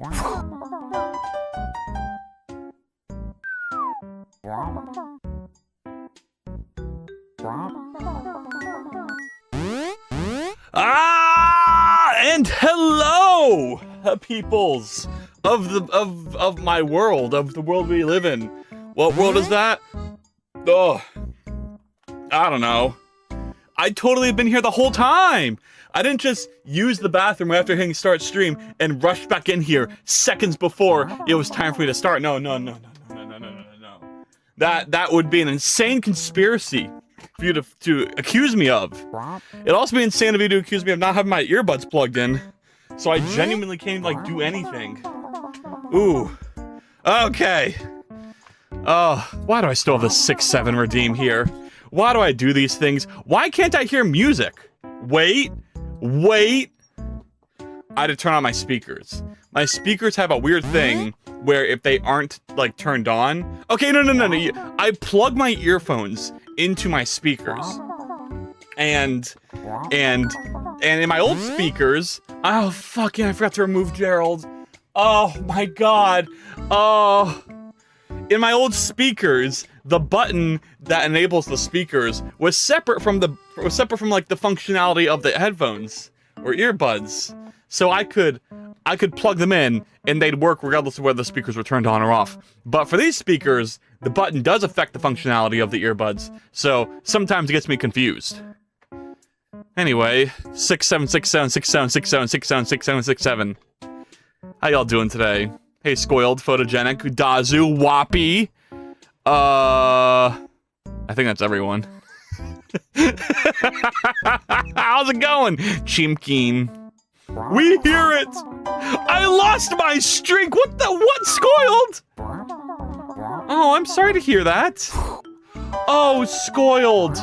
And hello, peoples of my world, of the world we live in. What world is that? Oh, I don't know. I totally have been here the whole time. I didn't just use the bathroom after hitting start stream and rush back in here seconds before it was time for me to start. No. That would be an insane conspiracy for you to accuse me of. It'd also be insane of you to accuse me of not having my earbuds plugged in. So I genuinely can't, like, do anything. Ooh. Okay. Oh, why do I still have the 6-7 redeem here? Why do I do these things? Why can't I hear music? Wait. I had to turn on my speakers. My speakers have a weird thing where if they aren't, like, turned on... Okay, no. I plug my earphones into my speakers. And in my old speakers... Oh, fuck yeah, I forgot to remove Gerald. Oh, my God. Oh... In my old speakers, the button that enables the speakers was separate from like the functionality of the headphones or earbuds. So I could plug them in and they'd work regardless of whether the speakers were turned on or off. But for these speakers, the button does affect the functionality of the earbuds. So sometimes it gets me confused. Anyway, 67676767676767. How y'all doing today? Hey, Scoiled, Photogenic, Dazu, Wappy. I think that's everyone. How's it going? Chimkeen. We hear it! I lost my streak! What, Scoiled? Oh, I'm sorry to hear that. Oh, Scoiled.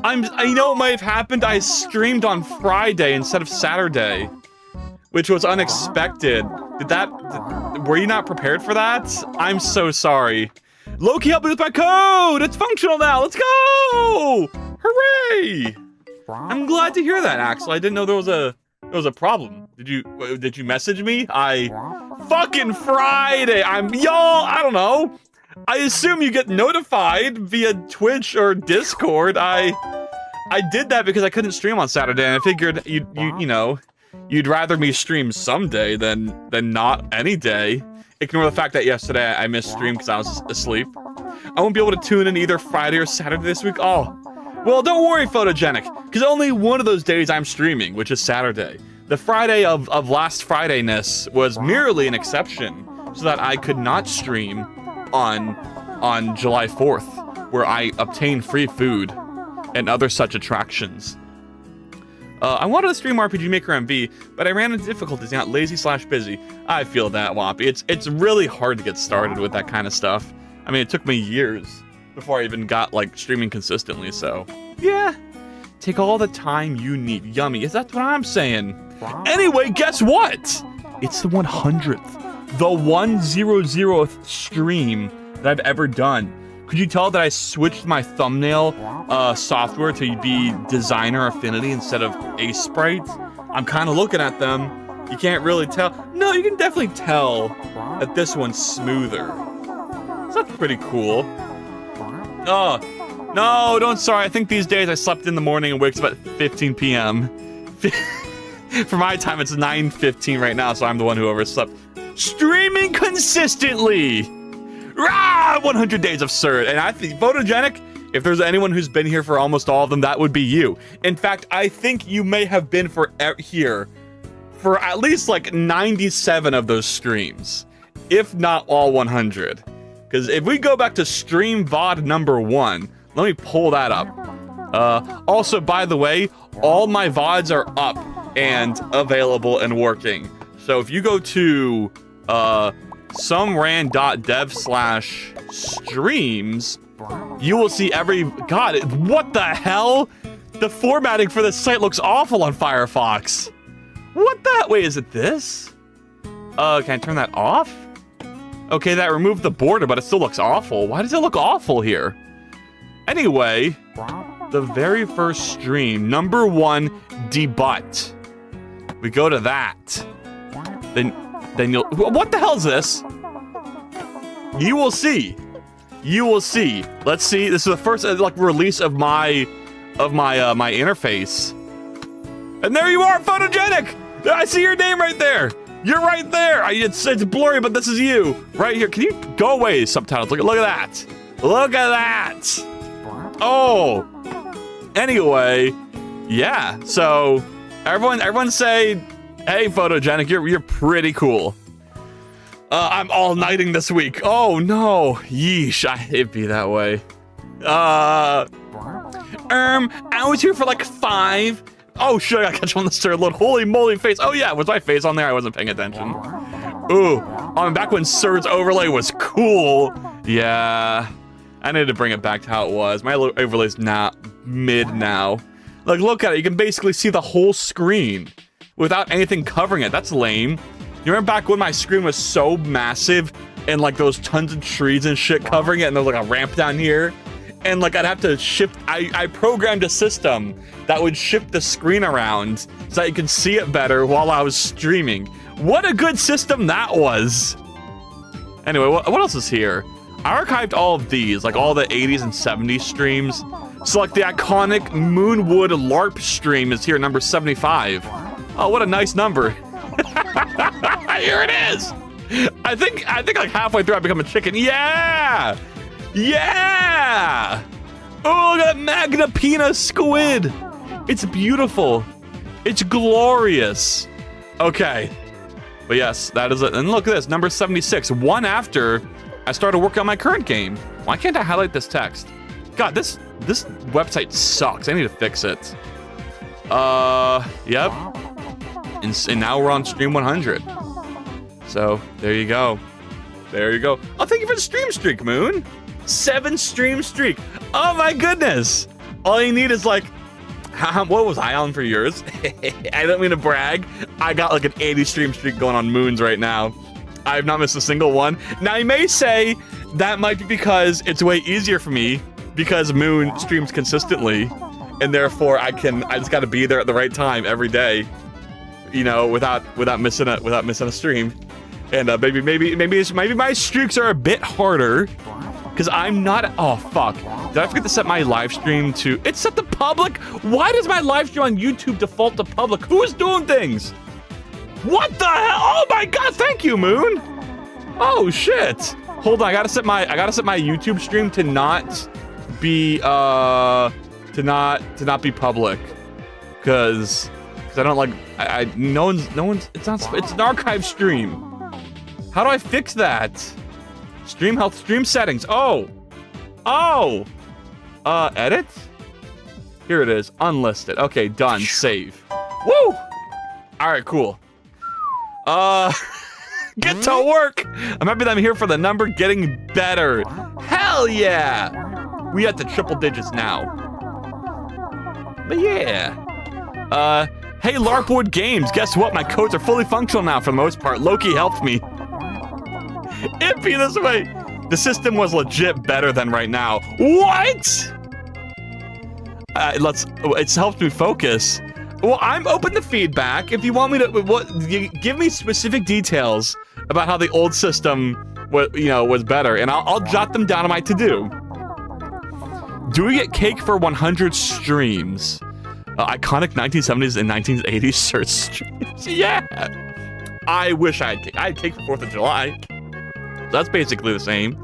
You know what might have happened? I streamed on Friday instead of Saturday. Which was unexpected. Were you not prepared for that? I'm so sorry. Loki helped me with my code! It's functional now! Let's go! Hooray! I'm glad to hear that, Axel. I didn't know there was a problem. Did you message me? Fucking Friday! Y'all, I don't know. I assume you get notified via Twitch or Discord. I did that because I couldn't stream on Saturday, and I figured you'd rather me stream someday than not any day. Ignore the fact that yesterday I missed stream because I was asleep. I won't be able to tune in either Friday or Saturday this week. Oh, well, don't worry, Photogenic, because only one of those days I'm streaming, which is Saturday. The Friday of last Friday-ness was merely an exception, so that I could not stream on July 4th, where I obtained free food and other such attractions. I wanted to stream RPG Maker MV, but I ran into difficulties, not lazy/busy. I feel that, Wappy. It's really hard to get started with that kind of stuff. I mean, it took me years before I even got, like, streaming consistently, so... Yeah. Take all the time you need. Yummy. That's what I'm saying. Anyway, guess what? It's the 100th. The 100th stream that I've ever done. Could you tell that I switched my thumbnail software to be Designer Affinity instead of Ace Sprite? I'm kind of looking at them. You can't really tell. No, you can definitely tell that this one's smoother. So that's pretty cool. Oh, no, don't sorry. I think these days I slept in the morning and wakes up at 15 p.m. For my time, it's 9:15 right now, so I'm the one who overslept. Streaming consistently! Rah! 100 days absurd. And I think, Photogenic, if there's anyone who's been here for almost all of them, that would be you. In fact, I think you may have been here for at least like 97 of those streams, if not all 100. Because if we go back to stream VOD number 1, let me pull that up. Also, by the way, all my VODs are up and available and working. So if you go to someran.dev/streams, you will see every... God, what the hell? The formatting for this site looks awful on Firefox. What the... Wait, is it this? Can I turn that off? Okay, that removed the border, but it still looks awful. Why does it look awful here? Anyway, the very first stream, number 1, debut. We go to that. Then then you'll... What the hell is this? You will see. You will see. Let's see. This is the first like release of my my interface. And there you are, Photogenic. I see your name right there. You're right there. It's blurry, but this is you right here. Can you go away? Subtitles. Look at that. Look at that. Oh. Anyway, yeah. So everyone say, hey, Photogenic, you're pretty cool. I'm all-nighting this week. Oh no, yeesh, it'd be that way. I was here for like 5. Oh shit, I gotta catch on the stir load. Holy moly face. Oh yeah, was my face on there? I wasn't paying attention. Ooh, back when Sir's overlay was cool. Yeah, I need to bring it back to how it was. My overlay's not mid now. Like, look at it, you can basically see the whole screen without anything covering it. That's lame. You remember back when my screen was so massive and like those tons of trees and shit covering it and there's like a ramp down here? And like I'd have to shift, I programmed a system that would shift the screen around so that you could see it better while I was streaming. What a good system that was. Anyway, what else is here? I archived all of these, like all the 80s and 70s streams. So like the iconic Moonwood LARP stream is here, number 75. Oh, what a nice number. Here it is. I think like halfway through I become a chicken. Yeah! Yeah! Oh, look at that Magna Pina squid. It's beautiful. It's glorious. Okay. But yes, that is it. And look at this, number 76. One after I started working on my current game. Why can't I highlight this text? God, this website sucks. I need to fix it. Yep. And now we're on stream 100. So, there you go. There you go. Oh, thank you for the stream streak, Moon. 7 stream streak. Oh my goodness. All you need is like, what was I on for yours? I don't mean to brag. I got like an 80 stream streak going on Moon's right now. I have not missed a single one. Now you may say that might be because it's way easier for me because Moon streams consistently and therefore I just gotta be there at the right time every day. You know, without missing a stream. And maybe my streaks are a bit harder because I'm not. Oh fuck! Did I forget to set my live stream to? It's set to public. Why does my live stream on YouTube default to public? Who is doing things? What the hell? Oh my god! Thank you, Moon. Oh shit! Hold on, I gotta set my YouTube stream to not be to not be public because I don't like no one's it's an archive stream. How do I fix that? Stream health, stream settings. Oh, edit. Here it is, unlisted. Okay, done. Save. Woo! All right, cool. Get to work. I'm happy that I'm here for the number getting better. Hell yeah! We at the triple digits now. But yeah. Hey, LARPwood Games, guess what? My codes are fully functional now for the most part. Loki helped me. It'd be this way. The system was legit better than right now. What? It's helped me focus. Well, I'm open to feedback. If you want me to, give me specific details about how the old system was better, and I'll jot them down on my to-do. Do we get cake for 100 streams? Iconic 1970s and 1980s search streams. Yeah. I wish I had cake. I had cake for 4th of July. That's basically the same.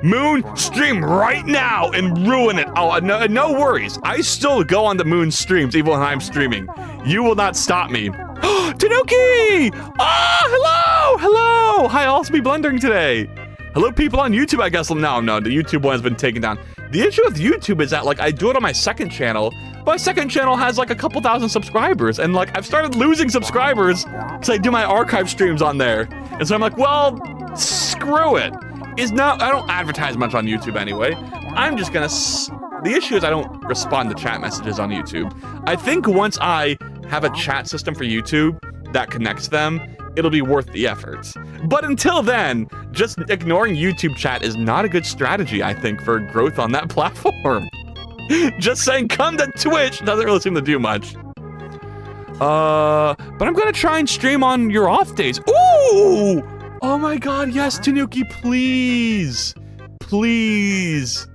Moon, stream right now and ruin it. Oh, no worries. I still go on the Moon streams even when I'm streaming. You will not stop me. Tanuki! Oh, hello! Hi, I'll also be blending today. Hello, people on YouTube, I guess. No, the YouTube one has been taken down. The issue with YouTube is that, like, I do it on my second channel. My second channel has, like, a couple thousand subscribers. And, like, I've started losing subscribers because I do my archive streams on there. And so I'm like, well, screw it. I don't advertise much on YouTube anyway. I'm just gonna... The issue is I don't respond to chat messages on YouTube. I think once I have a chat system for YouTube that connects them, it'll be worth the effort. But until then, just ignoring YouTube chat is not a good strategy, I think, for growth on that platform. Just saying come to Twitch doesn't really seem to do much. But I'm gonna try and stream on your off days. Ooh! Oh my god, yes, Tanuki, please. Please.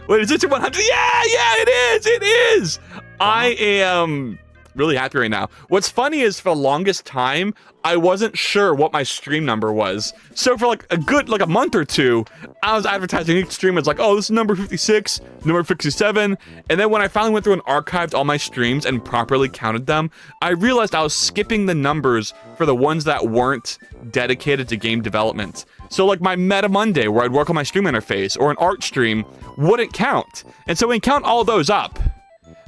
Wait, is it 100? Yeah, it is. I am really happy right now. What's funny is for the longest time, I wasn't sure what my stream number was. So for like a month or two, I was advertising each stream as like, oh, this is number 56, number 57. And then when I finally went through and archived all my streams and properly counted them, I realized I was skipping the numbers for the ones that weren't dedicated to game development. So like my Meta Monday, where I'd work on my stream interface, or an art stream, wouldn't count. And so when you count all those up,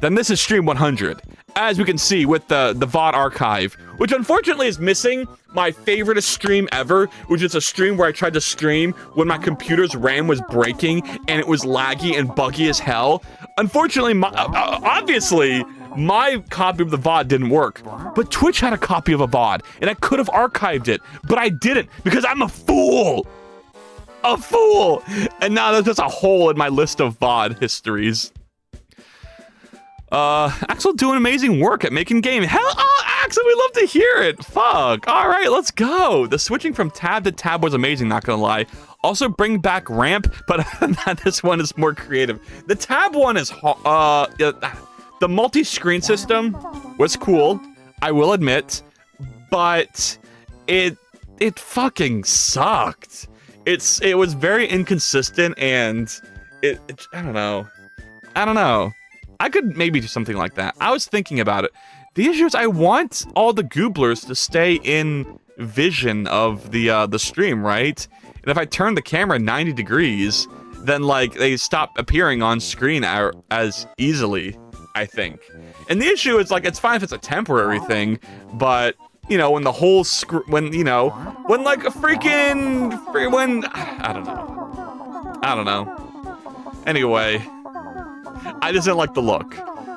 then this is stream 100. As we can see with the VOD archive, which unfortunately is missing my favorite stream ever, which is a stream where I tried to stream when my computer's RAM was breaking and it was laggy and buggy as hell. Unfortunately, obviously, my copy of the VOD didn't work, but Twitch had a copy of a VOD, and I could have archived it, but I didn't because I'm a fool. A fool! And now there's just a hole in my list of VOD histories. Axel doing amazing work at making game. Hell, oh, Axel, we love to hear it. Fuck. All right, let's go. The switching from tab to tab was amazing, not gonna lie. Also bring back ramp, but this one is more creative. The tab one is, the multi-screen system was cool, I will admit, but it fucking sucked. It was very inconsistent, and I don't know. I could maybe do something like that. I was thinking about it. The issue is I want all the gooblers to stay in vision of the stream, right? And if I turn the camera 90 degrees, then like they stop appearing on screen as easily, I think. And the issue is like it's fine if it's a temporary thing, but you know when the whole when like a I don't know. Anyway. I just didn't like the look,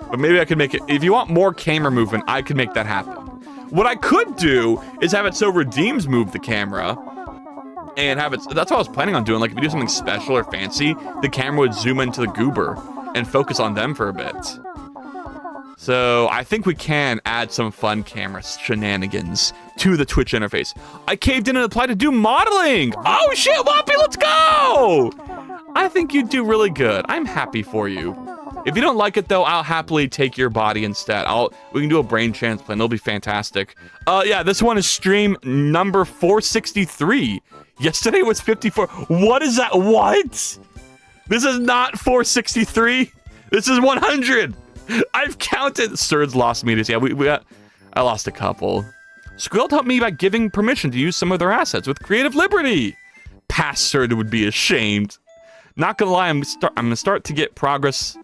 but maybe I could make it. If you want more camera movement, I could make that happen. What I could do is have it so Redeems move the camera and have it. That's what I was planning on doing. Like if you do something special or fancy, the camera would zoom into the goober and focus on them for a bit. So I think we can add some fun camera shenanigans to the Twitch interface. I caved in and applied to do modeling. Oh shit, Whoppy, let's go! I think you do really good. I'm happy for you. If you don't like it though, I'll happily take your body instead. We can do a brain transplant. It'll be fantastic. Yeah, this one is stream number 463. Yesterday was 54. What is that? What? This is not 463. This is 100. I've counted. Surds lost meters. Yeah, I lost a couple. Squilled helped me by giving permission to use some of their assets with creative liberty. Past Surd would be ashamed. Not gonna lie, I'm gonna start to get progress.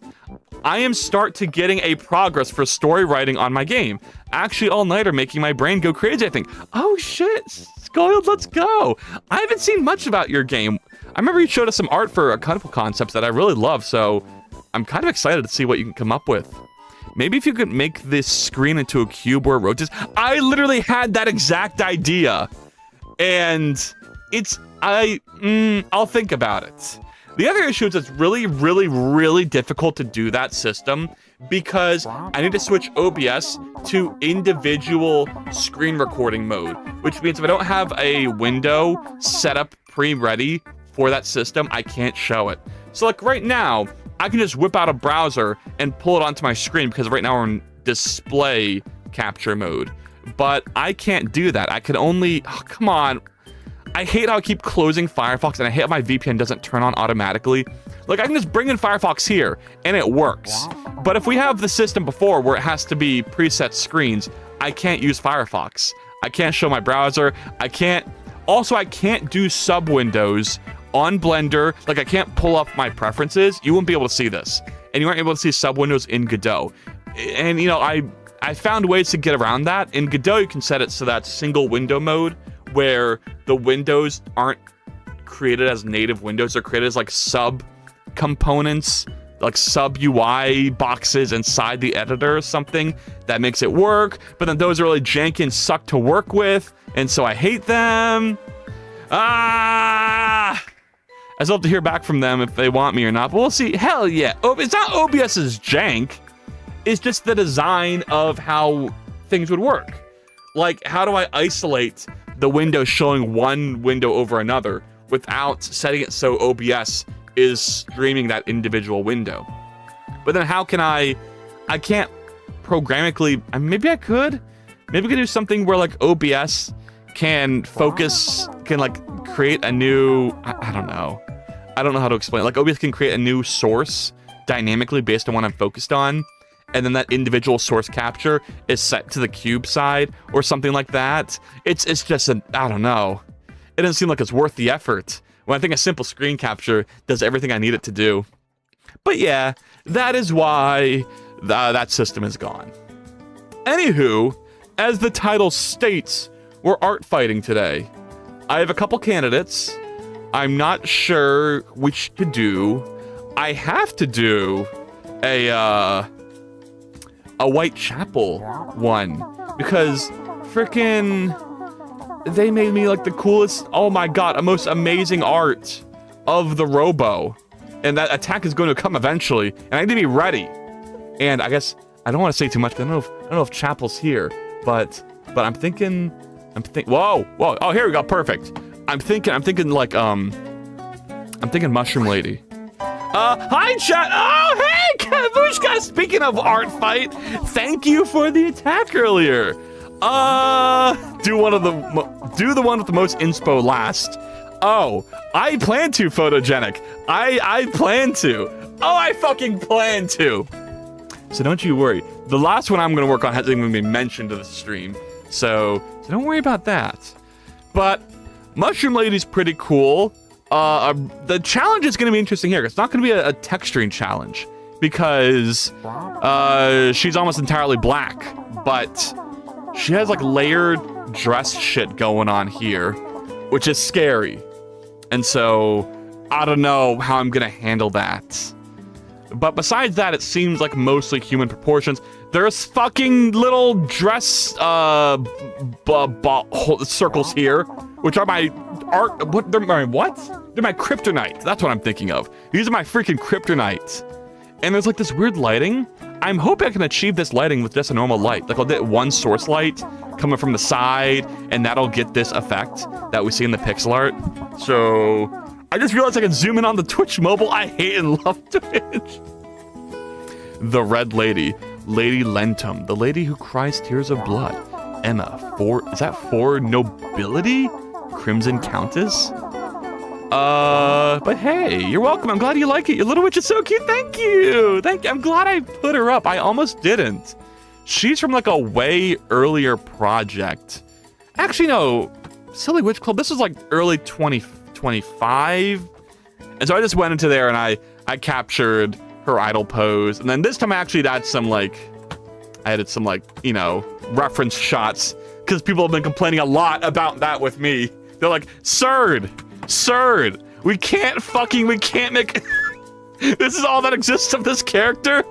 I am start to getting a progress for story writing on my game. Actually, all-nighter making my brain go crazy, I think. Oh shit, Scoiled, let's go. I haven't seen much about your game. I remember you showed us some art for a couple concepts that I really love, so I'm kind of excited to see what you can come up with. Maybe if you could make this screen into a cube where it rotates. I literally had that exact idea. And I'll think about it. The other issue is it's really, really, really difficult to do that system because I need to switch OBS to individual screen recording mode, which means if I don't have a window set up pre-ready for that system, I can't show it. So like right now, I can just whip out a browser and pull it onto my screen because right now we're in display capture mode. But I can't do that. I can only, oh, come on. I hate how I keep closing Firefox, and I hate how my VPN doesn't turn on automatically. Like, I can just bring in Firefox here, and it works. But if we have the system before where it has to be preset screens, I can't use Firefox. I can't show my browser. I can't do sub-windows on Blender. Like, I can't pull up my preferences. You won't be able to see this. And you aren't able to see sub-windows in Godot. And, you know, I found ways to get around that. In Godot, you can set it so that's single window mode, where the windows aren't created as native windows. They're created as like sub components, like sub UI boxes inside the editor or something that makes it work. But then those are really janky and suck to work with. And so I hate them. I'd love to hear back from them if they want me or not. But we'll see. Hell yeah. It's not OBS's jank. It's just the design of how things would work. Like, how do I isolate the window showing one window over another without setting it so OBS is streaming that individual window? But then how can I can't programmatically, maybe I could. Maybe we could do something where like OBS can focus, can like create a new, I don't know. I don't know how to explain it. Like OBS can create a new source dynamically based on what I'm focused on. And then that individual source capture is set to the cube side or something like that. It's just I don't know. It doesn't seem like it's worth the effort when I think a simple screen capture does everything I need it to do. But yeah, that is why that system is gone. Anywho, as the title states, we're art fighting today. I have a couple candidates. I'm not sure which to do. I have to do a Whitechapel one because frickin' they made me like the coolest, oh my god, a most amazing art of the Robo. And that attack is going to come eventually, and I need to be ready. And I guess I don't want to say too much because I don't know if Chapel's here, but I'm thinking whoa, oh here we go, perfect. I'm thinking like I'm thinking Mushroom Lady. Hi chat. Oh hey Kavushka, speaking of art fight, thank you for the attack earlier. Do the one with the most inspo last. Oh, I plan to, Photogenic. I plan to. Oh, I fucking plan to. So don't you worry. The last one I'm going to work on hasn't even been mentioned to the stream. So don't worry about that. But Mushroom Lady's pretty cool. The challenge is going to be interesting here. It's not going to be a texturing challenge because she's almost entirely black. But she has like layered dress shit going on here, which is scary. And so I don't know how I'm gonna handle that. But besides that, it seems like mostly human proportions. There's fucking little dress circles here, which are my art. What? They're my what? They're my kryptonite. That's what I'm thinking of. These are my freaking kryptonite. And there's like this weird lighting. I'm hoping I can achieve this lighting with just a normal light. Like I'll get one source light coming from the side, and that'll get this effect that we see in the pixel art. So I just realized I can zoom in on the Twitch mobile. I hate and love Twitch. The Red Lady, Lady Lentum, the lady who cries tears of blood. Emma, is that for nobility? Crimson Countess? But hey, you're welcome. I'm glad you like it. Your little witch is so cute. Thank you. I'm glad I put her up. I almost didn't. She's from like a way earlier project. Actually, no. Silly Witch Club. This was like early 2025. And so I just went into there and I captured her idol pose. And then this time I actually added some like, you know, reference shots. Because people have been complaining a lot about that with me. They're like, Sird, we can't make... This is all that exists of this character?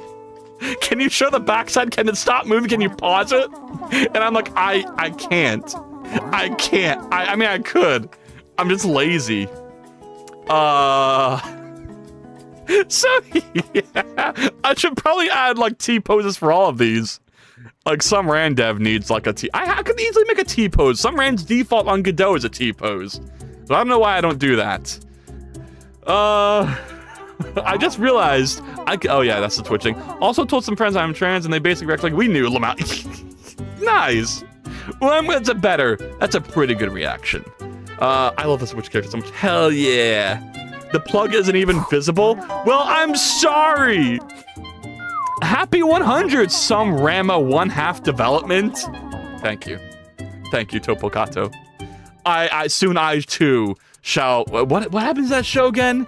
Can you show the backside? Can it stop moving? Can you pause it? And I'm like, I can't. I mean, I could. I'm just lazy. So, yeah. I should probably add, like, T-poses for all of these. Like, some rand dev needs, like, a T... I could easily make a T-pose. Some rand's default on Godot is a T-pose. But I don't know why I don't do that. I just realized oh yeah, that's the twitching. Also told some friends I'm trans and they basically react like we knew Lamau. Nice. Well, that's a pretty good reaction. I love this witch character so much. Hell yeah. The plug isn't even visible. Well, I'm sorry. Happy 100, some Rama 1/2 development. Thank you, Topokato. I soon I too shall. What happens to that show again?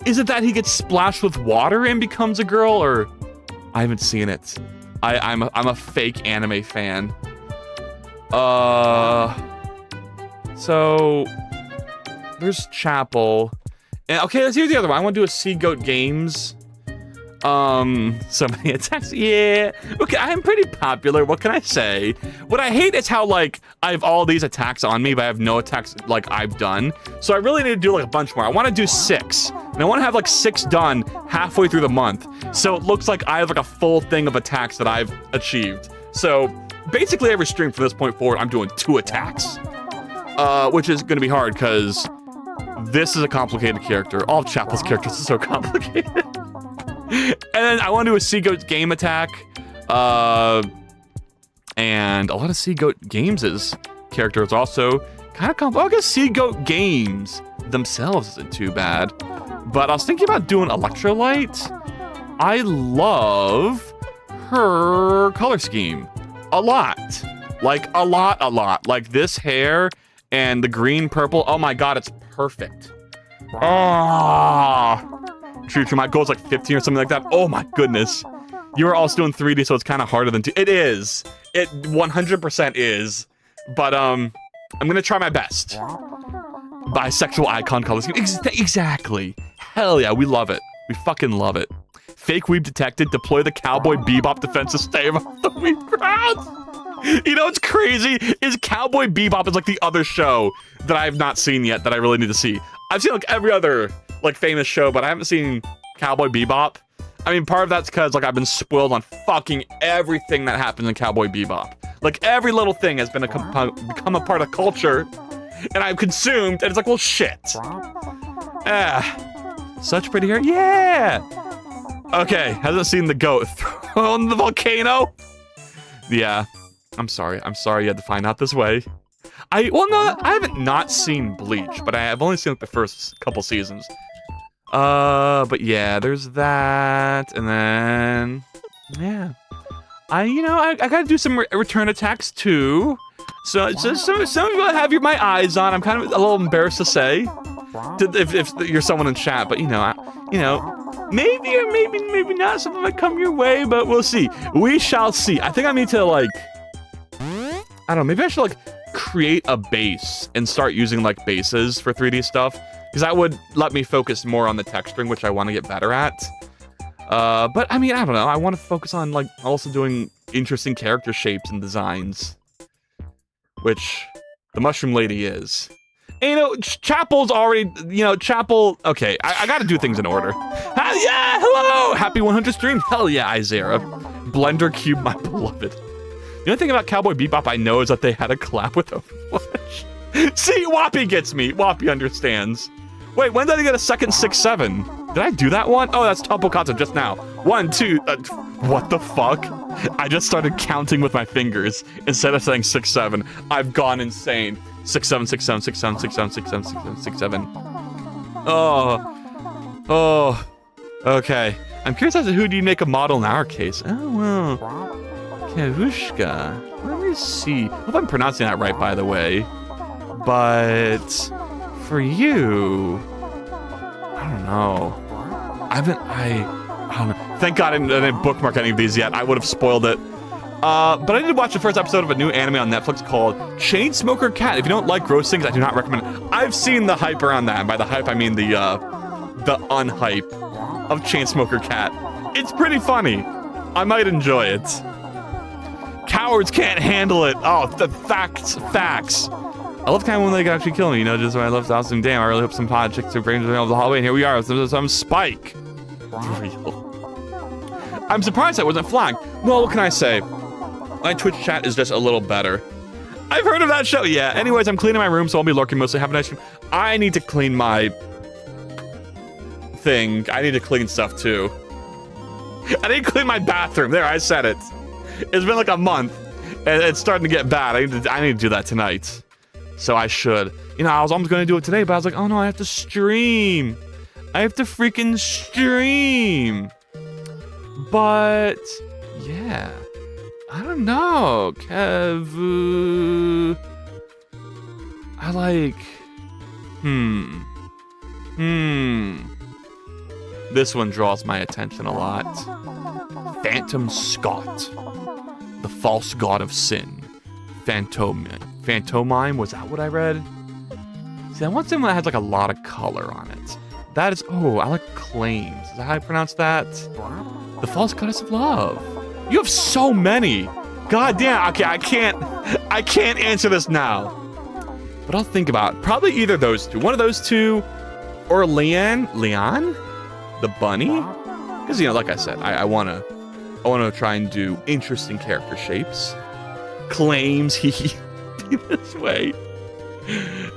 Is it that he gets splashed with water and becomes a girl, or I haven't seen it. I'm a fake anime fan. So there's Chapel. And okay, let's hear the other one. I want to do a Sea Goat Games. So many attacks. Yeah. Okay, I'm pretty popular. What can I say? What I hate is how, like, I have all these attacks on me, but I have no attacks, like, I've done. So I really need to do, like, a bunch more. I want to do 6. And I want to have, like, 6 done halfway through the month. So it looks like I have, like, a full thing of attacks that I've achieved. So basically every stream from this point forward, I'm doing 2 attacks. Which is gonna be hard because this is a complicated character. All of Chapel's characters are so complicated. And then I want to do a Seagoat game attack. And a lot of Seagoat Games' characters also kind of complicated. I guess Seagoat Games themselves isn't too bad. But I was thinking about doing Electrolyte. I love her color scheme a lot. Like, a lot. Like, this hair and the green purple. Oh my god, it's perfect. Oh. True, my goal's like 15 or something like that. Oh my goodness. You are also doing 3D, so it's kind of harder than 2. It is. It 100% is. But, I'm gonna try my best. Bisexual icon color scheme. Exactly. Hell yeah, we love it. We fucking love it. Fake weeb detected. Deploy the Cowboy Bebop defense to stave off the weeb crowds. You know what's crazy is Cowboy Bebop is like the other show that I have not seen yet that I really need to see. I've seen like every other like famous show, but I haven't seen Cowboy Bebop. I mean, part of that's because like I've been spoiled on fucking everything that happens in Cowboy Bebop. Like every little thing has been become a part of culture, and I've consumed, and it's like, well, shit. Such pretty hair, yeah. Okay, hasn't seen the goat throw on the volcano. Yeah. I'm sorry you had to find out this way. I haven't not seen Bleach, but I've only seen like the first couple seasons. But yeah, there's that, and then, yeah. I gotta do some return attacks too. So some of you I have my eyes on. I'm kind of a little embarrassed to say, if you're someone in chat, but maybe or maybe not. Something might come your way, but we'll see. We shall see. I think I need to like, I don't know, maybe I should like create a base and start using like bases for 3D stuff, because that would let me focus more on the texturing, which I want to get better at. But I mean, I don't know, I want to focus on like also doing interesting character shapes and designs, which the Mushroom Lady is. And Chapel's already, Chapel, okay, I gotta do things in order. Yeah, hello, happy 100 stream. Hell yeah, Isaiah. Blender Cube, my beloved. The only thing about Cowboy Bebop I know is that they had a collab with Overwatch. See, Whoppy gets me. Whoppy understands. Wait, when did I get a second 6-7? Did I do that one? Oh, that's Topokata just now. 1, 2, what the fuck? I just started counting with my fingers instead of saying 6-7. I've gone insane. 6-7, 6-7, 6-7, 6-7, 6-7, 6-7. Oh. Okay. I'm curious as to who do you make a model in our case? Oh, well. Kavushka. Let me see. I hope I'm pronouncing that right, by the way. But for you, I don't know. I don't know. Thank God I didn't bookmark any of these yet. I would have spoiled it. But I did watch the first episode of a new anime on Netflix called Chainsmoker Cat. If you don't like gross things, I do not recommend it. I've seen the hype around that, and by the hype I mean the unhype of Chainsmoker Cat. It's pretty funny. I might enjoy it. Cowards can't handle it. Oh, the facts. I love kind of when they can actually kill me, just when I left the house and damn, I really hope some pod chicks are bringing me over the hallway, and here we are with some Spike. Real. I'm surprised that wasn't flagged. Well, what can I say? My Twitch chat is just a little better. I've heard of that show, yeah. Anyways, I'm cleaning my room, so I'll be lurking mostly. Have a nice stream. I need to clean my thing. I need to clean stuff too. I need to clean my bathroom. There, I said it. It's been like a month, and it's starting to get bad. I need to do that tonight. So I should. I was almost going to do it today, but I was like, oh no, I have to stream. I have to freaking stream. But, yeah. I don't know. Kev... I like... This one draws my attention a lot. Phantom Scott. The false god of sin. Phantomime, was that what I read? See, I want something that has like a lot of color on it. That is, I like claims. Is that how I pronounce that? The false goddess of love. You have so many. God damn, okay, I can't answer this now. But I'll think about it. Probably either those two. One of those two, or Leon? The bunny? Because, like I said, I wanna try and do interesting character shapes. claims he this way.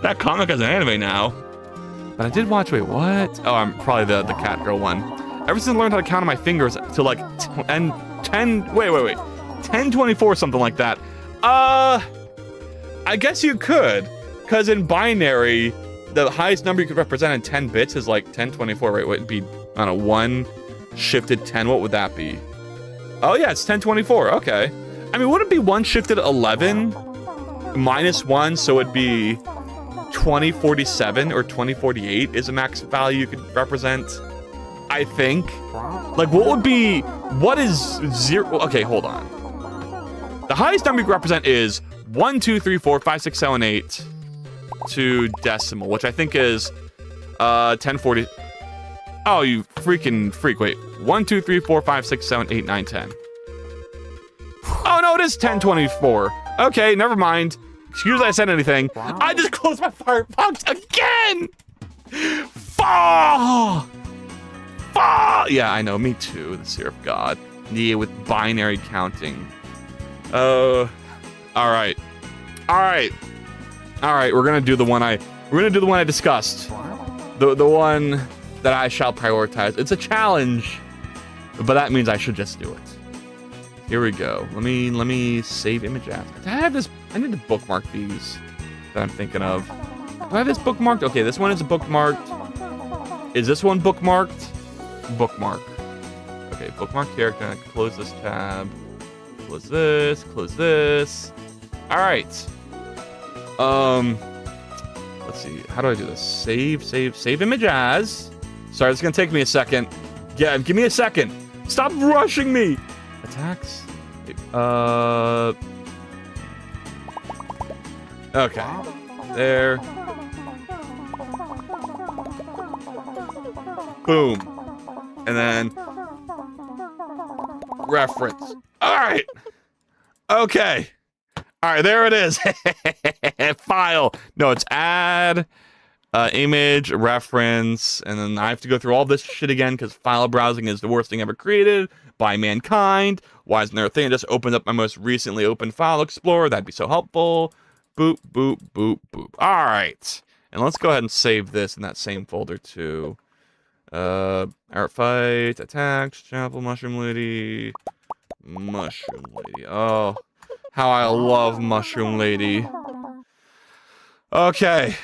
That comic has an anime now. But I did watch, wait, what? Oh, I'm probably the cat girl one. Ever since I learned how to count on my fingers to like 10, 1024, something like that. I guess you could, because in binary, the highest number you could represent in 10 bits is like 1024, right? What would be, I don't know, 1 shifted 10, what would that be? Oh yeah, it's 1024, okay. I mean, would it be 1 shifted 11 minus 1, so it'd be 2047 or 2048 is a max value you could represent, I think. Like, what would be, what is 0? Okay, hold on. The highest number you can represent is 1, 2, 3, 4, 5, 6, 7, 8 to decimal, which I think is 1040. Oh, you freaking freak. Wait. 1, 2, 3, 4, 5, 6, 7, 8, 9, 10. Oh, no, it is 1024. Okay, never mind. Excuse me, I said anything. I just closed my Firefox again! Fall! Yeah, I know. Me too. The Syrup God. Yeah, with binary counting. All right. We're gonna do the one I discussed. The one that I shall prioritize. It's a challenge, but that means I should just do it. Here we go. Let me save image apps. I need to bookmark these that I'm thinking of. Do I have this bookmarked? Okay, this one is bookmarked. Is this one bookmarked? Bookmark. Okay, bookmark here. Can I close this tab? Close this. Close this. All right. Let's see. How do I do this? Save image as. Sorry, it's gonna take me a second. Yeah, give me a second. Stop rushing me. Attacks. Okay. There. Boom. And then reference. All right. Okay. All right, there it is. File. No, it's add, image, reference, and then I have to go through all this shit again because file browsing is the worst thing ever created by mankind. Why isn't there a thing that just opens up my most recently opened file explorer? That'd be so helpful. Boop, boop, boop, boop. All right. And let's go ahead and save this in that same folder too. Artfight, attacks, chapel, mushroom lady. Oh, how I love mushroom lady. Okay.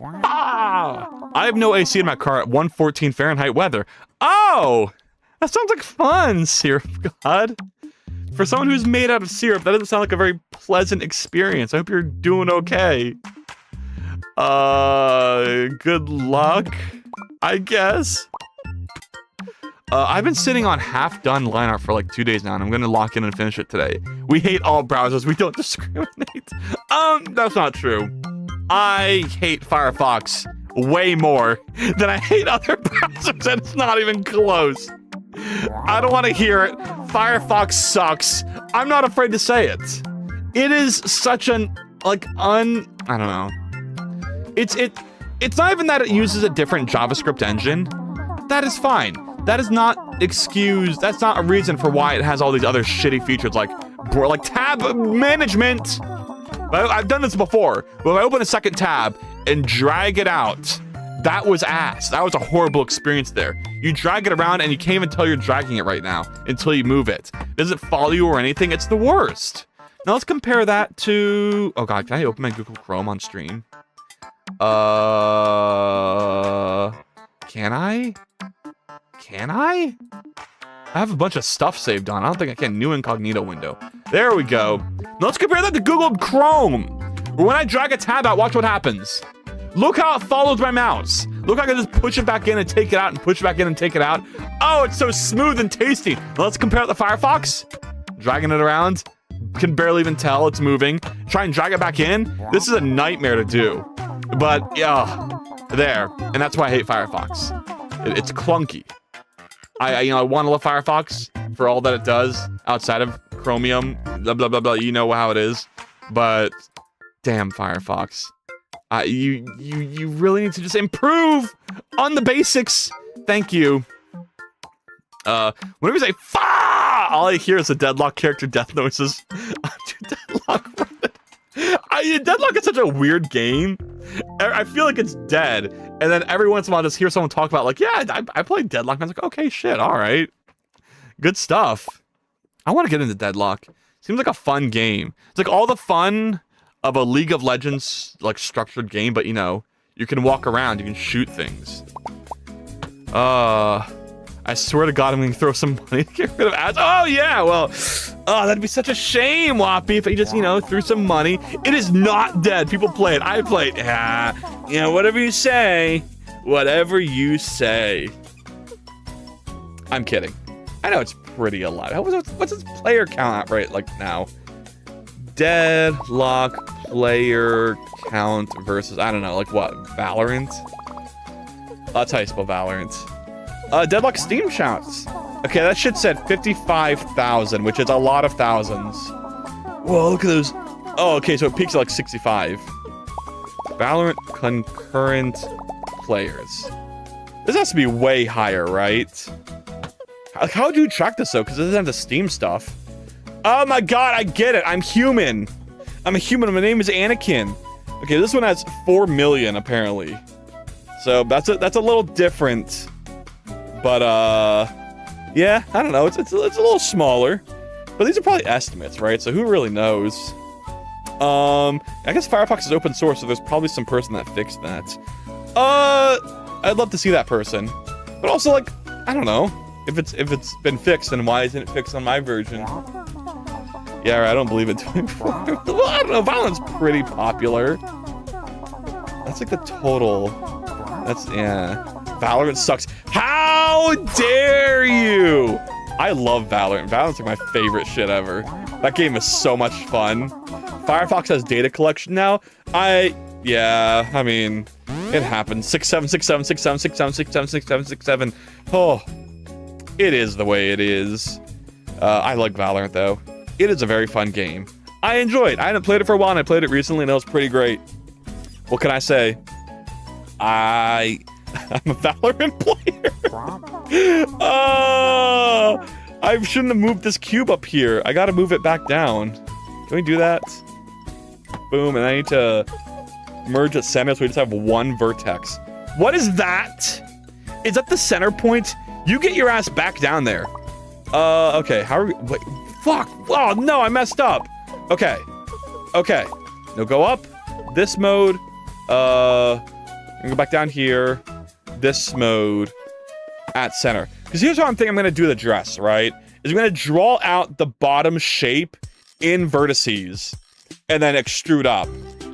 I have no AC in my car at 114 Fahrenheit weather. Oh, that sounds like fun, Syrup God. For someone who's made out of syrup, that doesn't sound like a very pleasant experience. I hope you're doing okay. Good luck, I guess. I've been sitting on half-done line art for like 2 days now, and I'm gonna lock in and finish it today. We hate all browsers. We don't discriminate. That's not true. I hate Firefox way more than I hate other browsers, and it's not even close. I don't want to hear it. Firefox sucks. I'm not afraid to say it. It is such an, like, I don't know. It's not even that it uses a different JavaScript engine. That is fine. That is not excuse. That's not a reason for why it has all these other shitty features like tab management. But I've done this before. When I open a second tab and drag it out, that was ass. That was a horrible experience there. You drag it around and you can't even tell you're dragging it right now until you move it. Does it follow you or anything? It's the worst. Now let's compare that to... Oh god, can I open my Google Chrome on stream? Can I? Can I? I have a bunch of stuff saved on. I don't think I can. New incognito window. There we go. Now let's compare that to Google Chrome. When I drag a tab out, watch what happens. Look how it follows my mouse. Look how I can just push it back in and take it out and push it back in and take it out. Oh, it's so smooth and tasty. Now let's compare it to Firefox. Dragging it around. Can barely even tell it's moving. Try and drag it back in. This is a nightmare to do. But, yeah, there. And that's why I hate Firefox. It's clunky. I want to love Firefox for all that it does outside of Chromium. Blah, blah, blah, blah. You know how it is. But, damn Firefox. You really need to just improve on the basics. Thank you. Whenever you say, "Fa!" all I hear is the Deadlock character death noises. Deadlock. Deadlock is such a weird game. I feel like it's dead, and then every once in a while I just hear someone talk about like, yeah, I played Deadlock, and I was like, okay, shit, all right. Good stuff. I want to get into Deadlock. Seems like a fun game. It's like all the fun of a League of Legends like structured game, but you know, you can walk around, you can shoot things. I swear to God, I'm gonna throw some money to get rid of ads. Oh yeah, well, oh, that'd be such a shame, Whoppy, if you just, you know, threw some money. It is not dead. People play it. I play it. Yeah, you know, whatever you say. Whatever you say. I'm kidding. I know it's pretty alive. What's its player count at right like now? Deadlock player count versus, I don't know, like what? Valorant? That's how you spell Valorant. Deadlock Steam shouts. Okay, that shit said 55,000, which is a lot of thousands. Whoa, look at those. Oh, okay, so it peaks at like 65. Valorant concurrent players. This has to be way higher, right? Like, how do you track this though? Because it doesn't have the Steam stuff. Oh my God, I get it. I'm human. I'm a human. My name is Anakin. Okay, this one has 4 million apparently. So that's a little different. But yeah, I don't know. It's a little smaller. But these are probably estimates, right? So who really knows? I guess Firefox is open source, so there's probably some person that fixed that. I'd love to see that person. But also, like, I don't know. If it's been fixed, then why isn't it fixed on my version? Yeah, I don't believe it. Well, I don't know. Valorant's pretty popular. That's like the total. That's, yeah. Valorant sucks. How dare you? I love Valorant. Valorant's like my favorite shit ever. That game is so much fun. Firefox has data collection now. Yeah, I mean, it happens. 6767 6767 6767 67. Oh, it is the way it is. I like Valorant though. It is a very fun game. I enjoy it. I haven't played it for a while, and I played it recently, and it was pretty great. What can I say? I'm a Valorant player. I shouldn't have moved this cube up here. I gotta move it back down. Can we do that? Boom, and I need to merge at center so we just have one vertex. What is that? Is that the center point? You get your ass back down there. Okay, how are we? Wait, fuck. Oh, no, I messed up. Okay. Okay. No, go up. This mode. Go back down here. This mode. At center. Because here's how I'm thinking I'm going to do the dress, right? Is I'm going to draw out the bottom shape in vertices. And then extrude up.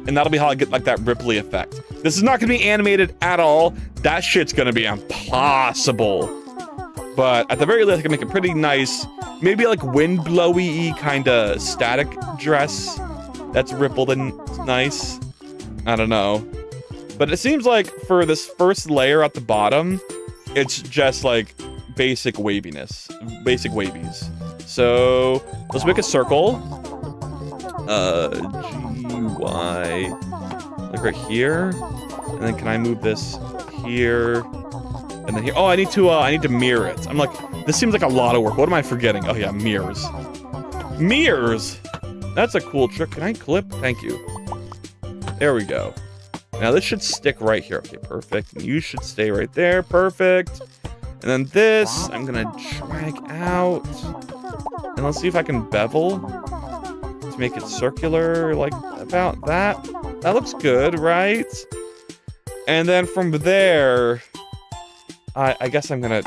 And that'll be how I get, like, that Ripley effect. This is not going to be animated at all. That shit's going to be impossible. But at the very least, I can make a pretty nice, maybe like wind blowy kind of static dress that's rippled and nice. I don't know. But it seems like for this first layer at the bottom, it's just like basic waviness, basic wavies. So let's make a circle. GY, like right here. And then can I move this here? And then here, oh, I need to mirror it. I'm like, this seems like a lot of work. What am I forgetting? Oh yeah, mirrors. Mirrors! That's a cool trick. Can I clip? Thank you. There we go. Now this should stick right here. Okay, perfect. And you should stay right there. Perfect. And then this, I'm gonna drag out. And let's see if I can bevel to make it circular, like about that. That looks good, right? And then from there, I guess I'm gonna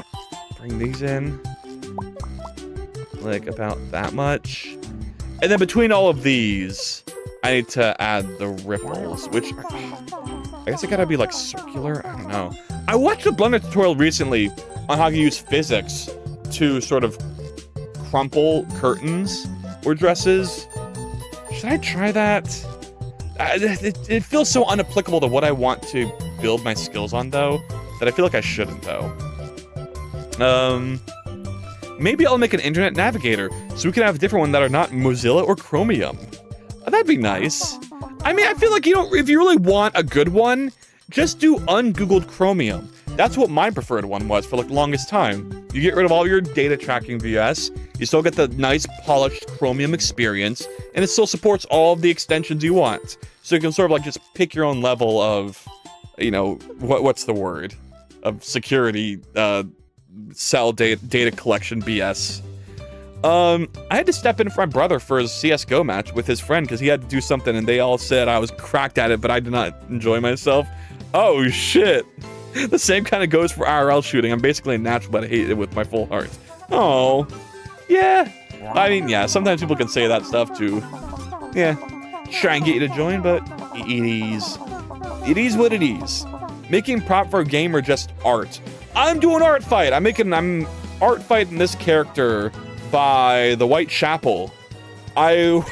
bring these in, like about that much. And then between all of these, I need to add the ripples, which I guess it gotta be like circular, I don't know. I watched a Blender tutorial recently on how to use physics to sort of crumple curtains or dresses. Should I try that? It feels so unapplicable to what I want to build my skills on though, that I feel like I shouldn't though. Maybe I'll make an internet navigator so we can have a different one that are not Mozilla or Chromium. That'd be nice. I mean, I feel like if you really want a good one, just do ungoogled Chromium. That's what my preferred one was for like the longest time. You get rid of all your data tracking BS. You still get the nice polished chromium experience, and it still supports all of the extensions you want. So you can sort of like just pick your own level of, you know, what's the word? Of security, cell data collection BS. I had to step in for my brother for his CSGO match with his friend because he had to do something and they all said I was cracked at it, but I did not enjoy myself. Oh shit. The same kind of goes for IRL shooting. I'm basically a natural, but I hate it with my full heart. Oh, yeah. I mean, yeah, sometimes people can say that stuff too. Yeah, try and get you to join, but it is. It is what it is. Making prop for a game or just art? I'm doing art fight. I'm art fighting this character by the Whitechapel. I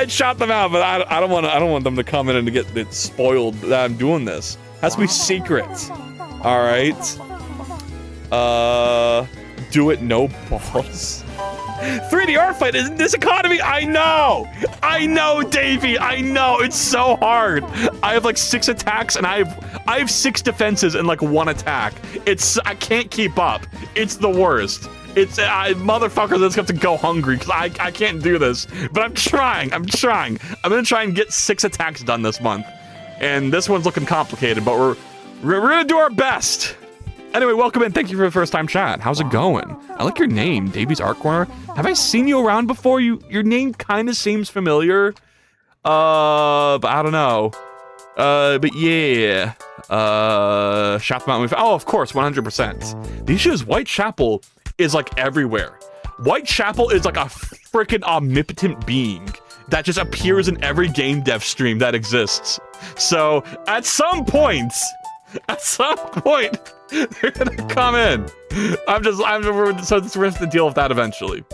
shot them out, but I don't want them to come in and get it spoiled that I'm doing this. Has to be secret. All right. Do it no balls. 3D art fight is in this economy. I know, Davey. I know it's so hard. I have like 6 attacks and I have 6 defenses and like 1 attack. I can't keep up. It's the worst. Motherfuckers just have to go hungry because I can't do this. But I'm trying. I'm gonna try and get 6 attacks done this month. And this one's looking complicated, but we're gonna do our best. Anyway, welcome in. Thank you for the first time chat. How's it going? I like your name, Davies Art Corner. Have I seen you around before? Your name kind of seems familiar. But I don't know. But yeah. Shaft Mountain. Oh, of course, 100%. The issue is Whitechapel is like everywhere. Whitechapel is like a freaking omnipotent being that just appears in every game dev stream that exists. So at some point, they're gonna come in. So we're gonna have to deal with that eventually.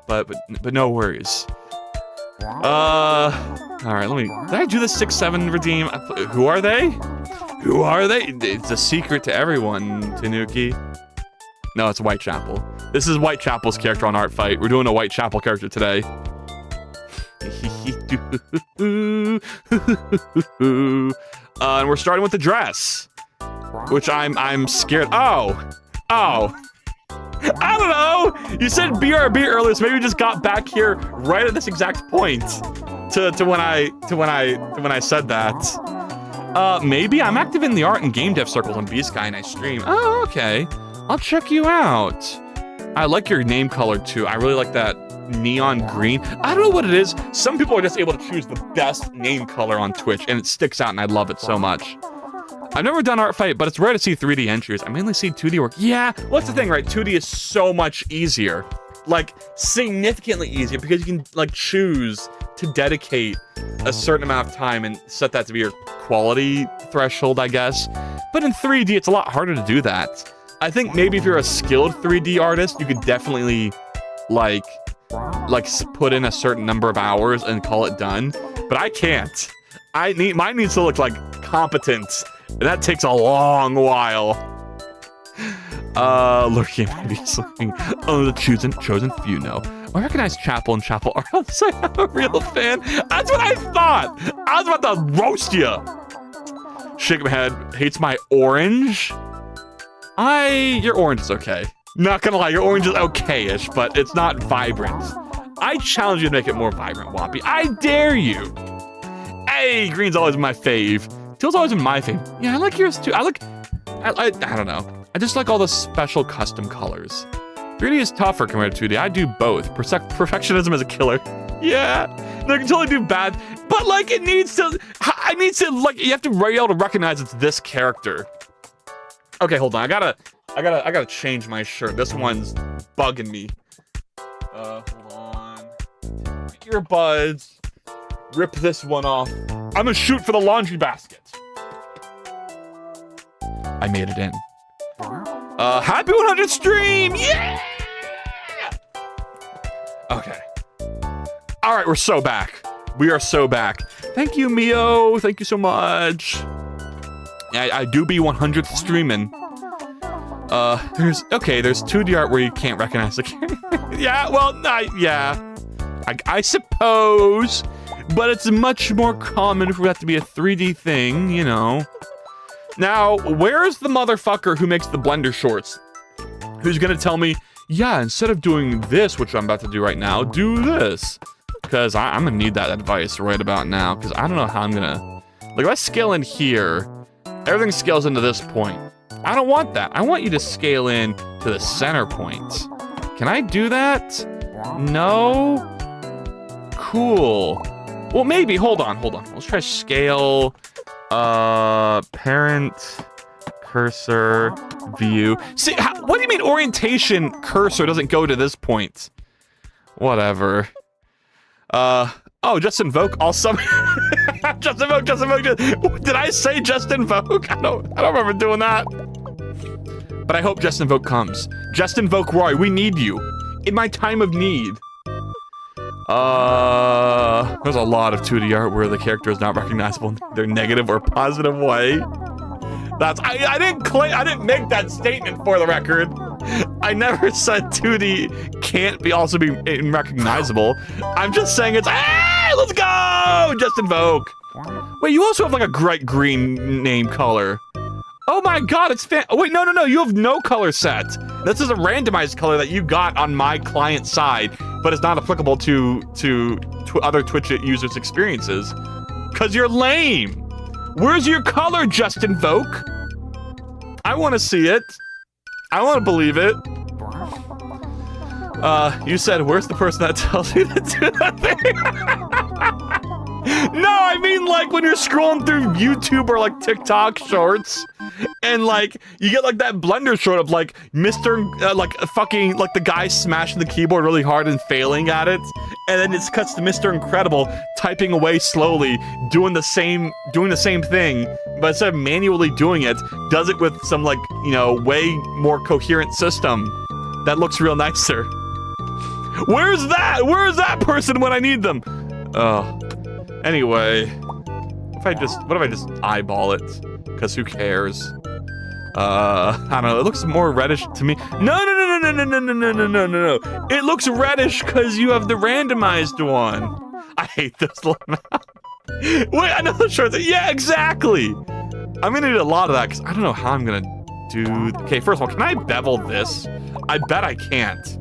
But no worries. All right, did I do the 6-7 redeem? Who are they? It's a secret to everyone, Tanuki. No, it's Whitechapel. This is Whitechapel's character on Art Fight. We're doing a Whitechapel character today. And we're starting with the dress, which I'm scared. Oh, I don't know. You said BRB earlier, so maybe we just got back here right at this exact point to when I said that. Maybe I'm active in the art and game dev circles on B-Sky and I stream. Oh, okay. I'll check you out. I like your name color too. I really like that neon green. I don't know what it is. Some people are just able to choose the best name color on Twitch and it sticks out and I love it so much. I've never done Art Fight, but it's rare to see 3D entries. I mainly see 2D work. Yeah, what's the thing, right? 2D is so much easier. Like, significantly easier because you can, like, choose to dedicate a certain amount of time and set that to be your quality threshold, I guess. But in 3D, it's a lot harder to do that. I think maybe if you're a skilled 3D artist, you could definitely, like put in a certain number of hours and call it done. But I can't. Mine needs to look like competent. And that takes a long while. Lurking obviously. Oh, the chosen few know. I recognize Chapel and Chapel art. I'm a real fan. That's what I thought. I was about to roast you. Shake my head. Hates my orange. Your orange is okay. Not gonna lie, your orange is okay-ish, but it's not vibrant. I challenge you to make it more vibrant, Whoppy. I dare you. Hey, green's always my fave. Teal's always been my fave. Yeah, I like yours too. I don't know. I just like all the special custom colors. 3D is tougher compared to 2D. I do both. Perfectionism is a killer. Yeah, they can totally do bad, but like you have to be able to recognize it's this character. Okay, hold on. I gotta change my shirt. This one's bugging me. Hold on. Earbuds. Rip this one off. I'm gonna shoot for the laundry basket. I made it in. Happy 100 stream! Yeah! Okay. All right, we're so back. We are so back. Thank you, Mio. Thank you so much. Yeah, I do be 100th streaming. There's 2D art where you can't recognize the character. Yeah, well, I suppose, but it's much more common for that to be a 3D thing, you know. Now, where's the motherfucker who makes the Blender shorts? who's gonna tell me, yeah, instead of doing this, which I'm about to do right now, do this. Because I'm gonna need that advice right about now, because I don't know how I'm gonna... Like, if I scale in here, everything scales into this point. I don't want that. I want you to scale in to the center point. Can I do that? No? Cool. Well, maybe. Hold on. Let's try scale. Parent, cursor, view. See, what do you mean orientation cursor doesn't go to this point? Whatever. Oh, just invoke all some. Just invoke. Did I say just invoke? I don't remember doing that. But I hope just invoke comes. Just invoke Roy. We need you in my time of need. There's a lot of 2D art where the character is not recognizable in their negative or positive way. I didn't make that statement for the record. I never said 2D can't also be recognizable. I'm just saying it's, hey, let's go! Just invoke. Wait, you also have like a bright green name color. Oh my god, it's wait, no, you have no color set. This is a randomized color that you got on my client side, but it's not applicable to other Twitch users' experiences. Cause you're lame. Where's your color, Just Invoke? I want to see it. I want to believe it. You said, where's the person that tells you to do that thing? No, I mean like when you're scrolling through YouTube or like TikTok shorts, and like you get like that Blender short of like Mr. Like fucking like the guy smashing the keyboard really hard and failing at it, and then it cuts to Mr. Incredible typing away slowly, doing the same thing, but instead of manually doing it, does it with some like, you know, way more coherent system that looks real nicer. Where's that? Where's that person when I need them? Oh. Anyway, what if I just eyeball it? Because who cares? I don't know, it looks more reddish to me. No. It looks reddish because you have the randomized one. I hate this one. Wait, I know the short. Yeah, exactly. I'm gonna need a lot of that because I don't know how I'm gonna do. Okay, first of all, can I bevel this? I bet I can't.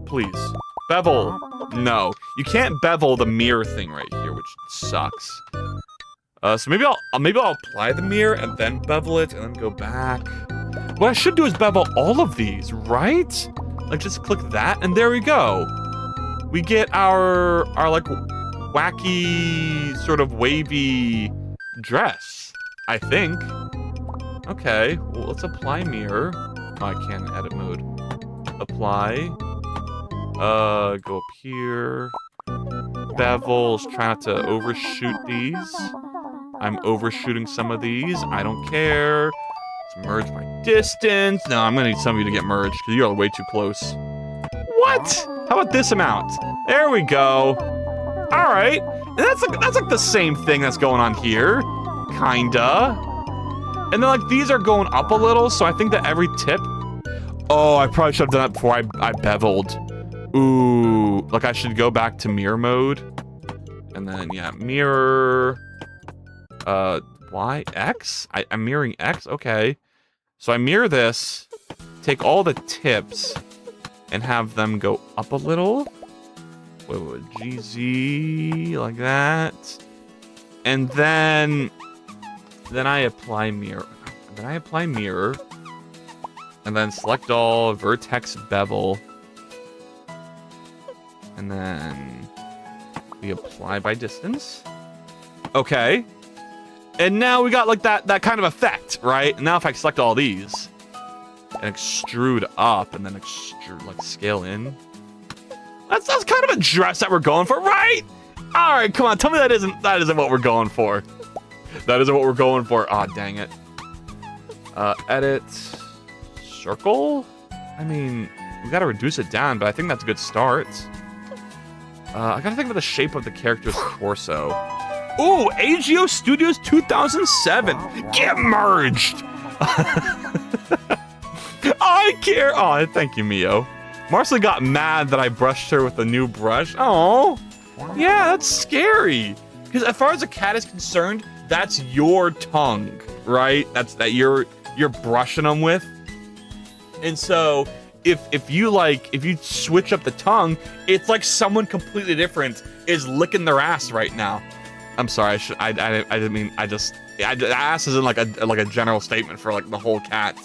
Please. Bevel. No. You can't bevel the mirror thing right here, which sucks. So maybe I'll apply the mirror and then bevel it and then go back. What I should do is bevel all of these, right? Like just click that and there we go. We get our like wacky sort of wavy dress, I think. Okay, well let's apply mirror. Oh, I can't in edit mode. Apply. Go up here. Bevels, try not to overshoot these. I'm overshooting some of these. I don't care. Let's merge by distance. No, I'm gonna need some of you to get merged because you are way too close. What? How about this amount? There we go. All right. And that's like the same thing that's going on here, kinda. And then like these are going up a little, so I think that every tip. Oh, I probably should have done that before I beveled. Ooh, like I should go back to mirror mode. And then, yeah, mirror, Y, X? I'm mirroring X? Okay. So I mirror this, take all the tips, and have them go up a little. Wait, GZ, like that. And then I apply mirror. Then I apply mirror. And then select all, vertex bevel. And then we apply by distance. Okay. And now we got like that kind of effect, right? Now if I select all these and extrude up and then extrude, like scale in. That's kind of a dress that we're going for, right? All right, come on, tell me that isn't what we're going for. That isn't what we're going for. Ah, oh, dang it. Edit circle? I mean, we gotta reduce it down, but I think that's a good start. I gotta think about the shape of the character's torso. Ooh, AGO Studios 2007. Get merged. I care. Oh, thank you, Mio. Marcely got mad that I brushed her with a new brush. Oh, yeah, that's scary. Because as far as a cat is concerned, that's your tongue, right? That you're brushing them with. And so if you switch up the tongue, it's like someone completely different is licking their ass right now. I'm sorry, I didn't mean, ass isn't like a general statement for like the whole cat.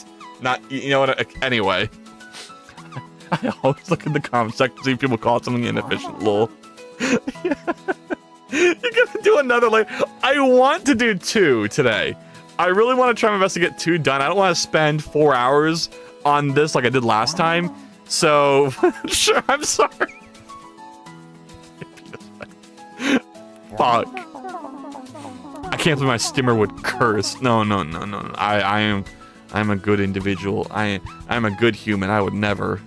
Not, you know what, anyway. I always look in the comment section to see if people call it something inefficient, lol. Yeah. You're gonna do another later. I want to do 2 today. I really want to try my best to get 2 done. I don't want to spend 4 hours on this like I did last time. So, sure, I'm sorry. Fuck. I can't believe my stimmer would curse. No. I'm a good individual. I'm a good human. I would never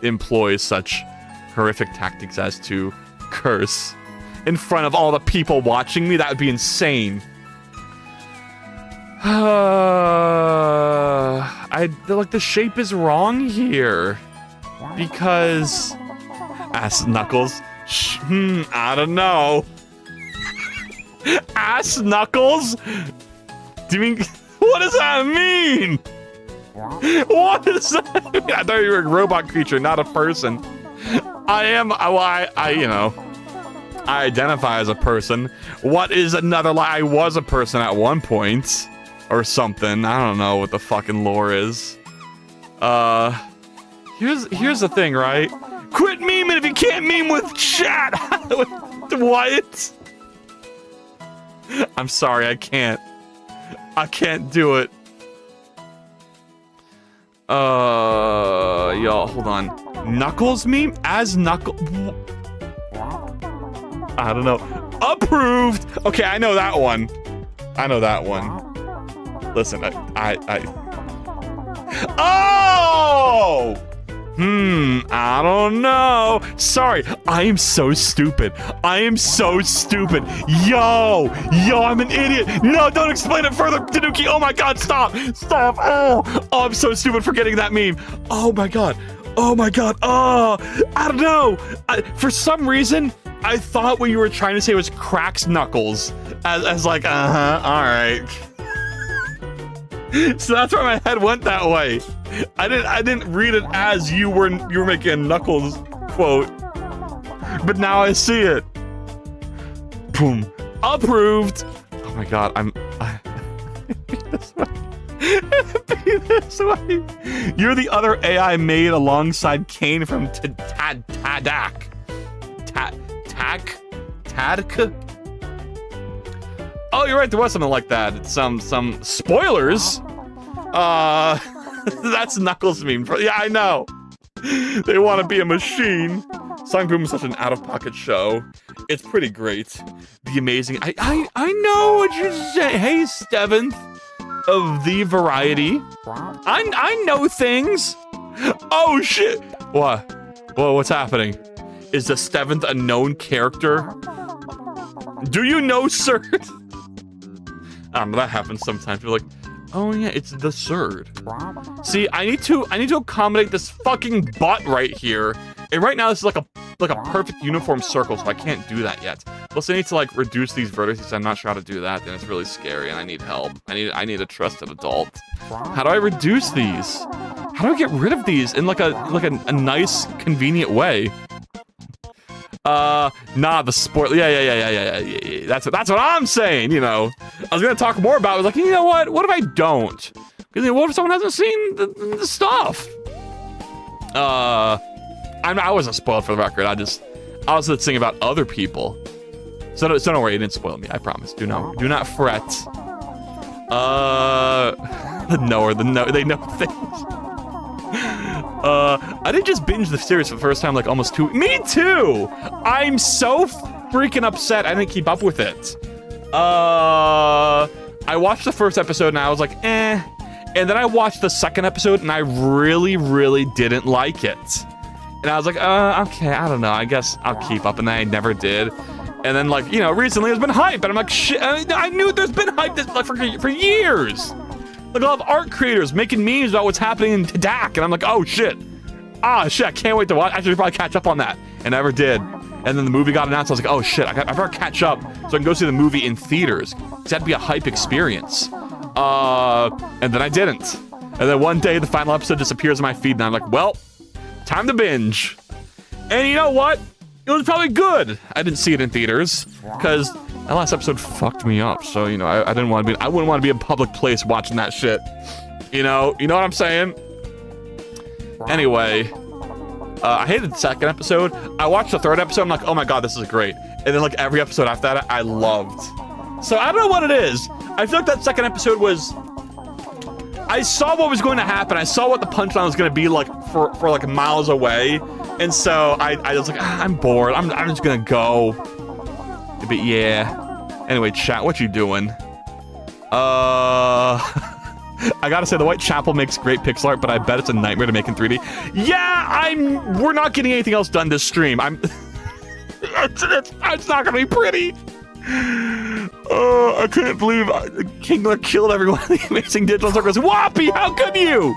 employ such horrific tactics as to curse in front of all the people watching me. That would be insane. I feel like the shape is wrong here because ass knuckles. I don't know. Ass knuckles? Do you mean? What does that mean? What does that mean? I thought you were a robot creature, not a person. I am. Well, I identify as a person. What is another lie? I was a person at one point, or something. I don't know what the fucking lore is. Here's the thing, right? Quit memeing if you can't meme with chat. What? I'm sorry, I can't do it. Y'all, hold on. Knuckles meme? As Knuckles? I don't know. Approved! Okay, I know that one. Listen, Oh! I don't know. Sorry, I am so stupid. Yo, I'm an idiot. No, don't explain it further, Tanuki. Oh my god, stop. Oh, I'm so stupid for getting that meme. Oh my god. Oh, I don't know. For some reason, I thought what you were trying to say was cracks knuckles. As like, all right. So that's why my head went that way. I didn't read it as you were making a Knuckles quote. But now I see it. Boom. Approved. Oh my god, be this way. Be this way. You're the other AI made alongside Kane from Tadak. Tadk? Oh, you're right, there was something like that. It's some spoilers. That's Knuckles meme. Yeah, I know. They want to be a machine. Sonic Boom is such an out-of-pocket show. It's pretty great. The amazing. I know what you're saying. Hey, Steventh of the Variety. I know things. Oh shit. What? Whoa, what's happening? Is the Steventh a known character? Do you know, sir? That happens sometimes. You're like, oh yeah, it's the Surd. See, I need to accommodate this fucking butt right here. And right now this is like a perfect uniform circle, so I can't do that yet. Plus I need to like reduce these vertices. I'm not sure how to do that, and it's really scary, and I need help. I need a trusted adult. How do I reduce these? How do I get rid of these in like a nice, convenient way? Nah, the sport. Yeah. That's what I'm saying. You know, I was gonna talk more about it. I was like, you know what? What if I don't? Because what if someone hasn't seen the stuff? I wasn't spoiled for the record. I was just thinking about other people. So don't worry, it didn't spoil me. I promise. Do not fret. They know things. I did just binge the series for the first time like almost 2. Me too! I'm so freaking upset I didn't keep up with it. I watched the first episode and I was like, eh. And then I watched the second episode and I really, really didn't like it. And I was like, okay, I don't know. I guess I'll keep up. And then I never did. And then like, you know, recently there's been hype. And I'm like, shit, I knew there's been hype for years. Like a lot of art creators making memes about what's happening in Tadak, and I'm like, oh shit. I can't wait to watch. I should probably catch up on that. And I never did. And then the movie got announced, I was like, oh shit, I better catch up so I can go see the movie in theaters. Because that'd be a hype experience. And then I didn't. And then one day the final episode just appears on my feed and I'm like, well, time to binge. And you know what? It was probably good I didn't see it in theaters, because that last episode fucked me up. So, you know, I wouldn't want to be in a public place watching that shit. You know what I'm saying? Anyway, I hated the second episode. I watched the third episode. I'm like, oh my god, this is great. And then like every episode after that, I loved. So I don't know what it is. I feel like that second episode was... I saw what was going to happen. I saw what the punchline was going to be like for like miles away. And so I was like, I'm bored. I'm just going to go. But yeah. Anyway, chat, what you doing? I gotta say, the Whitechapel makes great pixel art, but I bet it's a nightmare to make in 3D. Yeah, we're not getting anything else done this stream. It's not gonna be pretty. I couldn't believe Kingler killed everyone in the Amazing Digital Circus. Whoppy, how could you?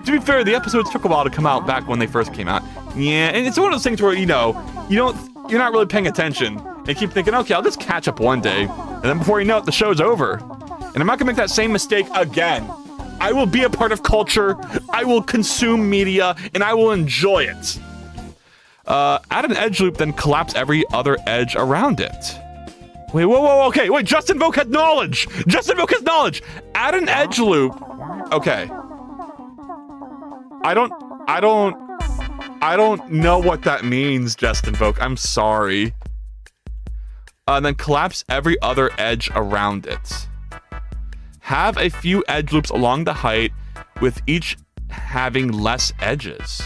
To be fair, the episodes took a while to come out back when they first came out. Yeah, and it's one of those things where, you know, you're not really paying attention and keep thinking, okay, I'll just catch up one day. And then before you know it, the show's over. And I'm not gonna make that same mistake again. I will be a part of culture, I will consume media, and I will enjoy it. Add an edge loop, then collapse every other edge around it. Wait, whoa, okay, wait, Justin Voke has knowledge! Justin Voke has knowledge! Add an edge loop. Okay. I don't know what that means, Justin Voke. I'm sorry. Then collapse every other edge around it. Have a few edge loops along the height, with each having less edges.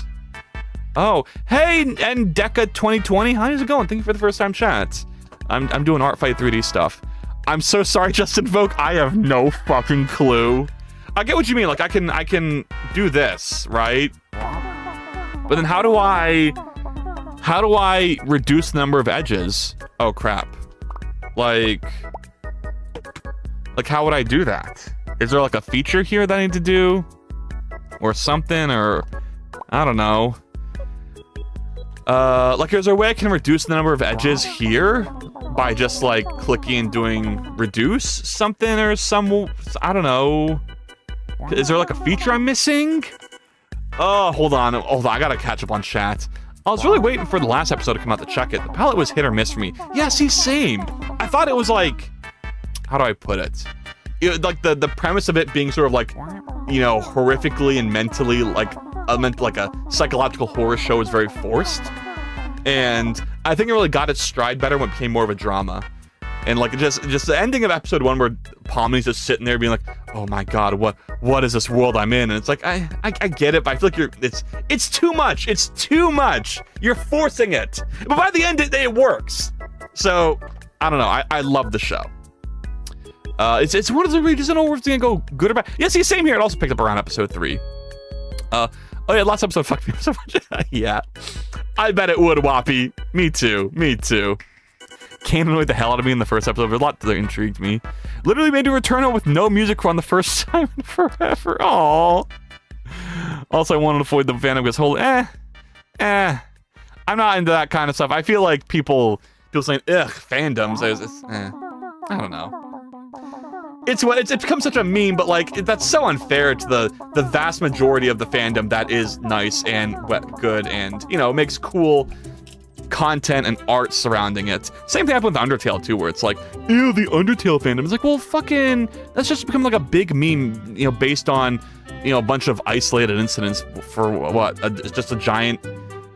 Oh, hey, and Deca 2020, how's it going? Thank you for the first time chat. I'm doing artfight 3D stuff. I'm so sorry, Justin Vogue. I have no fucking clue. I get what you mean. Like I can do this, right? But then how do I reduce the number of edges? Oh crap. Like how would I do that? Is there like a feature here that I need to do? Or something, or I don't know. Like is there a way I can reduce the number of edges here? By just like clicking and doing reduce something or I don't know. Is there like a feature I'm missing? Oh, hold on, I gotta catch up on chat. I was really waiting for the last episode to come out to check it. The palette was hit or miss for me. Yeah, see, same. I thought it was like, how do I put it? Like the premise of it being sort of like, you know, horrifically and mentally like a psychological horror show is very forced. And I think it really got its stride better when it became more of a drama. And like just the ending of episode 1 where Pomni's just sitting there being like, oh my god, what is this world I'm in? And it's like I get it, but I feel like it's too much. It's too much. You're forcing it. But by the end it works. So I don't know. I love the show. It's one of the we just don't know if it's gonna go good or bad. Yeah, see, same here. It also picked up around episode 3. Oh yeah, last episode fucked me up so much. Yeah. I bet it would, Whoppy. Me too. Kane annoyed the hell out of me in the first episode. There's a lot that intrigued me. Literally made me return it with no music for on the first time in forever. Aww. Also, I wanted to avoid the fandom because I'm not into that kind of stuff. I feel like people saying, ugh, fandoms. I don't know. It's become such a meme, but like that's so unfair to the vast majority of the fandom that is nice and good and, you know, makes cool content and art surrounding it. Same thing happened with Undertale too, where it's like, ew, the Undertale fandom. It's like, well, fucking, that's just become like a big meme, you know, based on, you know, a bunch of isolated incidents for what? Just a giant,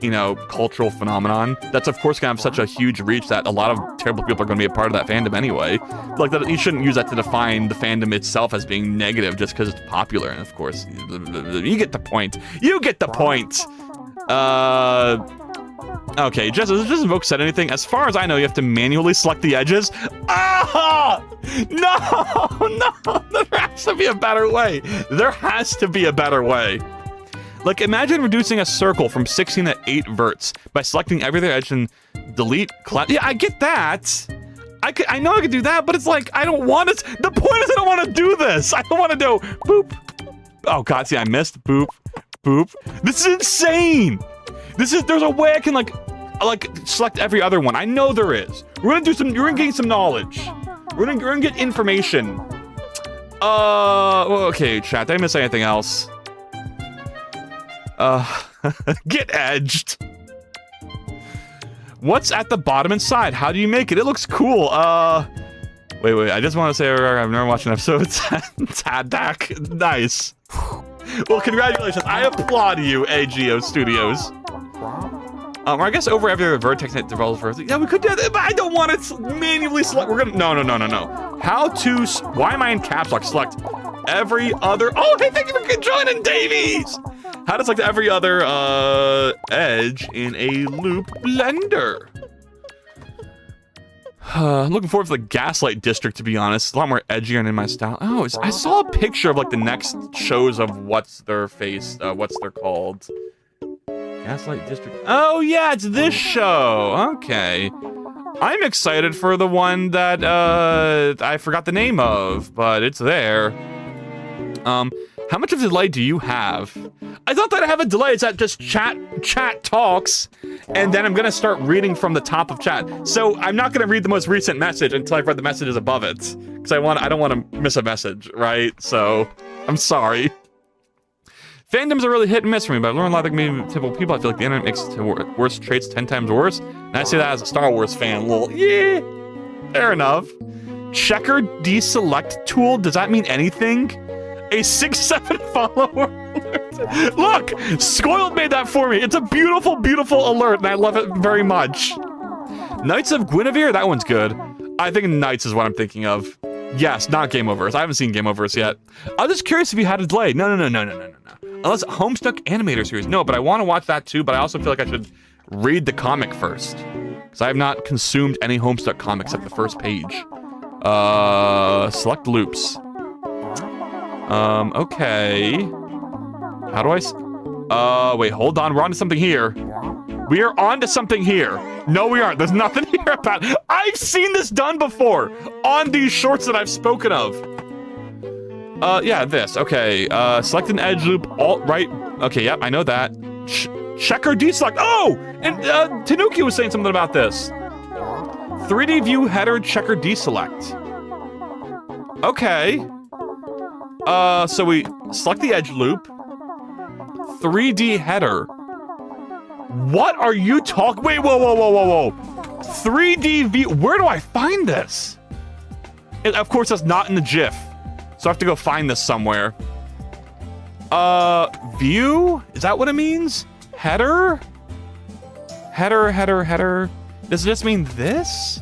you know, cultural phenomenon. That's of course gonna have such a huge reach that a lot of terrible people are gonna be a part of that fandom anyway. Like that, you shouldn't use that to define the fandom itself as being negative just because it's popular. And of course, you get the point. You get the point. Okay, just Vogue said anything. As far as I know, you have to manually select the edges. Ah! No! There has to be a better way. There has to be a better way. Like, imagine reducing a circle from 16 to 8 verts by selecting every other edge and delete. Yeah, I get that. I know I could do that, but it's like, I don't want it. The point is I don't want to do this. I don't want to do boop. Oh god, see, I missed. Boop. Boop. This is insane. There's a way I can like select every other one. I know there is. We're gonna gain some knowledge. We're gonna get information. Okay, chat. Did I miss anything else? Get edged. What's at the bottom and side? How do you make it? It looks cool. Wait. I just want to say I've never watched an episode of Tadak. Nice. Well, congratulations. I applaud you, AGO Studios. Or I guess over every vertex that develops first. Yeah, we could do that, but I don't want to manually select. We're gonna no. How to? Why am I in caps lock? Select every other. Oh, hey, thank you for joining, Davies. How to select every other edge in a loop blender. I'm looking forward to the Gaslight District, to be honest. It's a lot more edgier and in my style. Oh, I saw a picture of like the next shows of what's their called. Gaslight District. Oh yeah, it's this show. Okay. I'm excited for the one that I forgot the name of, but it's there. How much of a delay do you have? I thought that I have a delay. It's that just chat talks, and then I'm gonna start reading from the top of chat. So I'm not gonna read the most recent message until I've read the messages above it, because I don't want to miss a message, right? So I'm sorry. Fandoms are really hit and miss for me, but I've learned a lot of typical people. I feel like the internet makes worse traits 10 times worse. And I say that as a Star Wars fan. Yeah, fair enough. Checker deselect tool, does that mean anything? A 6-7 follower alert. Look, Scoiled made that for me. It's a beautiful, beautiful alert, and I love it very much. Knights of Guinevere, that one's good. I think Knights is what I'm thinking of. Yes, not Game Overs. I haven't seen Game Overs yet. I was just curious if you had a delay. No. Unless Homestuck Animator Series. No, but I want to watch that too, but I also feel like I should read the comic first. Because I have not consumed any Homestuck comics at the first page. Select loops. Okay. How do I... wait, hold on. We're on to something here. We are on to something here. No, we aren't. There's nothing here about it. I've seen this done before on these shorts that I've spoken of. Yeah, this. Okay, select an edge loop, alt right. Okay, yep, I know that. Checker deselect. Oh, and Tanuki was saying something about this. 3D view header checker deselect. Okay. So we select the edge loop. 3D header. What are you talking? Wait, whoa. 3D view. Where do I find this? Of course, that's not in the GIF. So I have to go find this somewhere. View? Is that what it means? Header? Header. Does it just mean this?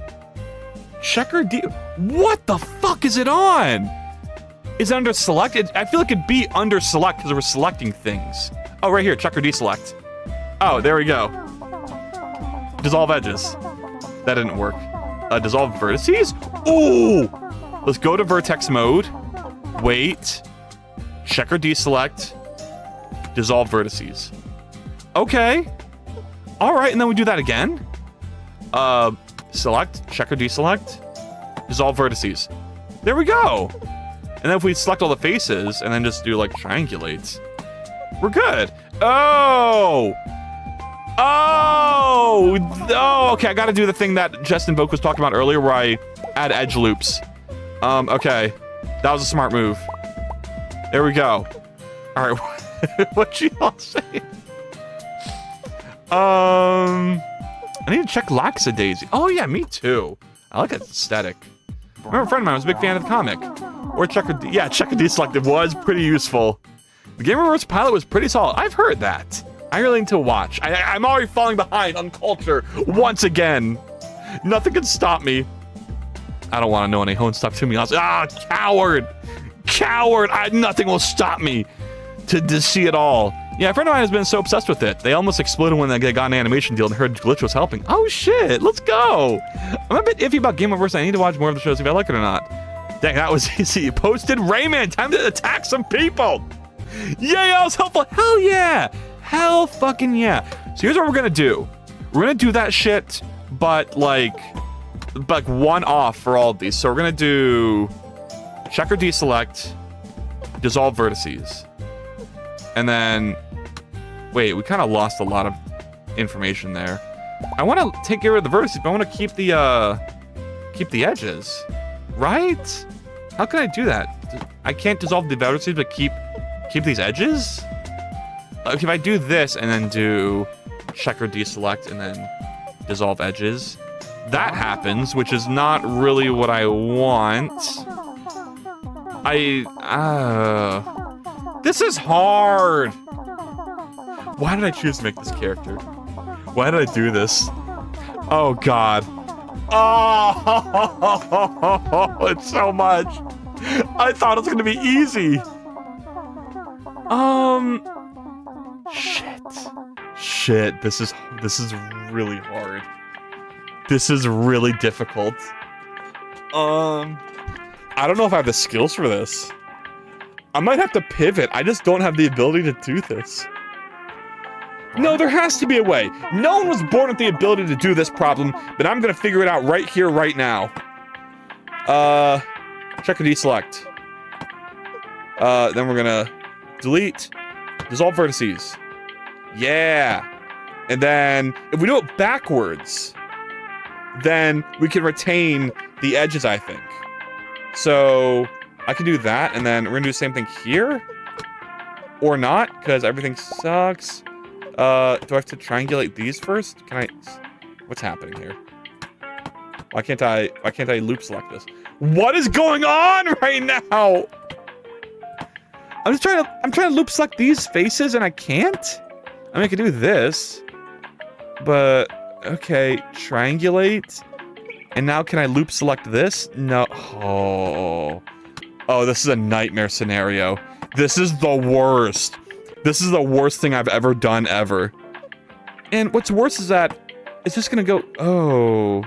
Checker D. What the fuck is it on? Is it under select? I feel like it'd be under select because we're selecting things. Oh, right here, checker deselect. Oh, there we go. Dissolve edges. That didn't work. Dissolve vertices? Ooh! Let's go to vertex mode. Wait. Checker deselect. Dissolve vertices. Okay. Alright, and then we do that again. Select, checker deselect. Dissolve vertices. There we go. And then if we select all the faces and then just do like triangulate, we're good. Oh, okay, I gotta do the thing that Justin Vogue was talking about earlier where I add edge loops. Okay. That was a smart move. There we go. Alright, what you all say? I need to check Laxadaisy. Oh yeah, me too. I like its aesthetic. I remember a friend of mine was a big fan of the comic. Or checker deselective was pretty useful. The Game Reverse pilot was pretty solid. I've heard that. I really need to watch. I'm already falling behind on culture once again. Nothing can stop me. I don't want to know any Homestuck to me. Coward! Coward! Nothing will stop me to see it all. Yeah, a friend of mine has been so obsessed with it. They almost exploded when they got an animation deal and heard Glitch was helping. Oh shit, let's go! I'm a bit iffy about Game Reverse. I need to watch more of the shows if I like it or not. Dang, that was easy. You posted Rayman. Time to attack some people. Yeah, that was helpful. Hell yeah. Hell fucking yeah. So here's what we're gonna do. We're gonna do that shit, but like one off for all of these. So we're gonna do checker deselect, dissolve vertices, and then wait, we kind of lost a lot of information there. I want to take care of the vertices, but I want to keep the edges, right? How can I do that? I can't dissolve the vertices, but keep these edges? Okay, if I do this and then do check or deselect and then dissolve edges, that happens, which is not really what I want. This is hard. Why did I choose to make this character? Why did I do this? Oh God. Oh, it's so much. I thought it was gonna be easy. Shit. This is really hard. This is really difficult. I don't know if I have the skills for this. I might have to pivot. I just don't have the ability to do this. No, there has to be a way. No one was born with the ability to do this problem, but I'm gonna figure it out right here, right now. Check or deselect. Then we're gonna delete, dissolve vertices. Yeah. And then, if we do it backwards, then we can retain the edges, I think. So, I can do that, and then we're gonna do the same thing here? Or not, because everything sucks. Do I have to triangulate these first? Can I... What's happening here? Why can't I loop select this? What is going on right now? I'm trying to loop select these faces and I can't? I mean, I can do this. But, okay, triangulate. And now can I loop select this? No. Oh, this is a nightmare scenario. This is the worst. This is the worst thing I've ever done, ever. And what's worse is that it's just gonna go... Oh.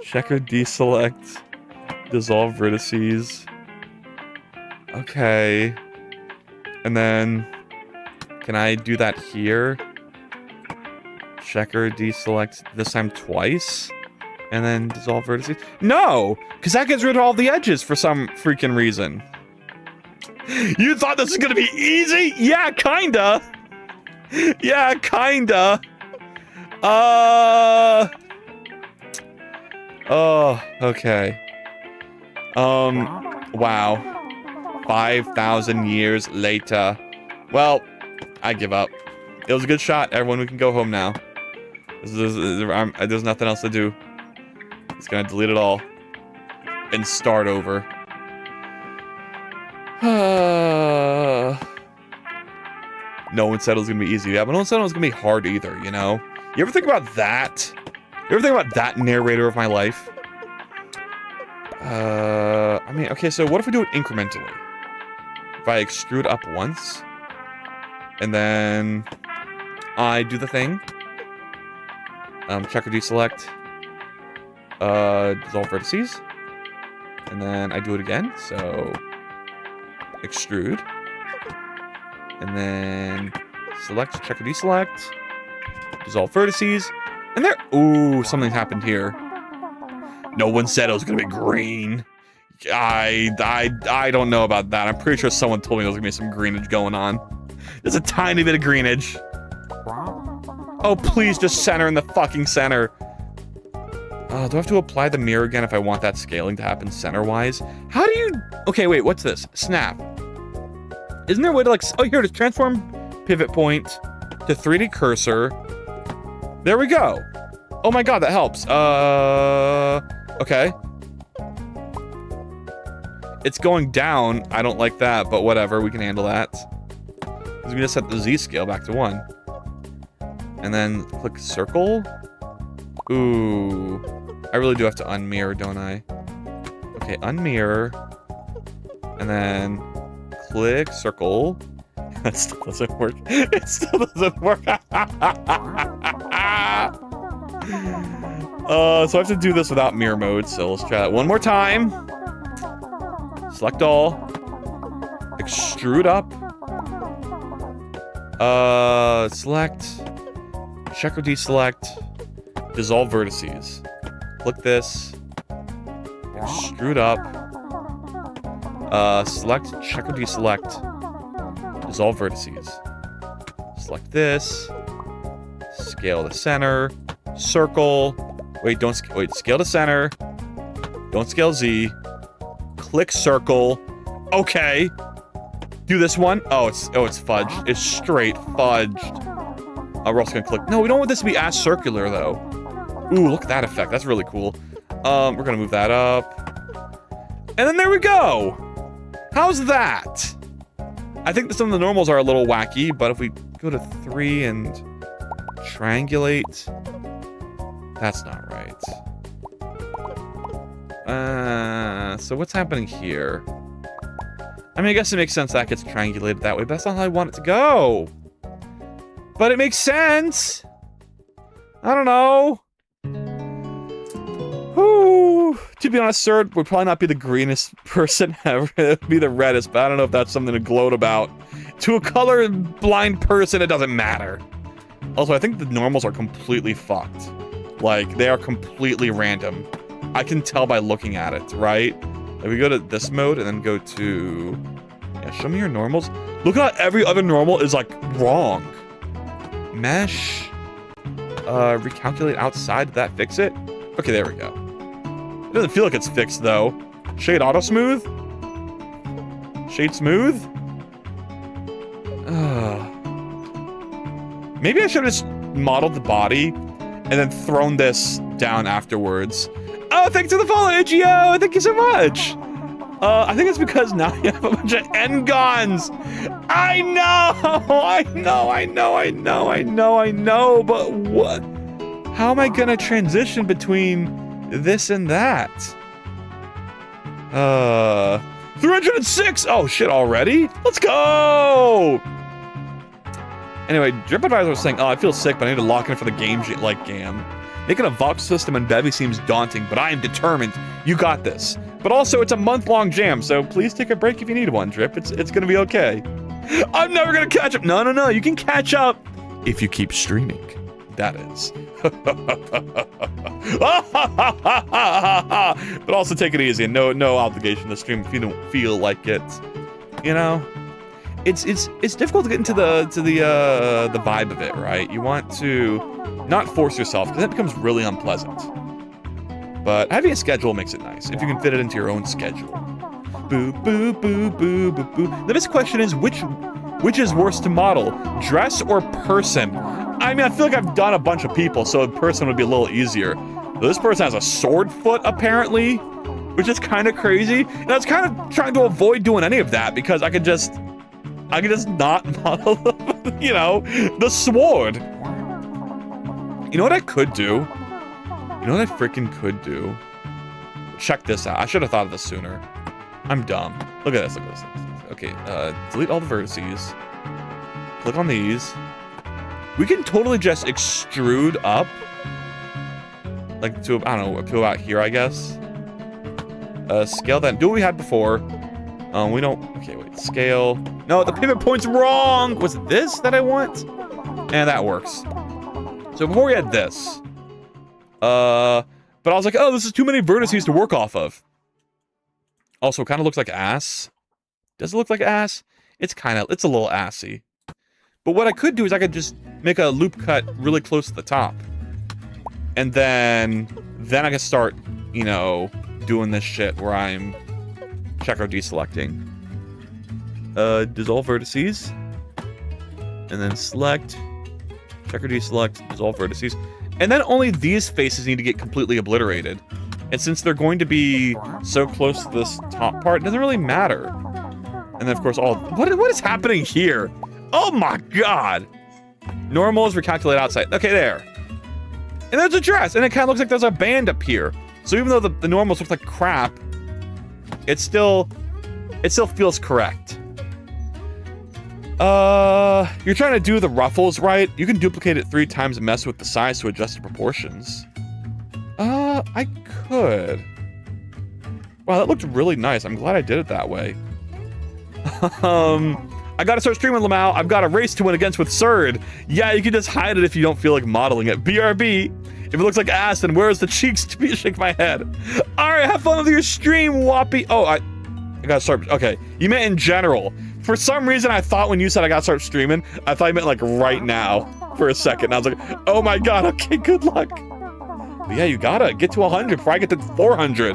Check or deselect. Dissolve vertices. Okay. And then... Can I do that here? Check or deselect this time twice? And then dissolve vertices? No! Because that gets rid of all the edges for some freaking reason. You thought this was gonna be easy? Yeah, kinda. Yeah, kinda. Oh, okay. Wow. 5,000 years later. Well, I give up. It was a good shot, everyone. We can go home now. There's nothing else to do. It's gonna delete it all. And start over. No one said it was gonna be easy. Yeah, but no one said it was gonna be hard either, you know? You ever think about that? You ever think about that narrator of my life? I mean, okay, so what if we do it incrementally? If I extrude up once, and then I do the thing, check or deselect, dissolve vertices, and then I do it again, so extrude, and then select, check or deselect, dissolve vertices, and there, ooh, something happened here. No one said it was gonna be green. I don't know about that. I'm pretty sure someone told me there was gonna be some greenage going on. There's a tiny bit of greenage. Oh, please just center in the fucking center. Do I have to apply the mirror again if I want that scaling to happen center-wise? How do you... Okay, wait, what's this? Snap. Isn't there a way to, like... Oh, here it is. Transform pivot point to 3D cursor. There we go. Oh my god, that helps. Okay. It's going down. I don't like that, but whatever. We can handle that. Because we just set the Z scale back to 1. And then click circle. Ooh. I really do have to unmirror, don't I? Okay, unmirror. And then click circle. That still doesn't work. It still doesn't work. So I have to do this without mirror mode, so let's try that one more time. Select all. Extrude up. Select. Check or deselect. Dissolve vertices. Click this. Extrude up. Select, check or deselect. Dissolve vertices. Select this. Scale to center. Circle. Wait, scale to center. Don't scale Z. Click circle. Okay. Do this one. Oh, it's fudged. It's straight fudged. We're also gonna click. No, we don't want this to be as circular though. Ooh, look at that effect. That's really cool. We're gonna move that up. And then there we go. How's that? I think that some of the normals are a little wacky, but if we go to 3 and triangulate, that's not right. So what's happening here? I mean, I guess it makes sense that gets triangulated that way, but that's not how I want it to go. But it makes sense. I don't know. Whew. To be honest, sir, would probably not be the greenest person ever. It would be the reddest, but I don't know if that's something to gloat about. To a color-blind person, it doesn't matter. Also, I think the normals are completely fucked. Like, they are completely random. I can tell by looking at it, right? If we go to this mode and then go to... Yeah, show me your normals. Look at how every other normal is, like, wrong. Mesh. Recalculate outside. Did that fix it? Okay, there we go. It doesn't feel like it's fixed, though. Shade auto smooth? Shade smooth? Maybe I should have just modeled the body and then thrown this down afterwards. Oh, thanks for the follow, Igio! Thank you so much! I think it's because now you have a bunch of N-gons! I know, but what? How am I gonna transition between this and that? 306! Oh, shit, already? Let's go! Anyway, Drip Advisor was saying, oh, I feel sick, but I need to lock in for the game like GAM. Making a Vox system in Bevy seems daunting, but I am determined. You got this. But also, it's a month-long jam, so please take a break if you need one, Drip. It's gonna be okay. I'm never gonna catch up. No. You can catch up if you keep streaming. That is. But also take it easy and no obligation to stream if you don't feel like it. You know? It's difficult to get into the vibe of it, right? You want to not force yourself, because that becomes really unpleasant. But having a schedule makes it nice, if you can fit it into your own schedule. Boo, boo, boo, boo, boo, boo. The next question is, which is worse to model, dress or person? I mean, I feel like I've done a bunch of people, so a person would be a little easier. This person has a sword foot, apparently, which is kind of crazy. And I was kind of trying to avoid doing any of that, because I could just not model, you know, the sword. You know what I could do? You know what I freaking could do? Check this out. I should have thought of this sooner. I'm dumb. Look at this, look at this. Okay, delete all the vertices. Click on these. We can totally just extrude up. Like to, I don't know, to about here, I guess. Scale that, do what we had before. We don't, okay, wait, scale. No, the pivot point's wrong! Was it this that I want? And that works. So before we had this. But I was like, oh, this is too many vertices to work off of. Also, it kind of looks like ass. Does it look like ass? It's a little assy. But what I could do is I could just make a loop cut really close to the top. And then I can start, you know, doing this shit where I'm checker deselecting. Dissolve vertices. And then select, checker deselect, dissolve vertices. And then only these faces need to get completely obliterated. And since they're going to be so close to this top part, it doesn't really matter. And then of course what is happening here? Oh my god! Normals recalculate outside. Okay, there. And there's a dress, and it kind of looks like there's a band up here. So even though the normals look like crap, it still feels correct. You're trying to do the ruffles, right? You can duplicate it 3 times and mess with the size to adjust the proportions. I could. Wow, that looked really nice. I'm glad I did it that way. I gotta start streaming, Lamau. I've got a race to win against with Surd. Yeah, you can just hide it if you don't feel like modeling it. BRB. If it looks like ass, then where's the cheeks to be? Shake my head. All right, have fun with your stream, Whoppy. Oh, I gotta start. Okay, you meant in general. For some reason, I thought when you said I gotta start streaming, I thought you meant like right now for a second. I was like, oh my god, okay, good luck. But yeah, you gotta get to 100 before I get to 400.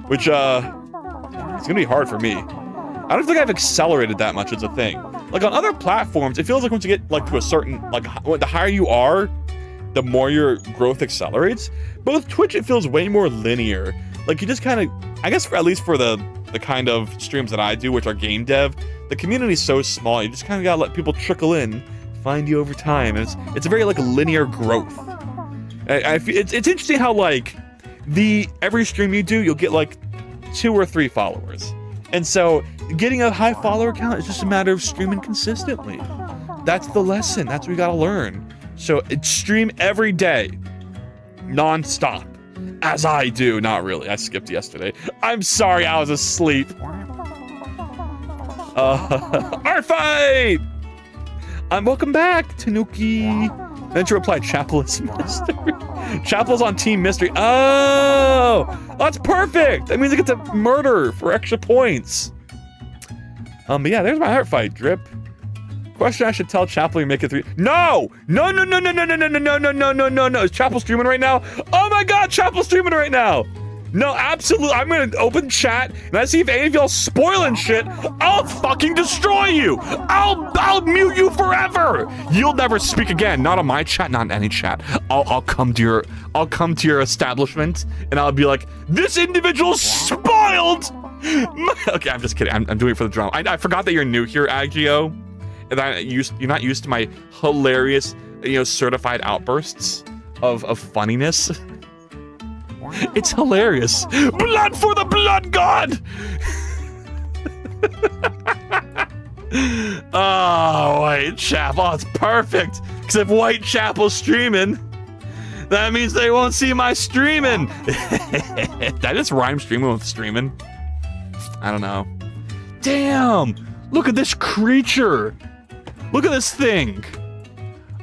Which, it's gonna be hard for me. I don't think I've accelerated that much as a thing. Like on other platforms, it feels like once you get like to a certain, like the higher you are, the more your growth accelerates. But with Twitch, it feels way more linear. Like you just kind of, I guess at least for the kind of streams that I do, which are game dev, the community is so small, you just kind of gotta let people trickle in, find you over time. And it's a very like linear growth. It's interesting how like every stream you do, you'll get like 2 or 3 followers. And so getting a high follower count is just a matter of streaming consistently. That's the lesson. That's what we gotta learn. So stream every day, non-stop, as I do. Not really. I skipped yesterday. I'm sorry, I was asleep. Artfight! Welcome back, Tanuki. Then to reply, Chapel is mystery. Chapel's on Team Mystery. Oh, that's perfect. That means I get to murder for extra points. But yeah, there's my Artfight drip. Question I should tell Chapel you make it 3. No! No, no, no, no, no, no, no, no, no, no, no, no, no, no. Is Chapel streaming right now? Oh my god, Chapel's streaming right now! No, absolutely. I'm gonna open chat and I see if any of y'all spoiling shit. I'll fucking destroy you. I'll mute you forever. You'll never speak again. Not on my chat, not in any chat. I'll come to your establishment and I'll be like, this individual's spoiled. Okay, I'm just kidding. I'm doing it for the drama. I forgot that you're new here, Agio, and you're not used to my hilarious, certified outbursts of funniness. It's hilarious. Blood for the blood god! Oh, Whitechapel. Oh, it's perfect. Because if Whitechapel's streaming, that means they won't see my streaming. Did I just rhyme streaming with streaming? I don't know. Damn! Look at this creature. Look at this thing.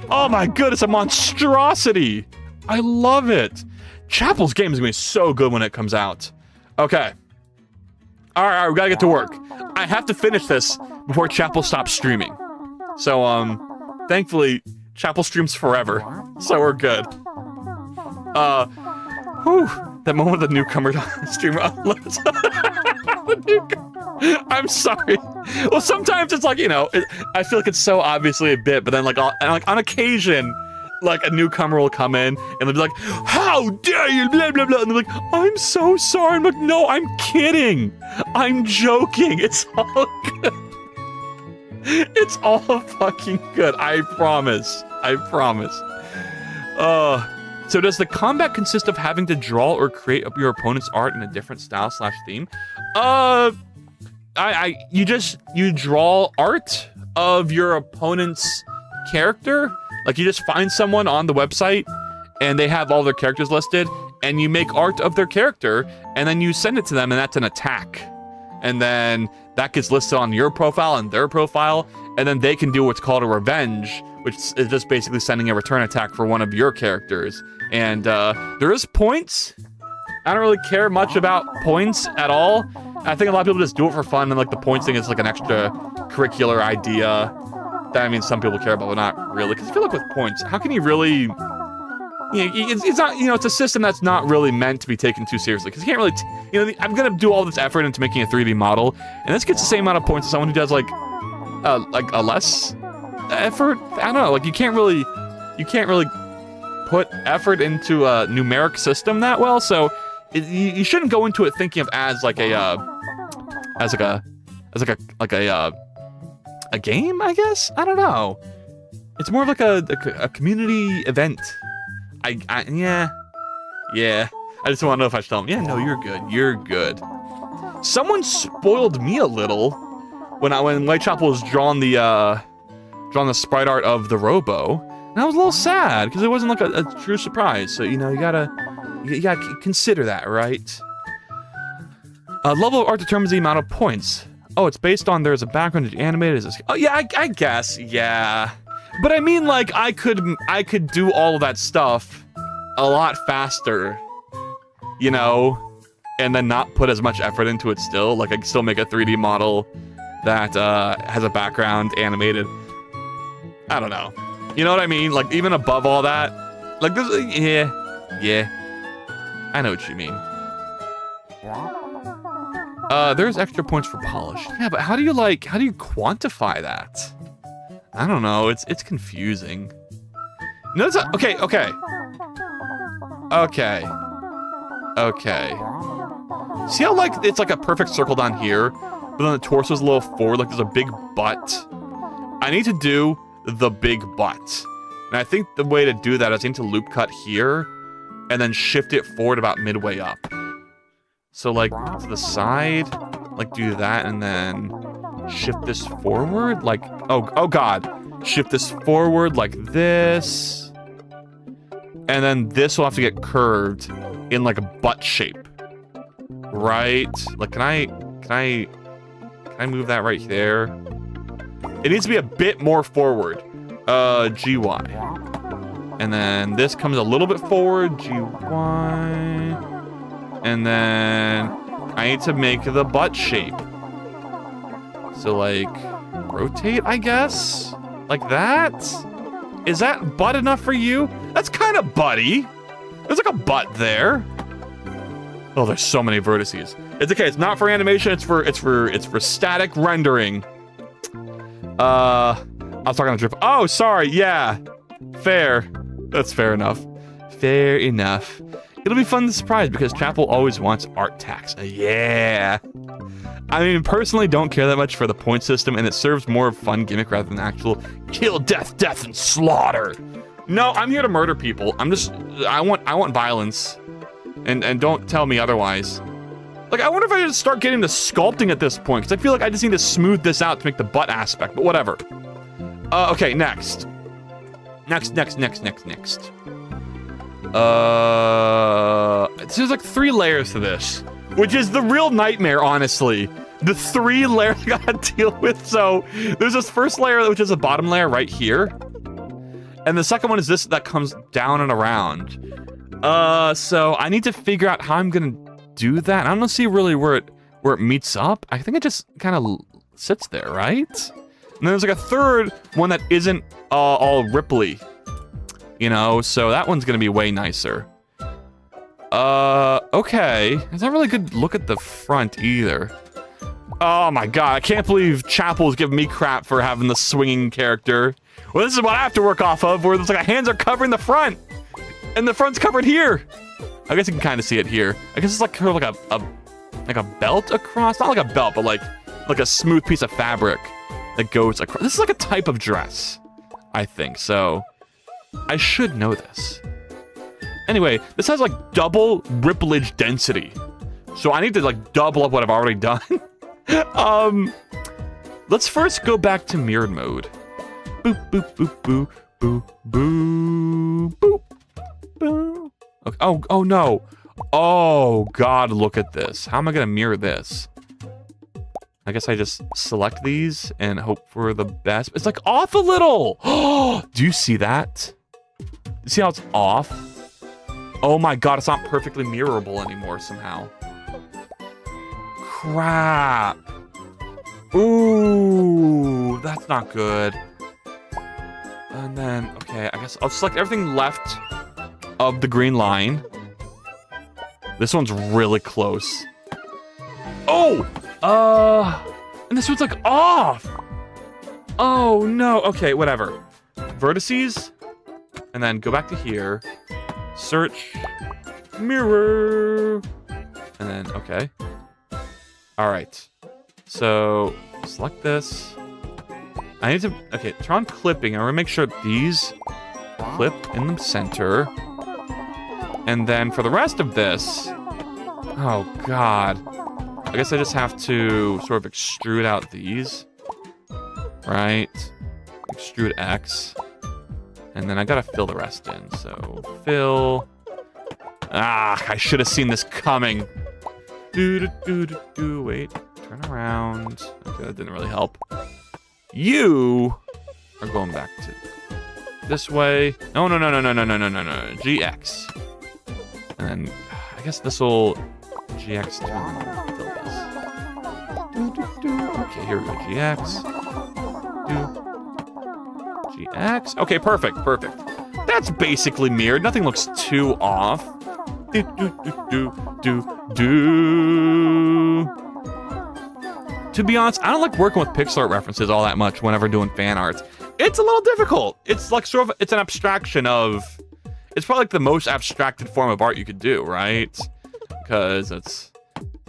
Oh my goodness, a monstrosity. I love it. Chapel's game is gonna be so good when it comes out. Okay. All right, we gotta get to work. I have to finish this before Chapel stops streaming. So, thankfully, Chapel streams forever, so we're good. That moment the newcomer streamer uploads. I'm sorry. Well, sometimes it's like, I feel like it's so obviously a bit, but then like on occasion, like a newcomer will come in and they'll be like, how dare you, blah, blah, blah. And they're like, I'm so sorry. I'm like, no, I'm kidding. I'm joking. It's all good. It's all fucking good. I promise. I promise. So does the combat consist of having to draw or create up your opponent's art in a different style/theme? You draw art of your opponent's character. Like you just find someone on the website and they have all their characters listed and you make art of their character and then you send it to them and that's an attack. And then that gets listed on your profile and their profile and then they can do what's called a revenge, which is just basically sending a return attack for one of your characters. And there is points. I don't really care much about points at all. I think a lot of people just do it for fun and like the points thing is like an extra curricular idea that I mean some people care about, but not really. Because I feel like with points, how can you really... it's not, it's a system that's not really meant to be taken too seriously. Because you can't really, I'm gonna do all this effort into making a 3D model, and this gets the same amount of points as someone who does like a less effort. I don't know, like you can't really put effort into a numeric system that well. So you shouldn't go into it thinking of as a game, I guess? I don't know. It's more of like a community event. Yeah. I just want to know if I should tell them, yeah, no, you're good. Someone spoiled me a little when Whitechapel was drawing the sprite art of the Robo. And I was a little sad because it wasn't like a true surprise. So, you gotta consider that, right? Level of art determines the amount of points. Oh, it's based on there's a background that you animated. Oh yeah, I guess, yeah. But I mean, like, I could do all of that stuff a lot faster, and then not put as much effort into it still. Like, I could still make a 3D model that has a background animated. I don't know. You know what I mean? Like, even above all that, like this, yeah. I know what you mean. There's extra points for polish. Yeah, but how do you quantify that? I don't know. It's confusing. No, it's not, okay. See how like it's like a perfect circle down here, but then the torso's a little forward, like there's a big butt. I need to do the big butt, and I think the way to do that is I need to loop cut here, and then shift it forward about midway up. So like to the side, like do that, and then shift this forward, like oh god, shift this forward like this, and then this will have to get curved in like a butt shape, right? Like can I move that right there? It needs to be a bit more forward. GY, and then this comes a little bit forward. GY. And then I need to make the butt shape. So like rotate, I guess? Like that? Is that butt enough for you? That's kind of butty. There's like a butt there. Oh, there's so many vertices. It's okay, it's not for animation, it's for static rendering. I was talking on drip. Oh, sorry, yeah. Fair. That's fair enough. Fair enough. It'll be fun to surprise because Chapel always wants art tax. Yeah. I mean, personally, don't care that much for the point system, and it serves more of a fun gimmick rather than actual kill, death, and slaughter. No, I'm here to murder people. I want violence, and don't tell me otherwise. Like, I wonder if I just start getting to sculpting at this point, because I feel like I just need to smooth this out to make the butt aspect, but whatever. Okay, next. Next. There's like 3 layers to this, which is the real nightmare, honestly. The 3 layers I gotta deal with. So there's this first layer, which is a bottom layer right here. And the second one is this that comes down and around. So I need to figure out how I'm gonna do that. I don't see really where it meets up. I think it just kind of sits there, right? And then there's like a third one that isn't all ripply. You know, so that one's gonna be way nicer. Okay. It's not really a good look at the front either. Oh my god, I can't believe Chapel's giving me crap for having the swinging character. Well, this is what I have to work off of, where it's like hands are covering the front, and the front's covered here. I guess you can kind of see it here. I guess it's like kind of like a belt across, not like a belt, but like a smooth piece of fabric that goes across. This is like a type of dress, I think. So I should know this. Anyway, this has like double ripplage density, so I need to like double up what I've already done. Let's first go back to mirrored mode. Boop boop boop boop boop boop boop boop. Okay. Oh no. Oh god, look at this. How am I gonna mirror this? I guess I just select these and hope for the best. It's like off a little. Oh, do you see that? You see how it's off? Oh my god, it's not perfectly mirrorable anymore somehow. Crap. Ooh, that's not good. And then, okay, I guess I'll select everything left of the green line. This one's really close. Oh! And this one's like off! Oh no, okay, whatever. Vertices, and then go back to here. Search, mirror, and then, okay. All right, so select this. I need to, okay, turn on clipping. I'm gonna make sure these clip in the center. And then for the rest of this, oh God. I guess I just have to sort of extrude out these, right? Extrude X. And then I gotta fill the rest in, so fill. Ah, I should have seen this coming. Wait, turn around. Okay, that didn't really help. You are going back to this way. No. GX. And then I guess this will GX to fill this. Okay, here we go. GX. GX. Okay, perfect. That's basically mirrored. Nothing looks too off. To be honest, I don't like working with pixel art references all that much whenever doing fan art. It's a little difficult. It's like sort of, it's an abstraction of, it's probably like the most abstracted form of art you could do, right? Because it's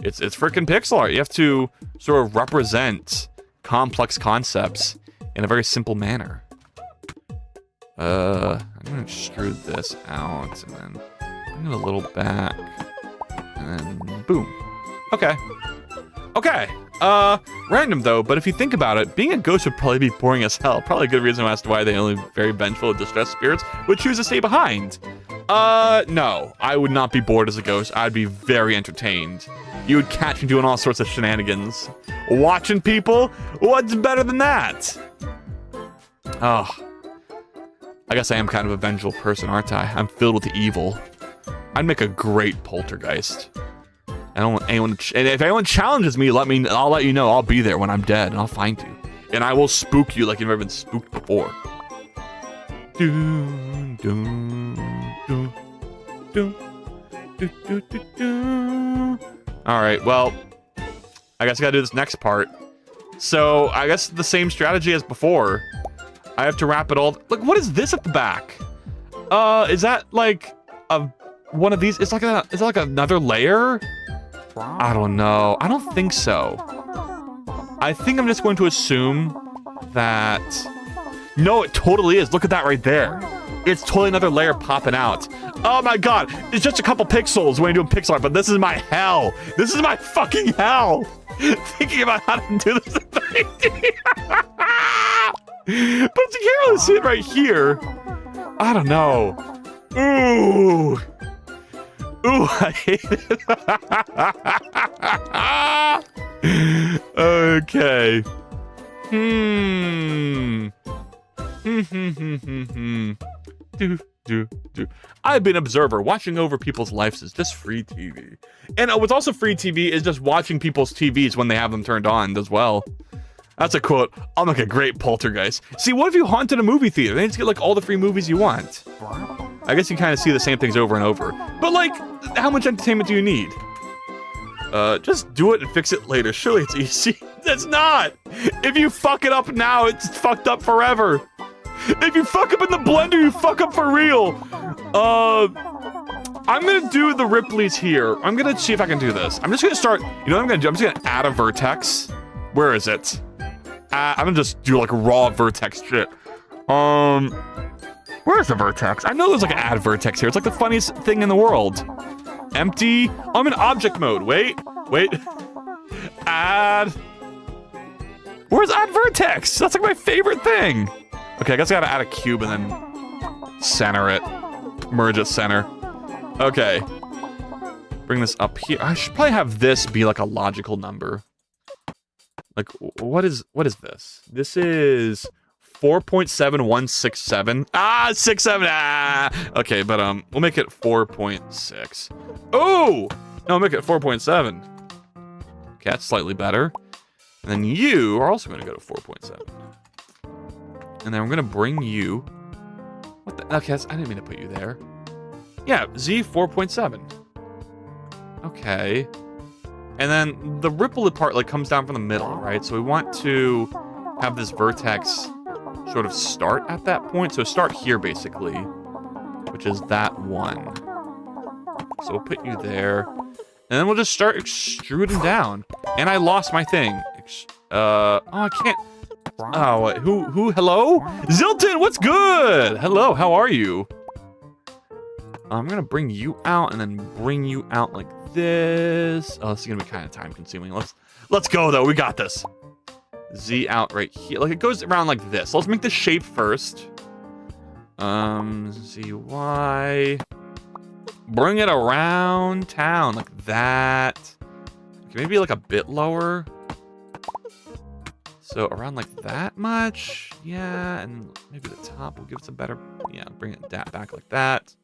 freaking pixel art. You have to sort of represent complex concepts in a very simple manner. I'm gonna extrude this out and then bring it a little back and then boom. Okay. Random though, but if you think about it, being a ghost would probably be boring as hell. Probably a good reason as to why the only very vengeful distressed spirits would choose to stay behind. No, I would not be bored as a ghost. I'd be very entertained. You would catch me doing all sorts of shenanigans. Watching people? What's better than that? Oh. I guess I am kind of a vengeful person, aren't I? I'm filled with evil. I'd make a great poltergeist. I don't want anyone to and if anyone challenges me, I'll let you know. I'll be there when I'm dead, and I'll find you. And I will spook you like you've never been spooked before. Alright, well, I guess I gotta do this next part. So, I guess the same strategy as before. I have to wrap it all. Look, what is this at the back? Is that like one of these? Is it like another layer? I don't know. I don't think so. I think I'm just going to assume that. No, it totally is. Look at that right there. It's totally another layer popping out. Oh my god, it's just a couple pixels when you're doing pixel art, but this is my hell. This is my fucking hell. Thinking about how to do this. But if you can't really see it right here, I don't know. Ooh, I hate it. Okay. I've been an observer. Watching over people's lives is just free TV. And what's also free TV is just watching people's TVs when they have them turned on as well. That's a quote. I'll make a great poltergeist. See, what if you haunted a movie theater? Then you just get like all the free movies you want. I guess you kind of see the same things over and over. But like, how much entertainment do you need? Just do it and fix it later. Surely it's easy. It's not. If you fuck it up now, it's fucked up forever. If you fuck up in the blender, you fuck up for real. I'm gonna do the Ripley's here. I'm gonna see if I can do this. I'm just gonna start, you know what I'm gonna do? I'm just gonna add a vertex. Where is it? I'm gonna just do like raw vertex shit. Where's the vertex? I know there's like an add vertex here. It's like the funniest thing in the world. Empty. I'm in object mode. Wait. Add. Where's add vertex? That's like my favorite thing. Okay, I guess I gotta add a cube and then center it. Merge it center. Okay. Bring this up here. I should probably have this be like a logical number. Like, what is this? This is 4.7167. 67. Okay, but we'll make it 4.6. Oh! No, make it 4.7. Okay, that's slightly better. And then you are also going to go to 4.7. And then we're going to bring you... What the... Okay, I didn't mean to put you there. Yeah, Z 4.7. Okay. And then the ripple part like comes down from the middle, right? So we want to have this vertex sort of start at that point. So start here, basically, which is that one. So we'll put you there. And then we'll just start extruding down. And I lost my thing. Oh, I can't. Oh, who, hello? Zilton, what's good? Hello, how are you? I'm gonna bring you out and then bring you out like this. Oh, this is gonna be kind of time consuming. Let's go though, we got this. Z out right here. Like it goes around like this. Let's make the shape first. ZY. Bring it around town like that. Okay, maybe like a bit lower. So around like that much. Yeah, and maybe the top will give us a better, yeah, bring it back like that.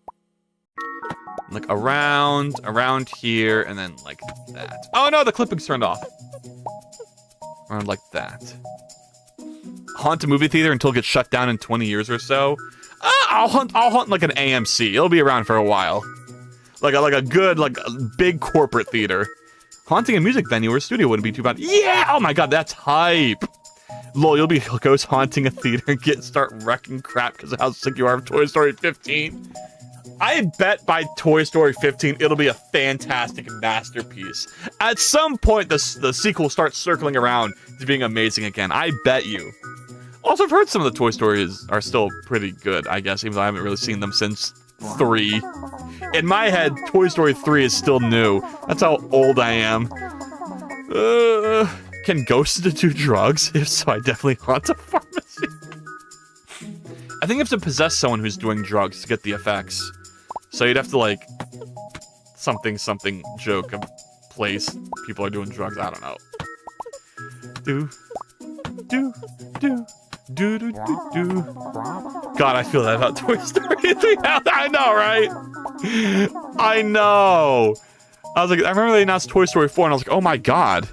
Like around here, and then like that. Oh no, the clipping's turned off. Around like that. Haunt a movie theater until it gets shut down in 20 years or so. I'll hunt like an AMC. It'll be around for a while. Like a good, like, big corporate theater. Haunting a music venue or studio wouldn't be too bad. Yeah! Oh my god, that's hype! Lol, you'll be ghost haunting a theater and start wrecking crap because of how sick you are of Toy Story 15. I bet by Toy Story 15, it'll be a fantastic masterpiece. At some point, the sequel starts circling around to being amazing again. I bet you. Also, I've heard some of the Toy Stories are still pretty good, I guess, even though I haven't really seen them since 3. In my head, Toy Story 3 is still new. That's how old I am. Can ghosts do drugs? If so, I definitely haunt a pharmacy. I think you have to possess someone who's doing drugs to get the effects. So you'd have to, like, something joke a place people are doing drugs. I don't know. God, I feel that about Toy Story 3. I know, right? I know. I remember they announced Toy Story 4, and I was like, oh my god.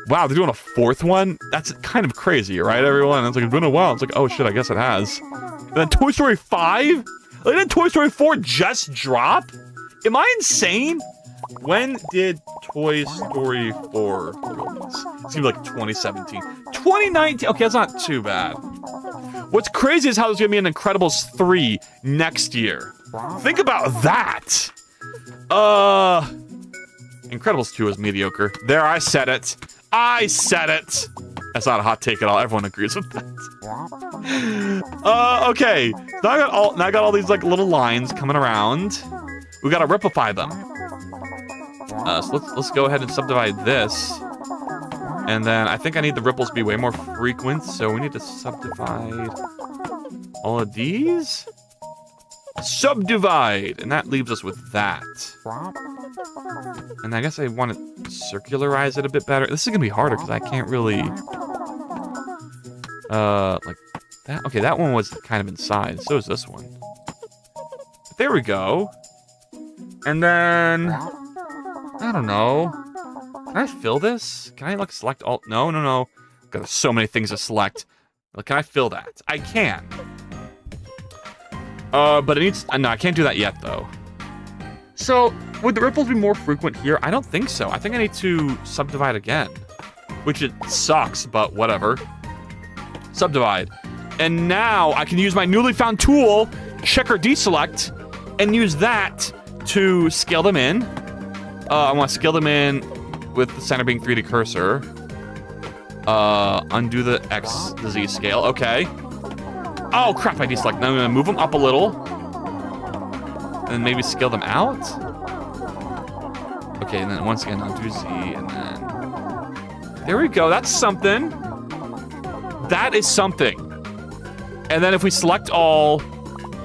Wow, they're doing a 4th one? That's kind of crazy, right, everyone? And it's like, it's been a while. It's like, oh shit, I guess it has. And then Toy Story 5? Like, did Toy Story 4 just drop? Am I insane? When did Toy Story 4 release? It seems like 2017. 2019? Okay, that's not too bad. What's crazy is how there's gonna be an Incredibles 3 next year. Think about that! Incredibles 2 is mediocre. There, I said it. I said it! That's not a hot take at all. Everyone agrees with that. Okay. So now I got all these, like, little lines coming around. We gotta ripify them. So let's go ahead and subdivide this. And then I think I need the ripples to be way more frequent, so we need to subdivide all of these. Subdivide! And that leaves us with that. And I guess I want to circularize it a bit better. This is gonna be harder because I can't really... like that. Okay, that one was kind of inside. So is this one. But there we go. And then... I don't know. Can I fill this? Can I, like, select all... No. Got so many things to select. Like, can I fill that? I can. But it needs... no, I can't do that yet, though. So, would the ripples be more frequent here? I don't think so. I think I need to subdivide again. Which it sucks, but whatever. Subdivide. And now I can use my newly found tool, check or deselect, and use that to scale them in. I want to scale them in with the center being 3D cursor. Undo the X to Z scale. Okay. Oh, crap, I deselect. Now I'm going to move them up a little. And maybe scale them out. Okay, and then once again, undo Z, and then... There we go, that's something. That is something. And then if we select all...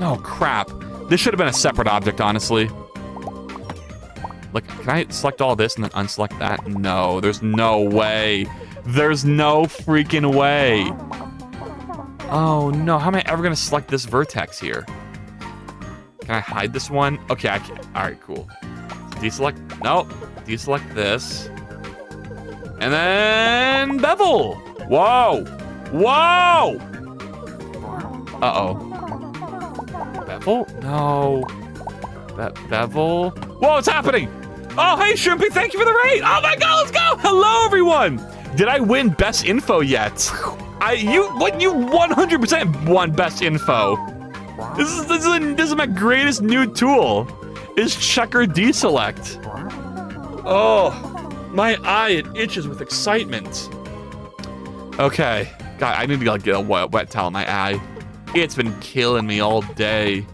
Oh, crap. This should have been a separate object, honestly. Like, can I select all this and then unselect that? No, there's no way. There's no freaking way. Oh, no. How am I ever going to select this vertex here? Can I hide this one? Okay, I can. All right, cool. Deselect. Nope. Deselect this. And then bevel. Whoa. Whoa. Uh-oh. Bevel? No. Bevel? Whoa, it's happening. Oh, hey, Shrimpy, thank you for the raid. Oh my God, let's go. Hello, everyone. Did I win best info yet? You 100% won best info. This is my greatest new tool. Is check or deselect. Oh, my eye, it itches with excitement. Okay, God, I need to get a wet towel in my eye. It's been killing me all day.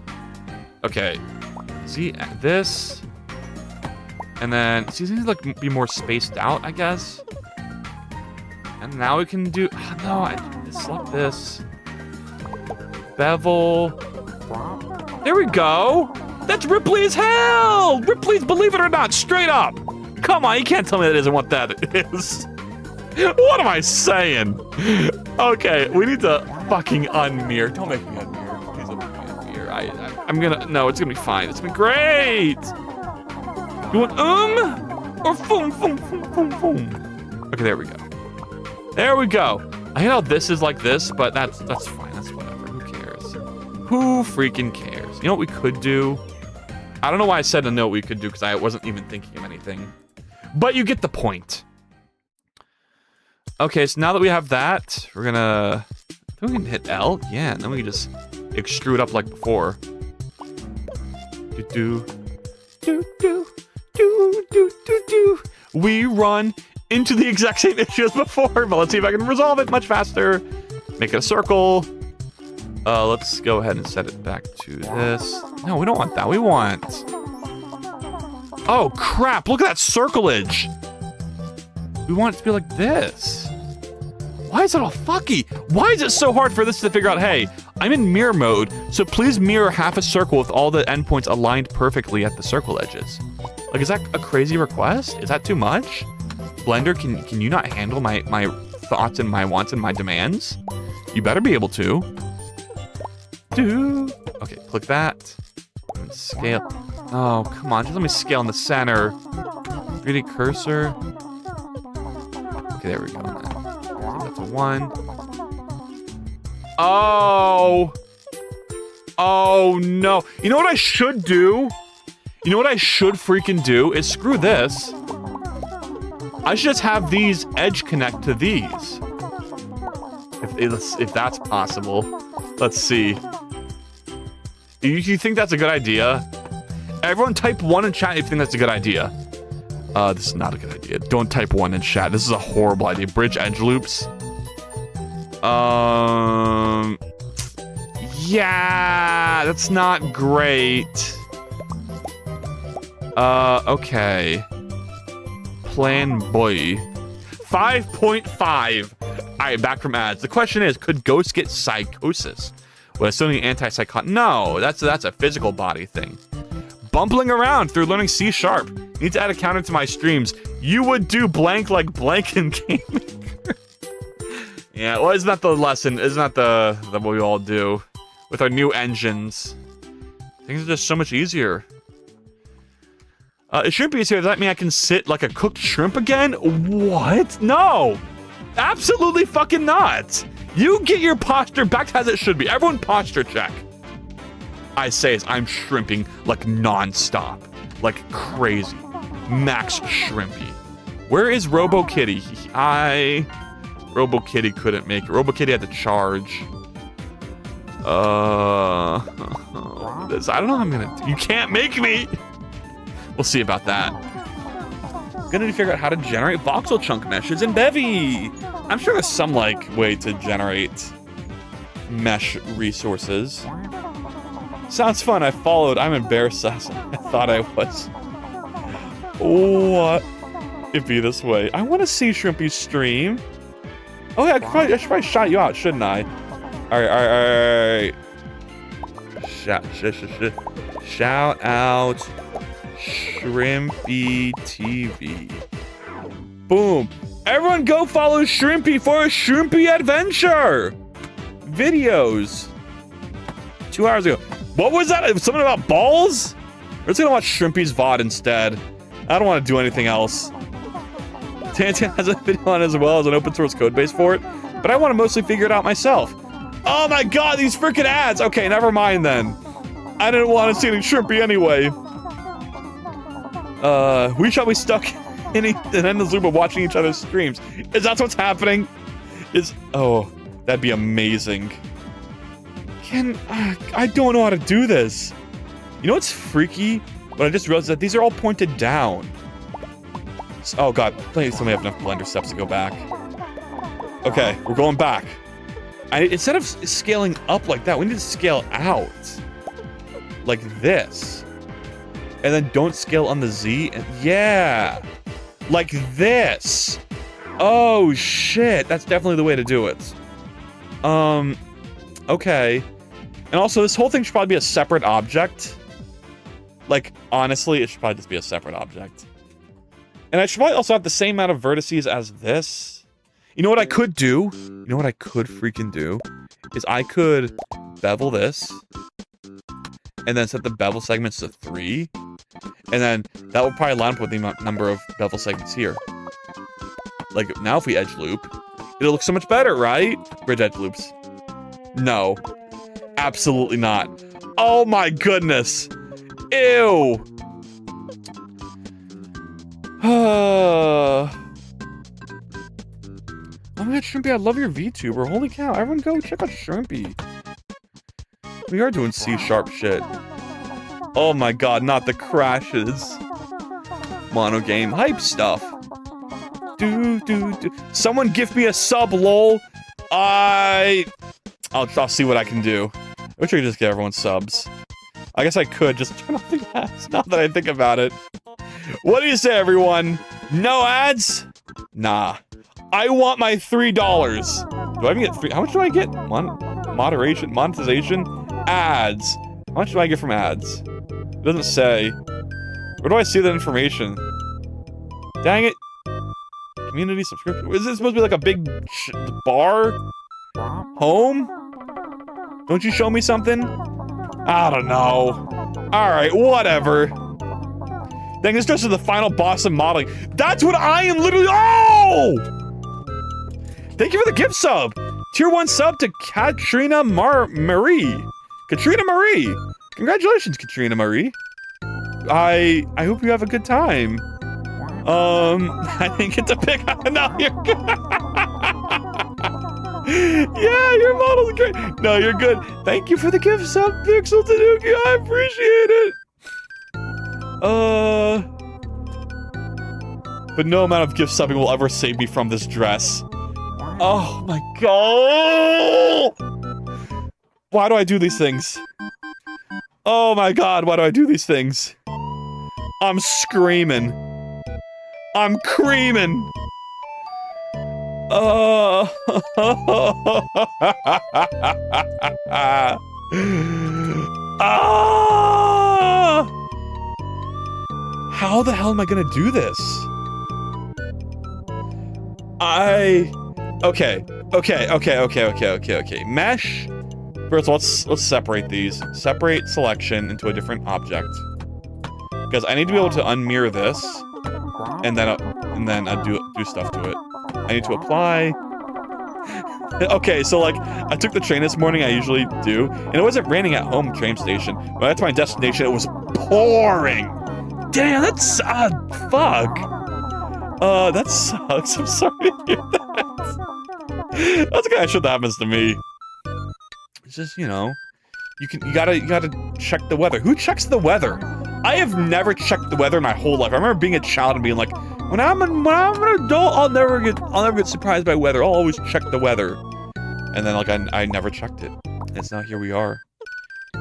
Okay, see this, and then see, these like be more spaced out, I guess. And now we can do. No, I select this. Bevel. There we go. That's Ripley as hell. Ripley's, believe it or not, straight up. Come on, you can't tell me that isn't what that is. What am I saying? Okay, we need to fucking unmirror. Don't make me unmirror. Please don't make me unmirror. I'm gonna. No, it's gonna be fine. It's gonna be great. You want or boom, boom, boom, boom, boom. Okay, there we go. There we go. I know this is like this, but that's fine. That's whatever. Who cares? Who freaking cares? You know what we could do? I don't know why I said to know what we could do because I wasn't even thinking of anything. But you get the point. Okay, so now that we have that, we're gonna... I think we can hit L? Yeah, and then we can just extrude up like before. Do. We run into the exact same issue as before, but let's see if I can resolve it much faster. Make it a circle. Let's go ahead and set it back to this. No, we don't want that. We want... Oh, crap. Look at that circleage. We want it to be like this. Why is it all fucky? Why is it so hard for this to figure out, hey, I'm in mirror mode, so please mirror half a circle with all the endpoints aligned perfectly at the circle edges. Like, is that a crazy request? Is that too much? Blender, can you not handle my thoughts and my wants and my demands? You better be able to. Okay, click that. Scale. Oh, come on. Just let me scale in the center. 3D cursor. Okay, there we go. That's a 1. Oh. Oh, no. You know what I should do? You know what I should freaking do is screw this. I should just have these edge connect to these. If that's possible. Let's see. Do you think that's a good idea? Everyone type 1 in chat if you think that's a good idea. This is not a good idea. Don't type 1 in chat. This is a horrible idea. Bridge edge loops. Yeah, that's not great. Okay. Plan boy. 5.5. Alright, back from ads. The question is, could ghosts get psychosis? Well, assuming antipsychotic. No, that's a physical body thing. Bumbling around through learning C#. Need to add a counter to my streams. You would do blank like blank in gaming. Yeah, well, isn't that the lesson? Isn't that what we all do? With our new engines. Things are just so much easier. It shouldn't be easier. Does that mean I can sit like a cooked shrimp again? What? No! Absolutely fucking not! You get your posture back as it should be. Everyone posture check. I say as I'm shrimping like non-stop. Like crazy. Max shrimpy. Where is RoboKitty? RoboKitty couldn't make it. RoboKitty had to charge. I don't know how I'm gonna do. You can't make me! We'll see about that. Gonna need to figure out how to generate voxel chunk meshes in Bevy. I'm sure there's some like way to generate mesh resources. Sounds fun. I followed. I'm embarrassed. I thought I was. What? It'd be this way. I want to see Shrimpy's stream. Oh yeah, I should probably shout you out, shouldn't I? All right. Shout out Shrimpy TV. Boom. Everyone go follow Shrimpy for a Shrimpy adventure. Videos. 2 hours ago. What was that? Something about balls? We're just gonna watch Shrimpy's VOD instead. I don't want to do anything else. Tantan has a video on as well as an open source code base for it, but I want to mostly figure it out myself. Oh my god, these freaking ads! Okay, never mind then. I didn't want to see any Shrimpy anyway. We shall be stuck in an endless loop of watching each other's streams. Is that what's happening? Oh, that'd be amazing. I don't know how to do this. You know what's freaky? But I just realized that these are all pointed down. Oh god, please tell me I have enough blender steps to go back. Okay, we're going back. Instead of scaling up like that, we need to scale out. Like this. And then don't scale on the Z. Yeah. Like this. Oh shit, that's definitely the way to do it. Okay. And also, this whole thing should probably be a separate object. Like, honestly, it should probably just be a separate object. And I should probably also have the same amount of vertices as this. You know what I could do? You know what I could freaking do? Is I could bevel this. And then set the bevel segments to 3. And then that would probably line up with the number of bevel segments here. Like, now if we edge loop, It'll look so much better, right? Bridge edge loops. No. Absolutely not. Oh my goodness. Ew. Oh my god, Shrimpy, I love your VTuber. Holy cow, everyone go check out Shrimpy. We are doing C-sharp shit. Oh my god, not the crashes. Mono game hype stuff. Someone give me a sub, lol. I'll see what I can do. I wish I could just get everyone subs. I guess I could just turn off the ads now that I think about it. What do you say, everyone? No ads? Nah. I want my $3. Do I even get 3? How much do I get? Moderation, monetization, ads. How much do I get from ads? It doesn't say. Where do I see that information? Dang it. Community subscription. Is this supposed to be like a big bar? Home? Don't you show me something? I don't know. Alright, whatever. Dang, this just is the final boss of modeling. That's what I am literally— Oh! Thank you for the gift sub! Tier 1 sub to Katrina Marie. Katrina Marie! Congratulations, Katrina Marie. I hope you have a good time. I didn't get to pick up. No, you're good. Yeah, your model's great. No, you're good. Thank you for the gift sub, Pixel Tanuki. I appreciate it. But no amount of gift subbing will ever save me from this dress. Oh my god! Why do I do these things? Oh my god, why do I do these things? I'm screaming. I'm creaming. How the hell am I gonna do this? Okay. Mesh. First, let's separate these. Separate selection into a different object. Because I need to be able to unmirror this, and then do stuff to it. I need to apply. Okay, so like, I took the train this morning, I usually do, and it wasn't raining at home train station. When I got to my destination, it was pouring. Damn, that's fuck. That sucks. I'm sorry to hear that. That's the kind of shit that happens to me. It's just, you know, you gotta check the weather. Who checks the weather? I have never checked the weather in my whole life. I remember being a child and being like, when I'm an adult, I'll never get surprised by weather. I'll always check the weather. And then like I never checked it. And so now here we are,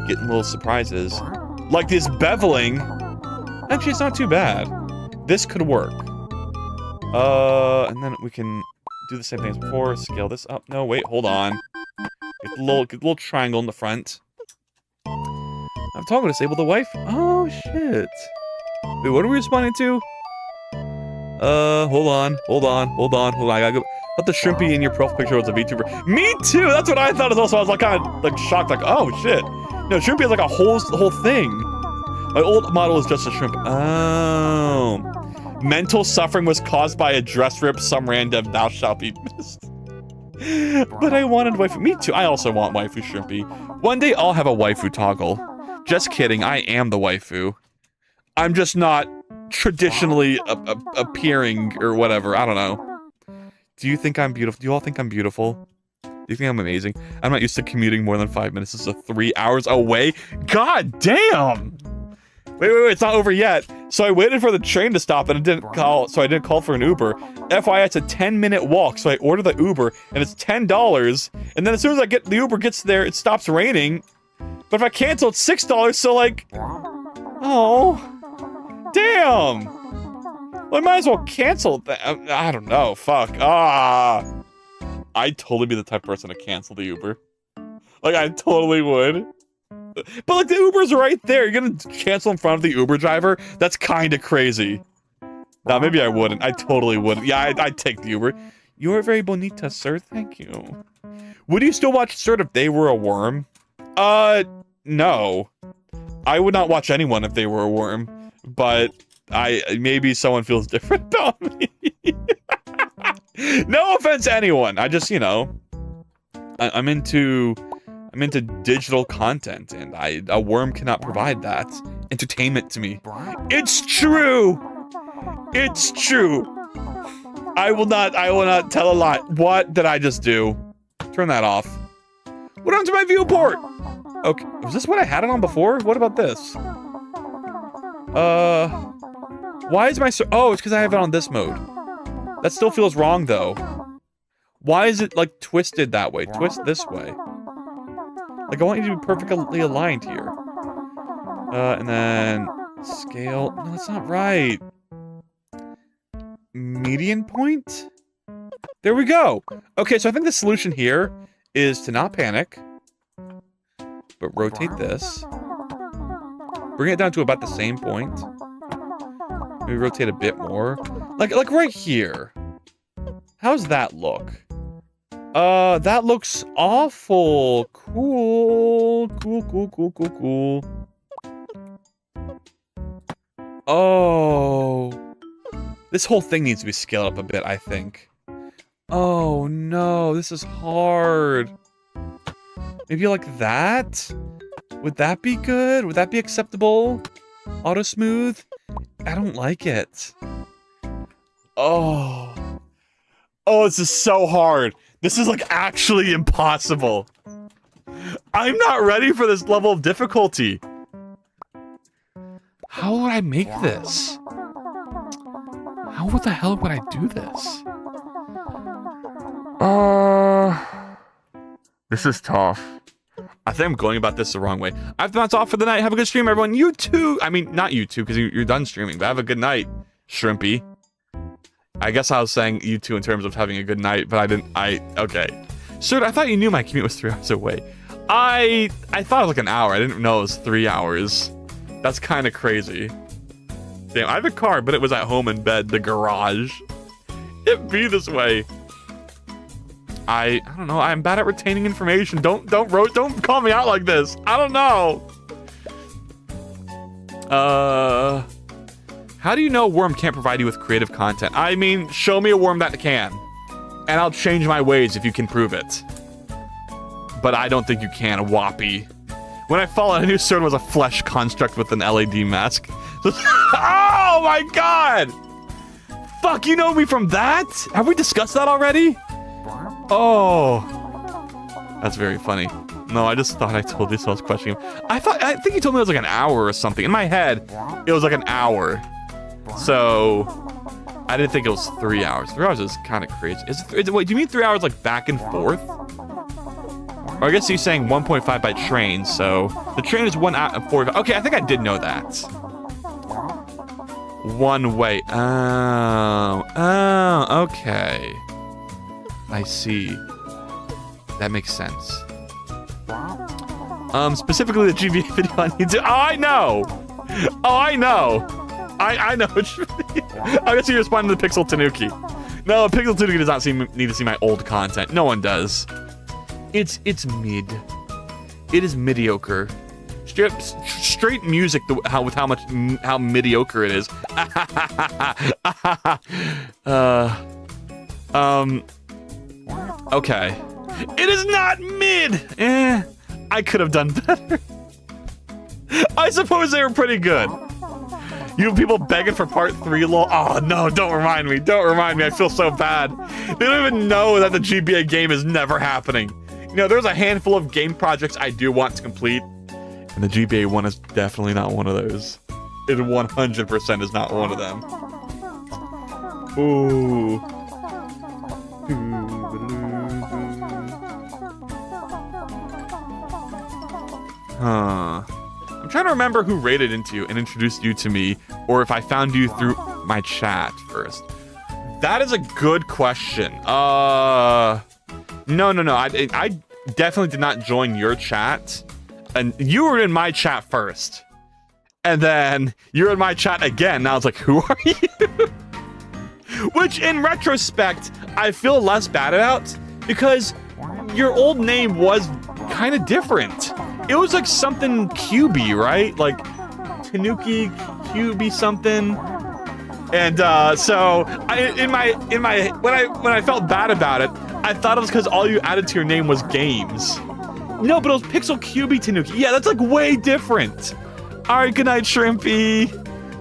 getting little surprises, like this beveling. Actually, it's not too bad. This could work. And then we can do the same thing as before. Scale this up. No, wait, hold on. Get the little triangle in the front. I'm talking to disable the wife. Oh shit. Wait, what are we responding to? Hold on. I gotta go. I thought the Shrimpy in your profile picture was a VTuber. Me too. That's what I thought as well. So I was like kind of like shocked, like, oh shit. No, Shrimpy is like a whole thing. My old model is just a shrimp. Oh. Mental suffering was caused by a dress rip. Some random thou shalt be missed. But I wanted waifu. Me too. I also want waifu Shrimpy. One day I'll have a waifu toggle. Just kidding. I am the waifu. I'm just not traditionally appearing or whatever. I don't know. Do you think I'm beautiful? Do you all think I'm beautiful? Do you think I'm amazing? I'm not used to commuting more than 5 minutes. This is 3 hours away. God damn! Wait, it's not over yet. So I waited for the train to stop and it didn't call, so I didn't call for an Uber. FYI, it's a 10-minute walk, so I order the Uber and it's $10. And then as soon as the Uber gets there, it stops raining. But if I cancel, it's $6, so like... Oh. Damn! Well, I might as well cancel that. I don't know, fuck. I'd totally be the type of person to cancel the Uber. Like, I totally would. But like, the Uber's right there. You're gonna cancel in front of the Uber driver? That's kind of crazy. Nah, maybe I wouldn't. I totally wouldn't. Yeah, I'd take the Uber. You are very bonita, sir. Thank you. Would you still watch Sir if they were a worm? No. I would not watch anyone if they were a worm. But maybe someone feels different about me. No offense to anyone. I just, you know, I'm into digital content, and a worm cannot provide that entertainment to me. It's true. It's true. I will not tell a lie. What did I just do? Turn that off. What happened to my viewport? Okay, was this what I had it on before? What about this? Why is my oh, it's because I have it on this mode. That still feels wrong though. Why is it like twisted that way? Twist this way. Like I want you to be perfectly aligned here. And then scale. No, that's not right. Median point? There we go. Okay, so I think the solution here is to not panic, but rotate this. Bring it down to about the same point. Maybe rotate a bit more. Like right here. How's that look? That looks awful. Cool. Cool. Oh. This whole thing needs to be scaled up a bit, I think. Oh no, this is hard. Maybe like that? Would that be good? Would that be acceptable? Auto smooth? I don't like it. Oh. Oh, this is so hard. This is like actually impossible. I'm not ready for this level of difficulty. How would I make this? How the hell would I do this? This is tough. I think I'm going about this the wrong way. I have to bounce off for the night. Have a good stream, everyone. You too. I mean, not you too, because you're done streaming, but have a good night, Shrimpy. I guess I was saying you too in terms of having a good night, but I didn't. Okay. Sir, I thought you knew my commute was 3 hours away. I thought it was like an hour. I didn't know it was 3 hours. That's kind of crazy. Damn, I have a car, but it was at home in bed, the garage. It be this way. I don't know. I'm bad at retaining information. Don't call me out like this. I don't know. How do you know a worm can't provide you with creative content? I mean, show me a worm that can, and I'll change my ways if you can prove it. But I don't think you can, Whoppy. When I followed, I knew Cern was a flesh construct with an LED mask. Oh my god! Fuck, you know me from that? Have we discussed that already? Oh. That's very funny. No, I just thought I told you so I was questioning him. I think you told me it was like an hour or something. In my head, it was like an hour. So, I didn't think it was 3 hours. 3 hours is kind of crazy. Wait, do you mean 3 hours like back and forth? Or I guess he's saying 1.5 by train, so the train is 1 hour and 45. Okay, I think I did know that. One way. Oh, okay. I see. That makes sense. Specifically the GBA video on YouTube. Oh, I know! Oh, I know! I know. I guess you respond to the Pixel Tanuki. No, Pixel Tanuki does not need to see my old content. No one does. It's mid. It is mediocre. Straight music with how mediocre it is. Okay. It is not mid! I could have done better. I suppose they were pretty good. You people begging for part 3, lol. Oh no, don't remind me. Don't remind me. I feel so bad. They don't even know that the GBA game is never happening. You know, there's a handful of game projects I do want to complete, and the GBA one is definitely not one of those. It 100% is not one of them. Ooh. Huh. I'm trying to remember who raided into you and introduced you to me, or if I found you through my chat first. That is a good question. No. I definitely did not join your chat. And you were in my chat first. And then you're in my chat again. Now it's like, who are you? Which, in retrospect, I feel less bad about, because your old name was kind of different. It was like something QB, right? Like Tanuki QB something. And so when I felt bad about it, I thought it was because all you added to your name was games. No, but it was Pixel QB Tanuki. Yeah, that's like way different. All right, good night, Shrimpy.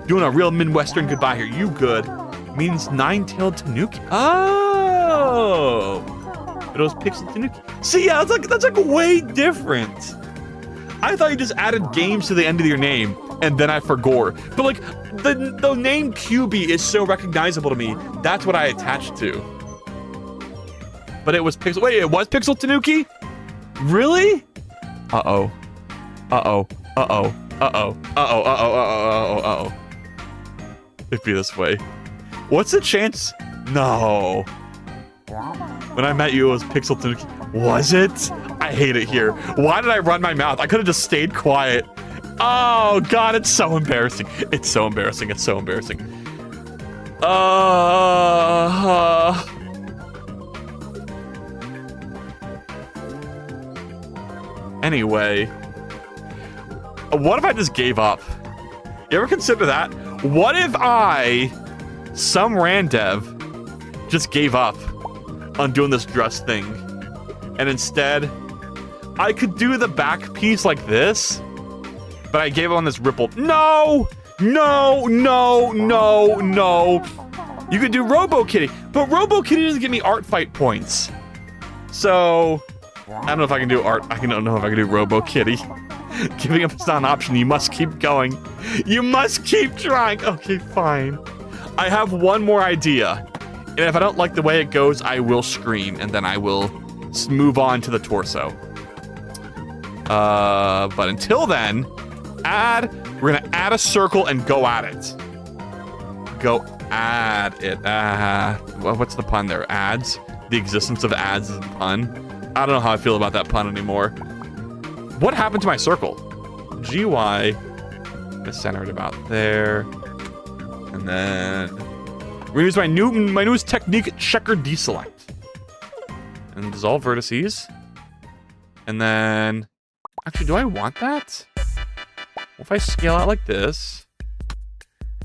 Doing a real Midwestern goodbye here. You good? Means nine-tailed Tanuki. Oh, but it was Pixel Tanuki. See, yeah, that's like way different. I thought you just added games to the end of your name, and then I forgot. But like, the name QB is so recognizable to me. That's what I attached to. But it was Pixel. Wait, it was Pixel Tanuki? Really? Uh-oh. Uh-oh. Uh-oh. Uh-oh. Uh-oh. Uh-oh. Uh-oh. Uh-oh. It'd be this way. What's the chance? No. When I met you, it was Pixel Tanuki. Was it? I hate it here. Why did I run my mouth? I could have just stayed quiet. Oh, God, it's so embarrassing. It's so embarrassing. It's so embarrassing. Anyway. What if I just gave up? You ever consider that? What if I, some randev, just gave up on doing this dress thing, and instead, I could do the back piece like this, but I gave up on this ripple. No! No, no, no, no. You could do Robo Kitty, but Robo Kitty doesn't give me art fight points. So, I don't know if I can do art. I don't know if I can do Robo Kitty. Giving up is not an option. You must keep going. You must keep trying. Okay, fine. I have one more idea. And if I don't like the way it goes, I will scream. And then I will move on to the torso. But until then, we're going to add a circle and go at it. Go add it. What's the pun there? Ads? The existence of ads is a pun. I don't know how I feel about that pun anymore. What happened to my circle? GY. Gonna center it about there. And then we're gonna use my newest technique, checker deselect. And dissolve vertices. And then actually, do I want that? Well, if I scale out like this,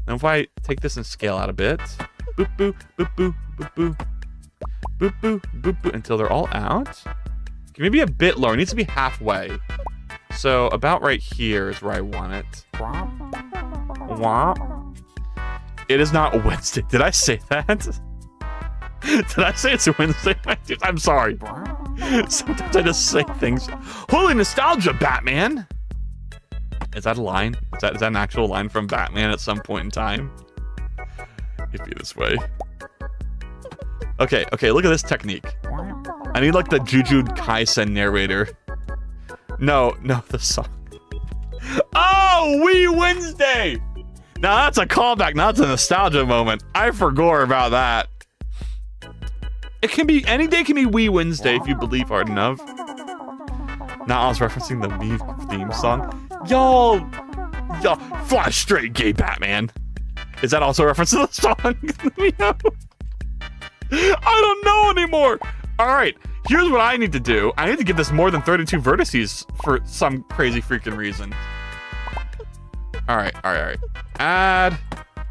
then if I take this and scale out a bit, boop boop boop boop boop boop boop boop boop boop until they're all out. Maybe a bit lower. It needs to be halfway. So about right here is where I want it. It is not Wednesday. Did I say that? Did I say it's Wednesday? I'm sorry. Sometimes I just say things. Holy nostalgia, Batman! Is that a line? Is that an actual line from Batman at some point in time? It'd be this way. Okay, look at this technique. I need like the Jujutsu Kaisen narrator. No, the song. Oh, Wee Wednesday! Now that's a callback, now that's a nostalgia moment. I forgot about that. It can be, any day can be Wee Wednesday if you believe hard enough. Now I was referencing the Mii theme song. Y'all, fly straight, gay Batman. Is that also a reference to the song? Let me know. I don't know anymore. All right, here's what I need to do. I need to give this more than 32 vertices for some crazy freaking reason. All right. Add,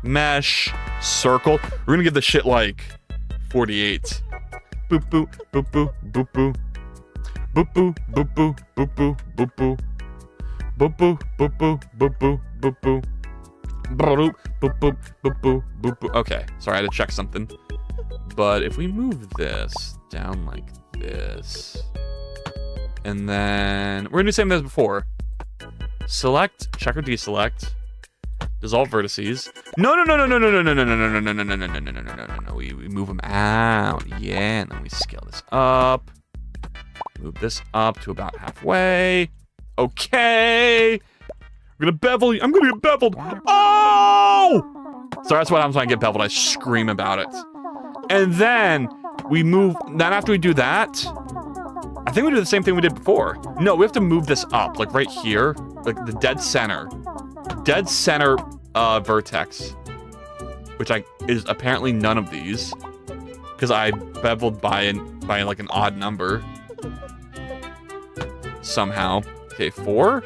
mesh, circle. We're gonna give this shit like 48. Boop, boop, boop, boop, boop, boop. Boop, boop, boop, boop, boop, boop, boop, boop. Boop, boop, boop, boop, boop, boop, boop, boop. Boop, boop, boop, boop, boop, boop, boop. Okay, sorry, I had to check something. But if we move this down like this, and then we're gonna do the same as before. Select, check or deselect, dissolve vertices. No. We move them out. Yeah, and then we scale this up. Move this up to about halfway. Okay. We're gonna bevel. I'm gonna get beveled. Oh! So that's what happens when I get beveled. I scream about it. And then we move. Then after we do that, I think we do the same thing we did before. No, we have to move this up, like right here, like the dead center vertex, which is apparently none of these, because I beveled by like an odd number somehow. Okay, 4,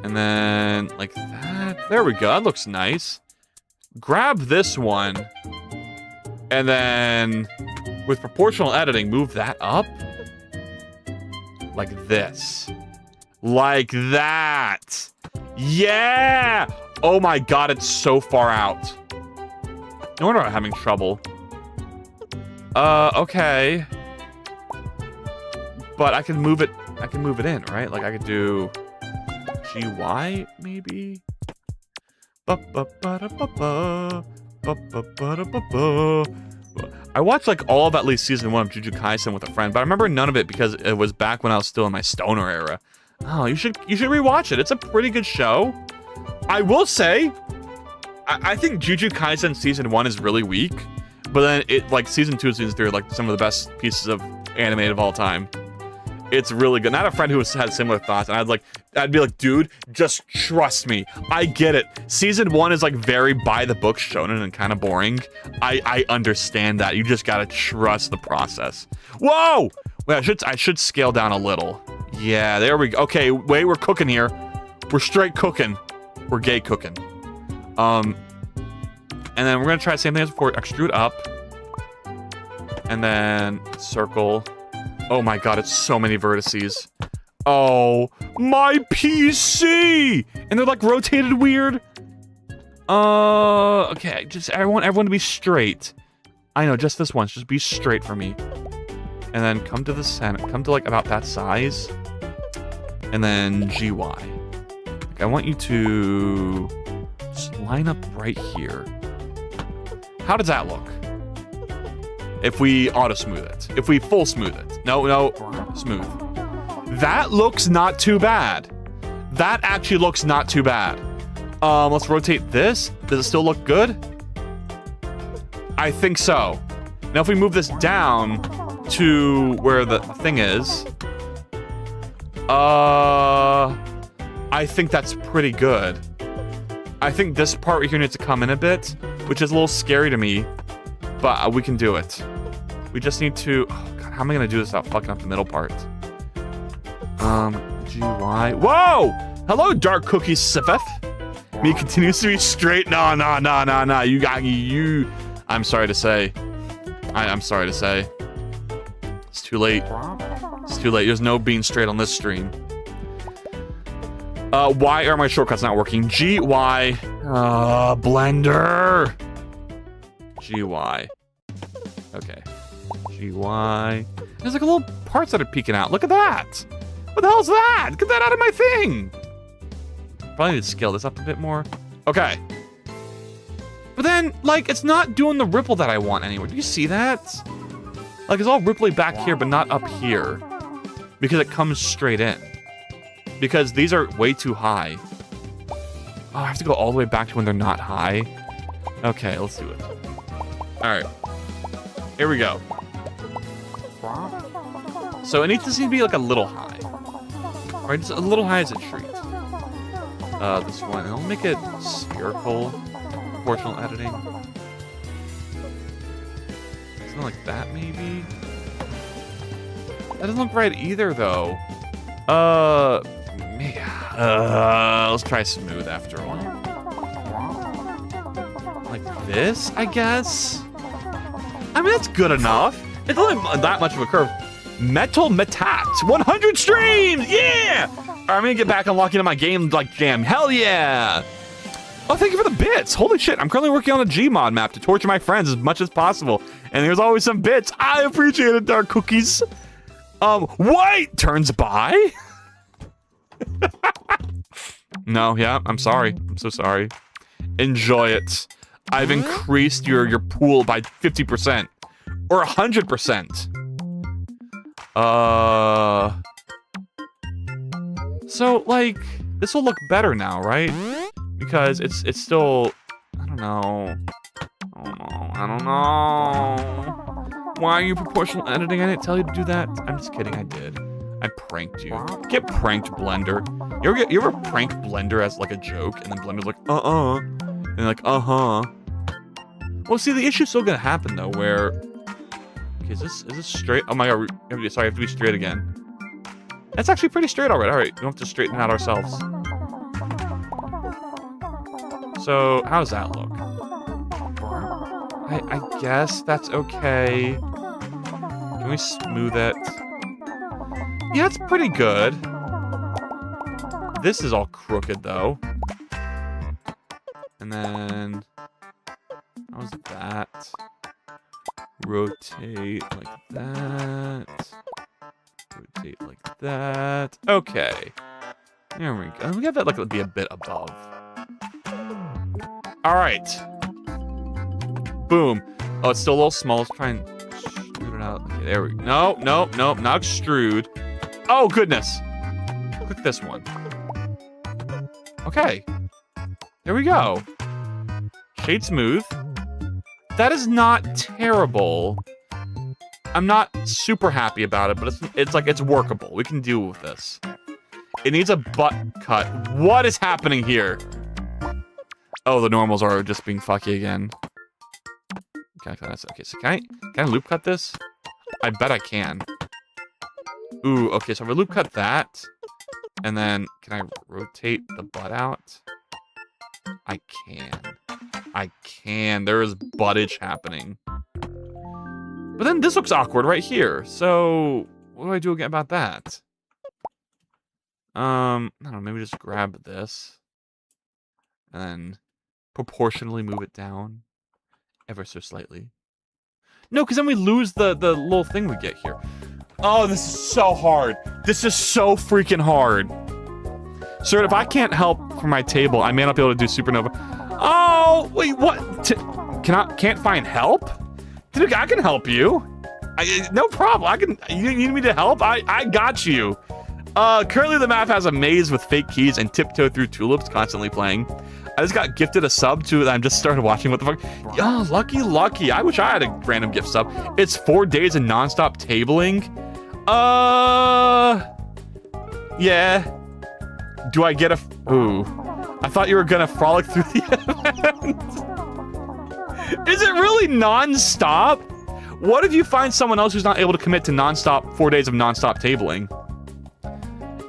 and then like that. There we go. That looks nice. grab this one, and then with proportional editing, move that up. Like this. Like that. Yeah! Oh my god, it's so far out. No wonder I'm having trouble. Okay. But I can move it in, right? Like I could do GY maybe? I watched like all of at least season 1 of Jujutsu Kaisen with a friend, but I remember none of it because it was back when I was still in my stoner era. Oh, you should rewatch it. It's a pretty good show. I will say, I think Jujutsu Kaisen season 1 is really weak, but then it like season 2 and season 3 are like some of the best pieces of anime of all time. It's really good. And I had a friend who had similar thoughts, and I'd be like, dude, just trust me. I get it. Season 1 is like very by the book shonen and kind of boring. I understand that. You just gotta trust the process. Whoa! Wait, I should scale down a little. Yeah, there we go. Okay, wait, we're cooking here. We're straight cooking. We're gay cooking. And then we're gonna try the same thing as before. Extrude up. And then circle. Oh my god, it's so many vertices. Oh, my PC! And they're like rotated weird. Okay, just everyone to be straight. I know, just this once, just be straight for me. And then come to the center, come to like about that size. And then GY. Like, I want you to just line up right here. How does that look? If we auto smooth it. If we full smooth it. No, smooth. That looks not too bad. That actually looks not too bad. Let's rotate this. Does it still look good? I think so. Now if we move this down to where the thing is, I think that's pretty good. I think this part right here needs to come in a bit, which is a little scary to me, but we can do it. We just need to, oh god, how am I gonna do this without fucking up the middle part? GY. Whoa! Hello, Dark Cookie Sifeth. Me continues to be straight. No. You got you. I'm sorry to say. I'm sorry to say. It's too late. It's too late. There's no being straight on this stream. Why are my shortcuts not working? GY. Blender. GY. Okay. GY. There's like little parts that are peeking out. Look at that. What the hell is that? Get that out of my thing. Probably need to scale this up a bit more. Okay. But then, like, it's not doing the ripple that I want anymore. Do you see that? Like, it's all ripply back here, but not up here. Because it comes straight in. Because these are way too high. Oh, I have to go all the way back to when they're not high. Okay, let's do it. Alright. Here we go. So it needs to be like a little high. Right, just a little high as a treat. This one, I'll make it spherical. Proportional editing. Something like that, maybe? That doesn't look right either, though. Let's try smooth after all. Like this, I guess? I mean, that's good enough. It's only that much of a curve. Metal Metat, 100 streams, yeah! All right, I'm gonna get back and lock into my game like jam. Hell yeah! Oh, thank you for the bits. Holy shit, I'm currently working on a Gmod map to torture my friends as much as possible. And there's always some bits. I appreciate it, Dark Cookies. White turns by. No, yeah, I'm sorry. I'm so sorry. Enjoy it. I've increased your pool by 50%. Or 100%. So, like, this will look better now, right? Because it's still, I don't know. I don't know. Why are you proportional editing? I didn't tell you to do that. I'm just kidding, I did. I pranked you. Get pranked, Blender. You ever prank Blender as like a joke, and then Blender's like, and like, Well, see, the issue's still gonna happen though, where, okay, is this straight? Oh my god, sorry, I have to be straight again. That's actually pretty straight already. All right, we don't have to straighten it out ourselves. So, how does that look? I guess that's okay. Can we smooth it? Yeah, it's pretty good. This is all crooked, though. And then... how's that? Rotate like that. Rotate like that. Okay. There we go. We have that like be a bit above. All right. Boom. Oh, it's still a little small. Let's try and extrude it out. Okay, there we go. No, no, no, not extrude. Oh, goodness. Click this one. Okay. There we go. Shade smooth. That is not terrible. I'm not super happy about it, but it's workable. We can deal with this. It needs a butt cut. What is happening here? Oh, the normals are just being fucky again. Okay, so can I loop cut this? I bet I can. Ooh, okay, so if I loop cut that, and then can I rotate the butt out? I can. There is buttage happening. But then this looks awkward right here. So what do I do again about that? I don't know, maybe just grab this and then proportionally move it down ever so slightly. No, because then we lose the little thing we get here. Oh, this is so hard. This is so freaking hard. Sir, if I can't help for my table, I may not be able to do supernova. Oh, wait, what? Can't find help? Dude, I can help you. No problem. You need me to help? I got you. Currently the map has a maze with fake keys and tiptoe through tulips constantly playing. I just got gifted a sub to I just started watching. What the fuck? Oh, lucky. I wish I had a random gift sub. It's 4 days of nonstop tabling. Yeah. Do I get a... Ooh. I thought you were gonna frolic through the event. Is it really non-stop? What if you find someone else who's not able to commit to non-stop 4 days of non-stop tabling?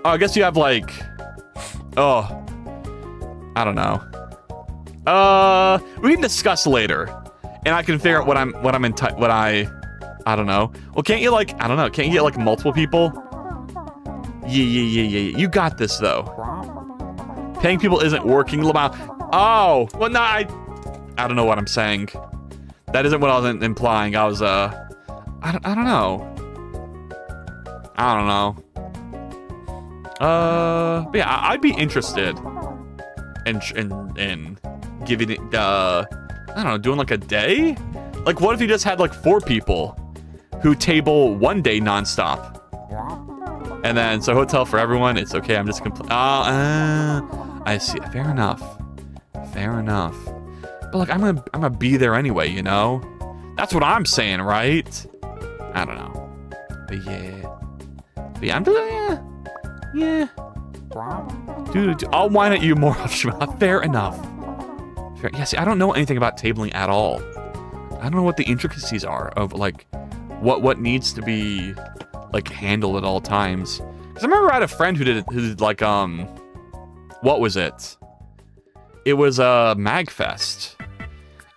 Oh, I guess you have like... Oh. I don't know. We can discuss later. And I can figure out what I don't know. Well, can't you like... I don't know. Can't you get like multiple people? Yeah. You got this though. Paying people isn't working. Oh, well, no, I don't know what I'm saying. That isn't what I was implying. I was, I don't know. But yeah, I'd be interested in giving it, I don't know, doing like a day? Like, what if you just had like 4 people who table 1 day nonstop? And then, so hotel for everyone, it's okay, I'm just I see. Fair enough. But like, I'm gonna be there anyway, you know? That's what I'm saying, right? I don't know. But yeah, I'm just, yeah. Dude, I'll whine at you more often. Fair enough. Yeah, see, I don't know anything about tabling at all. I don't know what the intricacies are of like what needs to be like handled at all times. Because I remember I had a friend who did like what was it? It was a MagFest.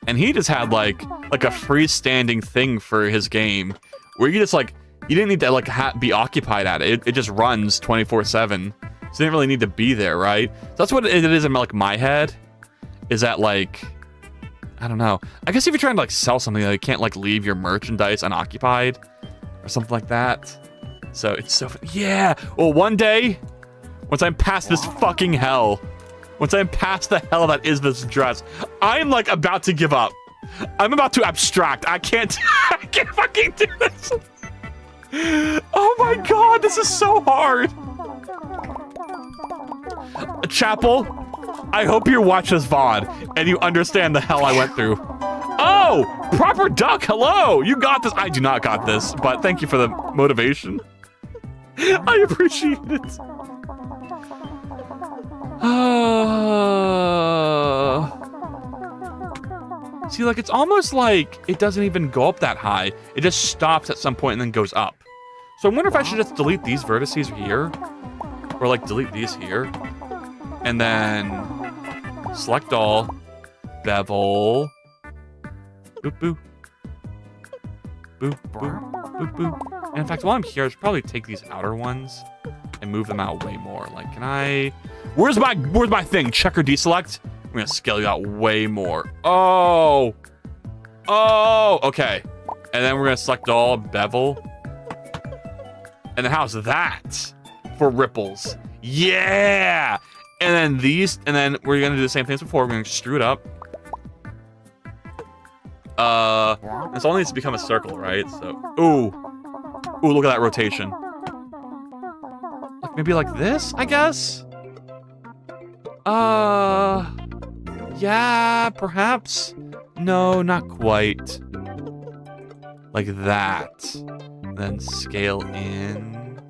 And he just had like a freestanding thing for his game where you just like, you didn't need to like be occupied at it. It just runs 24/7. So you didn't really need to be there, right? So that's what it is in like my head. Is that like, I don't know. I guess if you're trying to like sell something, like, you can't like leave your merchandise unoccupied or something like that. So it's so, yeah. Well, one day, once I'm past this fucking hell, once I'm past the hell that is this dress, I'm like about to give up. I'm about to abstract. I can't fucking do this. Oh my God, this is so hard. Chapel, I hope you watch this VOD and you understand the hell I went through. Oh, proper duck, hello. You got this. I do not got this, but thank you for the motivation. I appreciate it. See, like, it's almost like it doesn't even go up that high. It just stops at some point and then goes up. So I wonder if I should just delete these vertices here. Or, like, delete these here. And then select all. Bevel. Boop, boop. Boop, boop, boop, boop. And in fact, while I'm here, I should probably take these outer ones and move them out way more. Like, can I... Where's my thing? Check or deselect? I'm gonna scale you out way more. Oh! Oh! Okay. And then we're gonna select all, bevel. And then how's that for ripples? Yeah! And then these, and then we're gonna do the same thing as before. We're gonna extrude it up. This all needs to become a circle, right? So, ooh, look at that rotation. Like maybe like this, I guess. Yeah, perhaps. No, not quite. Like that. Then scale in.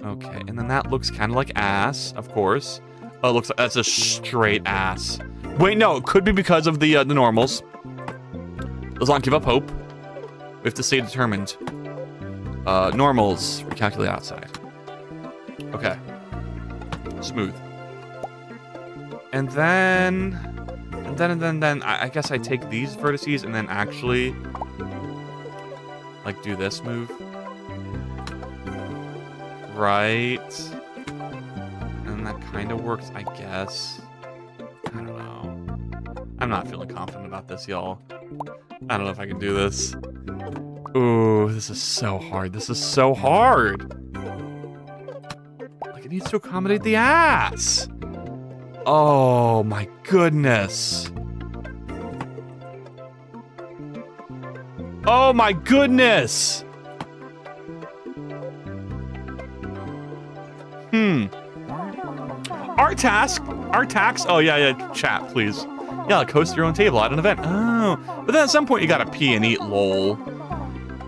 Okay, and then that looks kind of like ass, of course. Oh, it looks like that's a straight ass. Wait, no, it could be because of the normals. Let's not give up hope. We have to stay determined. Normals, recalculate outside. Okay. Smooth. And then I guess I take these vertices and then actually like do this move. Right. And that kind of works, I guess. I don't know. I'm not feeling confident about this, y'all. I don't know if I can do this. Ooh, this is so hard. This is so hard. Like, it needs to accommodate the ass. Oh, my goodness. Oh, my goodness. Art tasks. Oh, yeah, chat, please. Yeah, like host your own table at an event. Oh, but then at some point you gotta pee and eat, lol.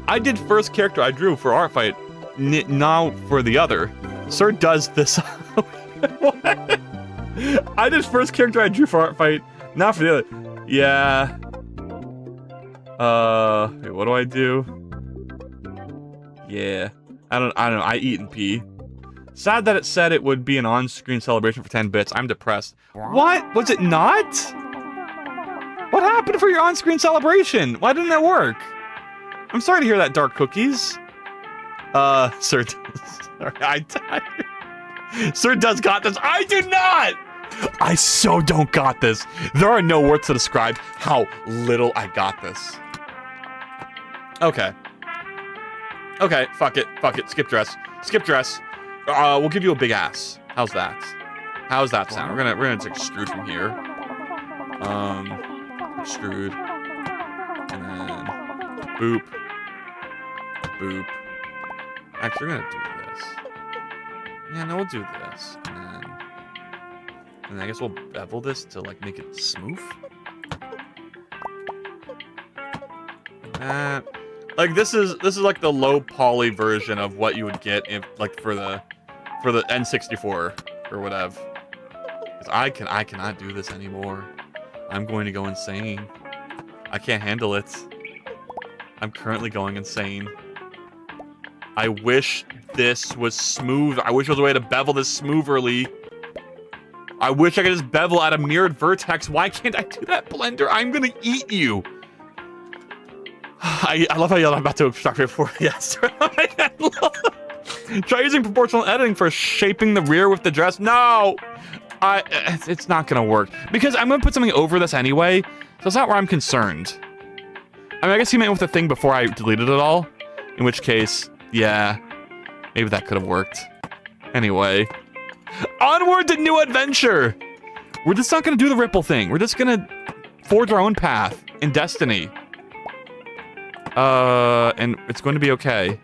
I did first character I drew for artfight, now for the other. Sir does this. What? I did first character I drew for artfight, now for the other. Yeah. Wait, what do I do? Yeah. I don't know. I eat and pee. Sad that it said it would be an on-screen celebration for 10 bits. I'm depressed. What? Was it not? What happened for your on-screen celebration? Why didn't that work? I'm sorry to hear that, Dark Cookies. Sir Sir does got this. I do not! I so don't got this. There are no words to describe how little I got this. Okay. Okay, fuck it. Skip dress. We'll give you a big ass. How's that? How's that sound? We're gonna extrude from here. Extrude. And then boop. Boop. Actually, we're gonna do this. Yeah, no, we'll do this. And then I guess we'll bevel this to like make it smooth. Like this is like the low poly version of what you would get if like for the N64 or whatever. Because I cannot do this anymore. I'm going to go insane. I can't handle it. I'm currently going insane. I wish this was smooth. I wish there was a way to bevel this smoothly. I wish I could just bevel at a mirrored vertex. Why can't I do that, Blender? I'm gonna eat you. I love how I'm about to obstruct it before. Yes. Try using proportional editing for shaping the rear with the dress. No, it's not gonna work because I'm gonna put something over this anyway. So it's not where I'm concerned. I mean, I guess he meant with the thing before I deleted it all. In which case, yeah, maybe that could have worked. Anyway, onward to new adventure. We're just not gonna do the ripple thing. We're just gonna forge our own path in destiny. And it's going to be okay.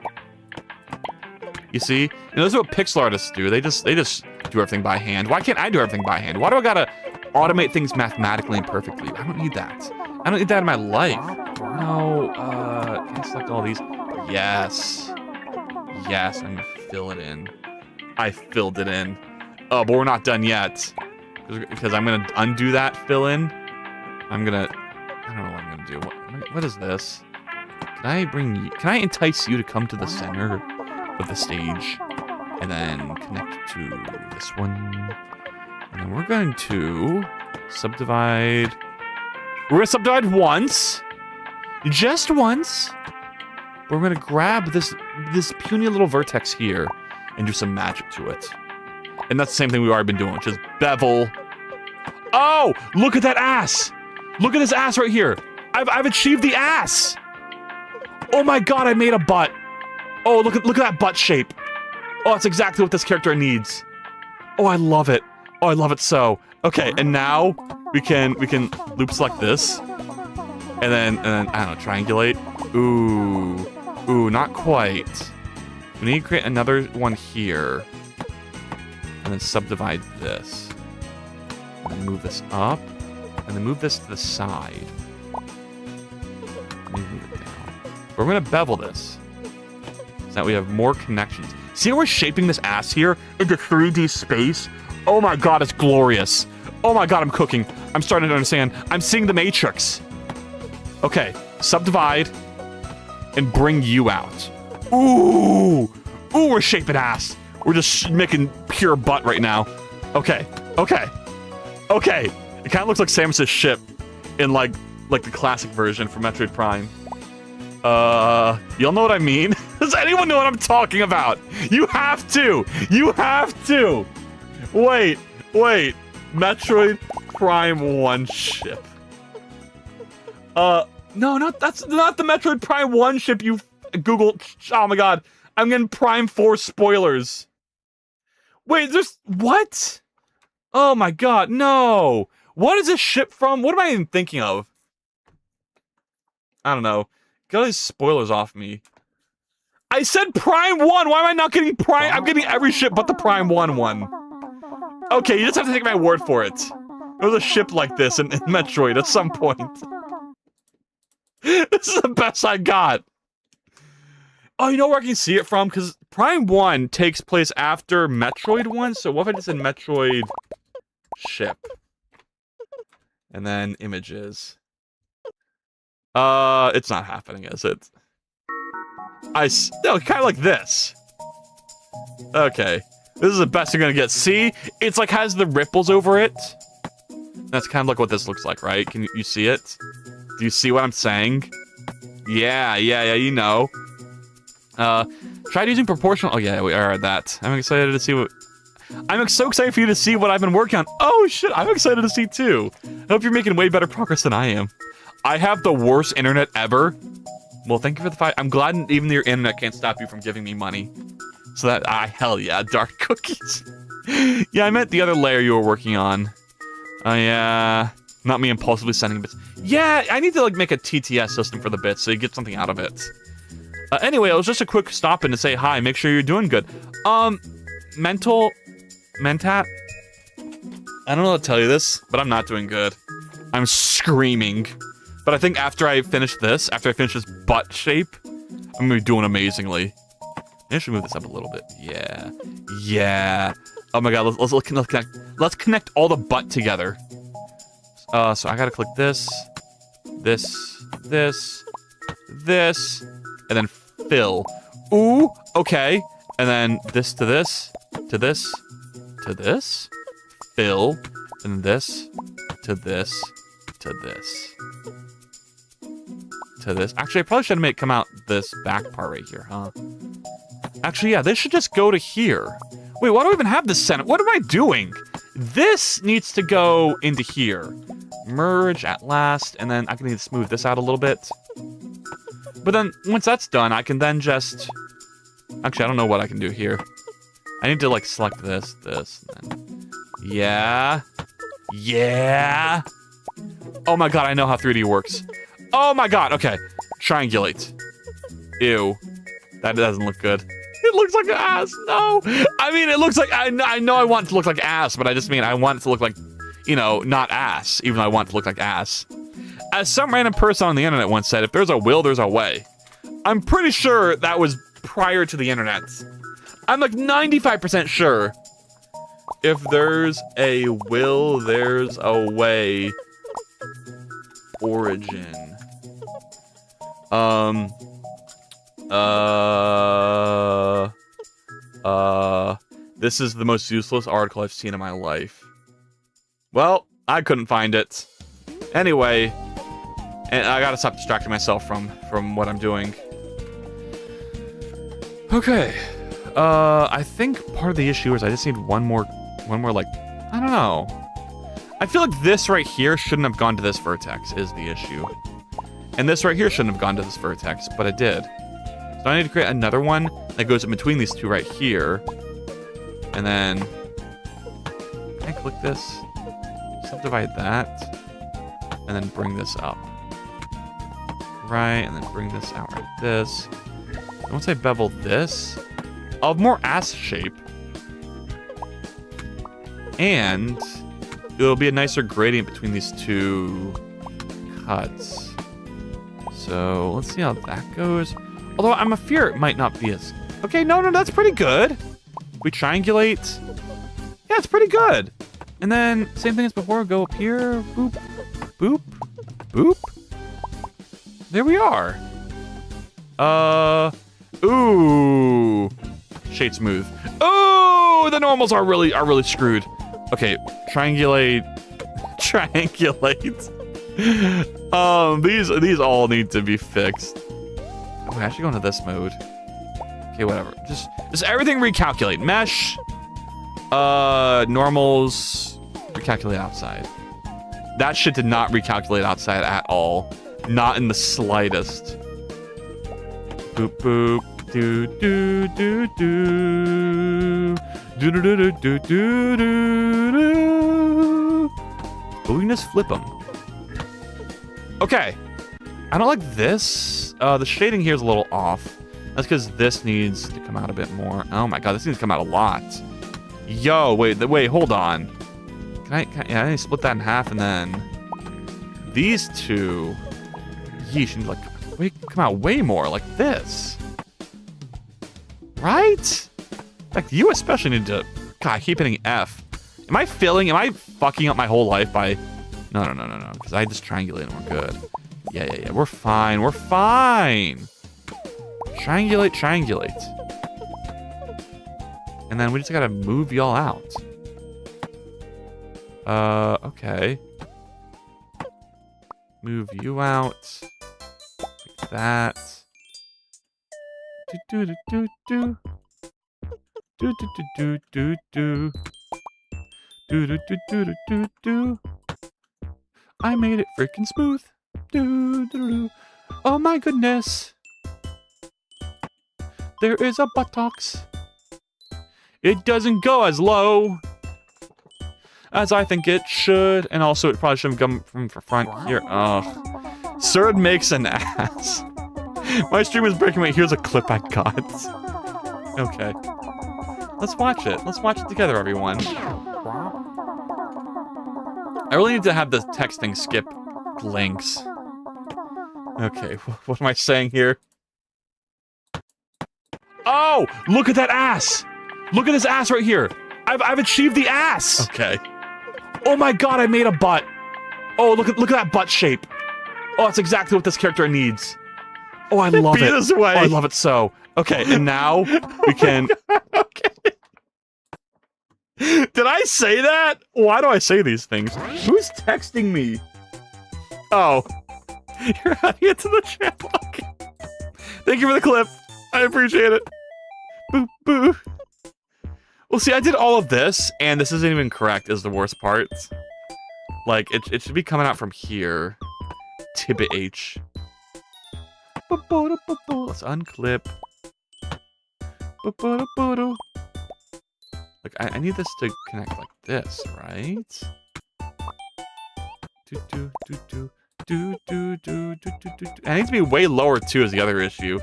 You see? And those are what pixel artists do. They just do everything by hand. Why can't I do everything by hand? Why do I gotta automate things mathematically and perfectly? I don't need that. I don't need that in my life. No, can I select all these? Yes. Yes, I'm gonna fill it in. I filled it in. Oh, but we're not done yet. Because I'm gonna undo that fill in. I don't know what I'm gonna do. What is this? Can I entice you to come to the center of the stage and then connect to this one? And then we're going to subdivide. We're gonna subdivide once. just once. We're gonna grab this puny little vertex here and do some magic to it. And that's the same thing we've already been doing, which is bevel. Oh, look at that ass. Look at this ass right here. I've achieved the ass. Oh my god, I made a butt. Oh, look at that butt shape. Oh, that's exactly what this character needs. Oh, I love it. Oh, I love it so. Okay, and now we can loop select this. And then I don't know, triangulate. Ooh, not quite. We need to create another one here. And then subdivide this. And then move this up. And then move this to the side. Move it down. We're gonna bevel this. So that we have more connections. See how we're shaping this ass here into 3D space? Oh my god, it's glorious. Oh my god, I'm cooking. I'm starting to understand. I'm seeing the Matrix. Okay, subdivide and bring you out. Ooh, we're shaping ass. We're just making pure butt right now. Okay. It kind of looks like Samus's ship in like the classic version from Metroid Prime. Y'all know what I mean? Does anyone know what I'm talking about? You have to. Wait. Metroid Prime 1 ship. No, that's not the Metroid Prime 1 ship, you Google. Oh my god. I'm getting Prime 4 spoilers. Wait, what? Oh my god, no. What is this ship from? What am I even thinking of? I don't know. Get all these spoilers off me. I said Prime 1! Why am I not getting Prime? I'm getting every ship but the Prime 1 one. Okay, you just have to take my word for it. There was a ship like this in Metroid at some point. This is the best I got. Oh, you know where I can see it from? Because Prime 1 takes place after Metroid 1, so what if I just said Metroid ship? And then images. It's not happening, is it? No, kind of like this. Okay. This is the best you're gonna get. See? It's like has the ripples over it. That's kind of like what this looks like, right? Can you see it? Do you see what I'm saying? Yeah, you know. Tried using proportional. Oh yeah, we are at that. I'm excited to see what. I'm so excited for you to see what I've been working on. Oh shit, I'm excited to see too. I hope you're making way better progress than I am. I have the worst internet ever. Well, thank you for the fight. I'm glad even your internet can't stop you from giving me money. So that, hell yeah, dark cookies. Yeah, I meant the other layer you were working on. Oh yeah, not me impulsively sending bits. Yeah, I need to like make a TTS system for the bits so you get something out of it. Anyway, it was just a quick stop in to say hi. Make sure you're doing good. Mentat. I don't know how to tell you this, but I'm not doing good. I'm screaming. But I think after I finish this, butt shape, I'm gonna be doing amazingly. I should move this up a little bit. Yeah. Oh my god, let's connect all the butt together. So I gotta click this, and then fill. Ooh, okay. And then this to this, to this, to this, fill, and this, to this, to this. To this. Actually, I probably should make come out this back part right here, huh? Actually, yeah, this should just go to here. Wait, why do I even have this center? What am I doing? This needs to go into here. Merge at last, and then I can need to smooth this out a little bit. But then, once that's done, I can then just... Actually, I don't know what I can do here. I need to, like, select this, and then... Yeah. Oh my god, I know how 3D works. Oh my god, okay. Triangulate. Ew. That doesn't look good. It looks like ass, no! I mean, it looks like, I know I want it to look like ass, but I just mean I want it to look like, you know, not ass, even though I want it to look like ass. As some random person on the internet once said, if there's a will, there's a way. I'm pretty sure that was prior to the internet. I'm like 95% sure. If there's a will, there's a way. Origin. This is the most useless article I've seen in my life. Well, I couldn't find it. Anyway, And I gotta stop distracting myself from what I'm doing. Okay. I think part of the issue is I just need one more like, I don't know. I feel like this right here shouldn't have gone to this vertex is the issue. And this right here shouldn't have gone to this vertex, but it did. So I need to create another one that goes in between these two right here. And then, can I click this? Subdivide that. And then bring this up. Right, and then bring this out like this. And once I bevel this, I'll have more ass shape. And it'll be a nicer gradient between these two cuts. So let's see how that goes. Although I'm a fear it might not be as... Okay, no, that's pretty good. We triangulate. Yeah, it's pretty good. And then, same thing as before, go up here. Boop, boop, boop. There we are. Ooh. Shade smooth. Ooh, the normals are really screwed. Okay, triangulate. Triangulate. These all need to be fixed. Oh, I actually go into this mode. Okay, whatever. Just everything recalculate. Mesh. Normals. Recalculate outside. That shit did not recalculate outside at all. Not in the slightest. Boop boop. Do do do do. Do do do do do do do. But we can just flip them. Okay. I don't like this. The shading here is a little off. That's because this needs to come out a bit more. Oh my god, this needs to come out a lot. Yo, wait, hold on. I need to split that in half and then these two. Yeesh, need like come out way more like this. Right? Like you especially need to. God, I keep hitting F. Am I fucking up my whole life by? No. Because I just triangulate and we're good. Yeah. We're fine. Triangulate. And then we just gotta move y'all out. Okay. Move you out. Like that. Do. Do. I made it freaking smooth. Do. Oh my goodness. There is a buttocks. It doesn't go as low as I think it should. And also it probably shouldn't come from the front here. Oh. Surd makes an ass. My stream is breaking. Wait, here's a clip I got. Okay. Let's watch it. Let's watch it together, everyone. I really need to have the texting skip links. Okay, what am I saying here? Oh, look at that ass! Look at this ass right here. I've achieved the ass. Okay. Oh my god, I made a butt. Oh, look at that butt shape. Oh, that's exactly what this character needs. Oh, I love it. Oh, I love it so. Okay, and now we can. Okay. Did I say that? Why do I say these things? Who's texting me? Oh, you're adding it to the channel. Okay. Thank you for the clip. I appreciate it. Boo boo. Well, see, I did all of this, and this isn't even correct, is the worst part. Like, it should be coming out from here. Tibbet H. Let's unclip. Like, I need this to connect like this, right? And it needs to be way lower, too, is the other issue.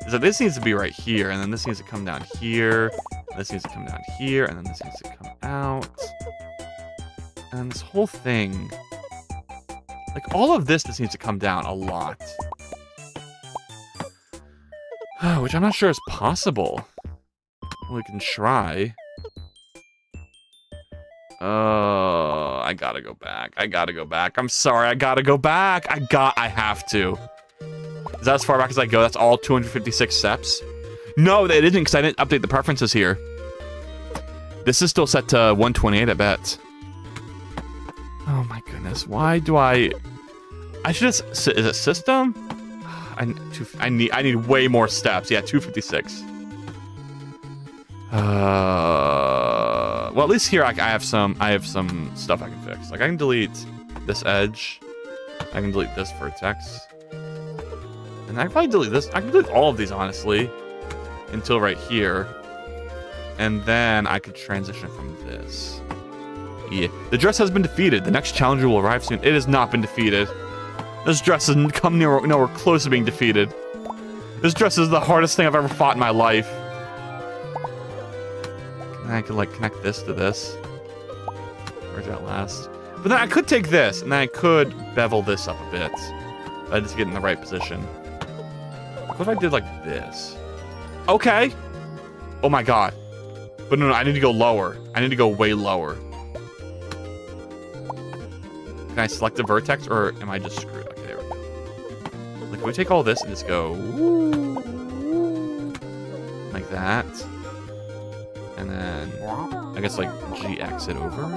Is that this needs to be right here, and then this needs to come down here, and this needs to come down here, and then this needs to come out. And this whole thing... Like, all of this just needs to come down a lot. Which I'm not sure is possible. We can try. I gotta go back. I'm sorry, I gotta go back. I have to. Is that as far back as I go? That's all 256 steps? No, it isn't, because I didn't update the preferences here. This is still set to 128, I bet. Oh my goodness, why do I... I should just, is it system? I need way more steps. Yeah, 256. Well, at least here I have some stuff I can fix. Like I can delete this edge. I can delete this vertex. And I can probably delete this. I can delete all of these, honestly, until right here. And then I could transition from this. Yeah. The dress has been defeated. The next challenger will arrive soon. It has not been defeated. This dress hasn't come nowhere close to being defeated. This dress is the hardest thing I've ever fought in my life. And I could, like, connect this to this. Where's that last? But then I could take this, and then I could bevel this up a bit. I just get in the right position. What if I did like this? Okay. Oh my god. But no, I need to go lower. I need to go way lower. Can I select the vertex, or am I just screwed? Okay, there we go. Like, can we take all this and just go... like that? And then, I guess, like, GX it over?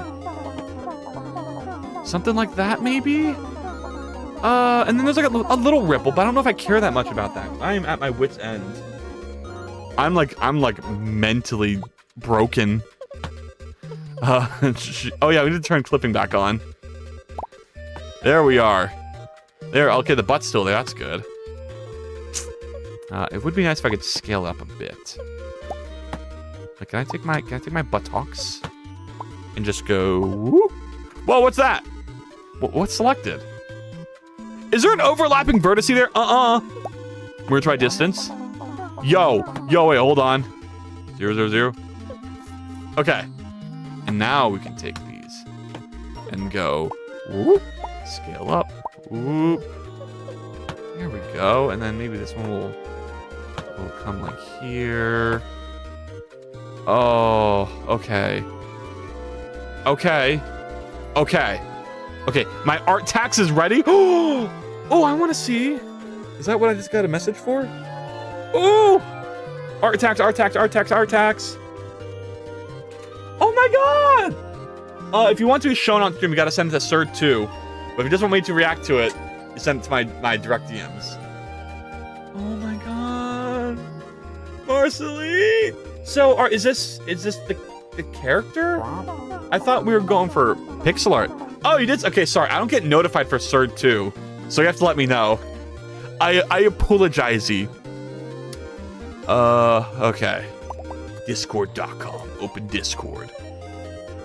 Something like that, maybe? And then there's, like, a little ripple, but I don't know if I care that much about that. I am at my wit's end. I'm like, mentally broken. Oh, yeah, we need to turn clipping back on. There we are. There, okay, the butt's still there. That's good. It would be nice if I could scale up a bit. Like, can I take my buttocks and just go? Whoop? Whoa, what's that? What's selected? Is there an overlapping vertex there? We're gonna try distance. Yo, wait, hold on. 0, 0, 0. Okay, and now we can take these and go. Whoop. Scale up. Whoop. There we go. And then maybe this one will come like here. Oh, okay. Okay. My art tax is ready. Oh, I want to see. Is that what I just got a message for? Oh, art tax. Oh my god. If you want to be shown on stream, you gotta send it to Sir2. But if you just want me to react to it, you send it to my direct DMs. Oh my god. Marceline! So, is this the character? I thought we were going for pixel art. Oh, you did? Okay, sorry. I don't get notified for Sir2. So you have to let me know. I apologize. Okay. Discord.com. Open Discord.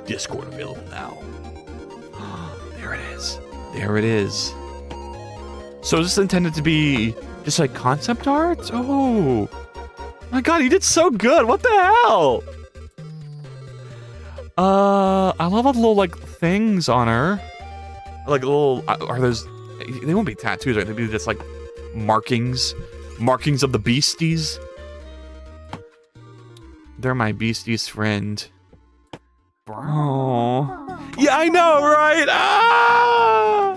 Discord available now. There it is. There it is. So is this intended to be just like concept art? Oh my god, you did so good. What the hell? I love all the little like things on her. Like little, are those, they won't be tattoos, right? They'd be just like markings of the beasties. They're my beastie's friend. Oh, yeah, I know, right? Ah,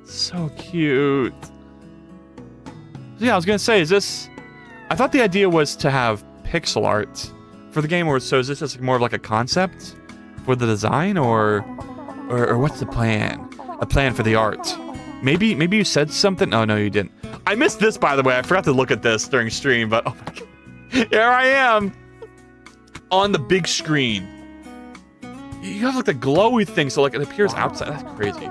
so cute. Yeah, I was gonna say, is this? I thought the idea was to have pixel art for the game, or so is this just more of like a concept for the design, or what's the plan? A plan for the art? Maybe you said something. Oh no, you didn't. I missed this, by the way. I forgot to look at this during stream, but oh my god, here I am on the big screen. You have like the glowy thing, so like it appears outside. That's crazy.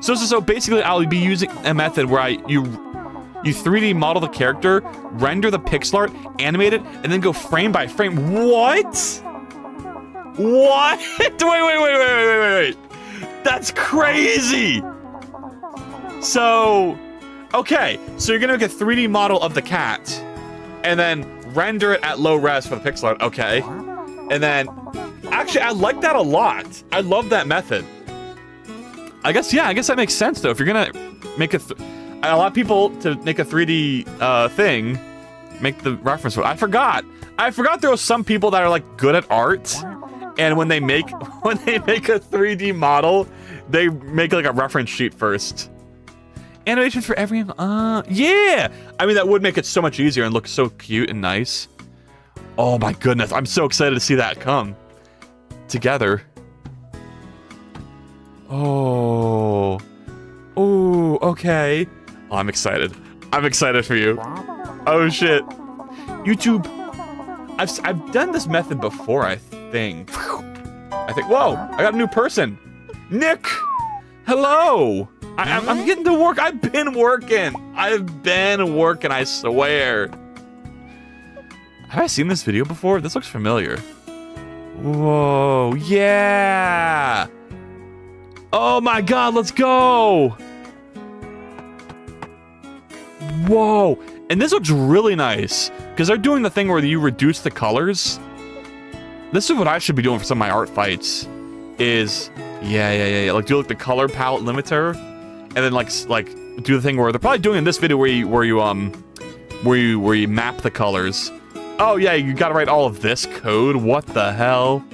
So basically, I'll be using a method where you 3D model the character, render the pixel art, animate it, and then go frame by frame. What? What? Wait. That's crazy. So, okay. So you're gonna make a 3D model of the cat, and then render it at low res for the pixel art. Okay. And then, actually, I like that a lot. I love that method. I guess that makes sense, though. If you're gonna make a lot of people to make a 3D thing, make the reference. I forgot there were some people that are like good at art, and when they make a 3D model, they make like a reference sheet first. Animations for every yeah. I mean, that would make it so much easier and look so cute and nice. Oh my goodness, I'm so excited to see that come together. Oh. Oh, okay. Oh, I'm excited. I'm excited for you. Oh, shit. YouTube. I've done this method before, I think. Whoa, I got a new person. Nick. Hello. I'm getting to work. I've been working, I swear. Have I seen this video before? This looks familiar. Whoa, yeah. Oh my God, let's go. Whoa, and this looks really nice because they're doing the thing where you reduce the colors. This is what I should be doing for some of my art fights. Is like do like the color palette limiter, and then like do the thing where they're probably doing in this video where you map the colors. Oh yeah, you gotta write all of this code. What the hell?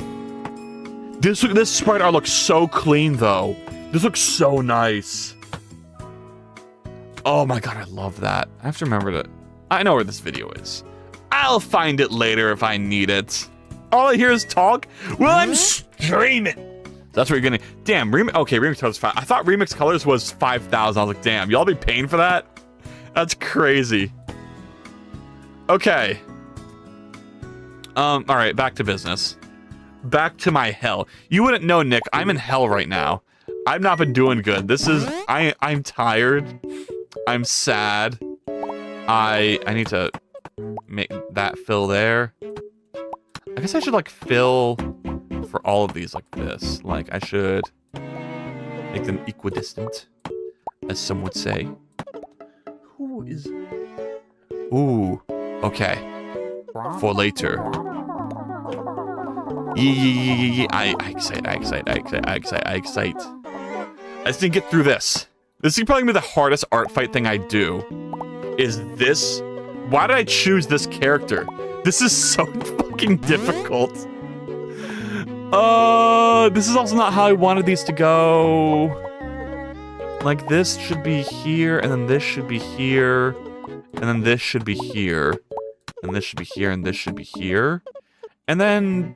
This sprite art looks so clean though. This looks so nice. Oh my God, I love that. I have to remember to. I know where this video is. I'll find it later if I need it. All I hear is talk. Well, I'm streaming. That's what you're getting. Damn, okay, Remix Colors 5. I thought Remix Colors was 5,000. I was like, damn, y'all be paying for that? That's crazy. Okay. All right, back to business. Back to my hell. You wouldn't know, Nick. I'm in hell right now. I've not been doing good. This is. I'm tired. I'm sad. I need to make that fill there. I guess I should like fill for all of these like this. Like I should make them equidistant, as some would say. Who is? Ooh, okay. For later. Yeah. I excite. I just didn't get through this. This is probably gonna be the hardest art fight thing I do. Is this? Why did I choose this character? This is so fucking difficult. This is also not how I wanted these to go. Like this should be here, and then this should be here, and then this should be here, and this should be here, and this should be here. And then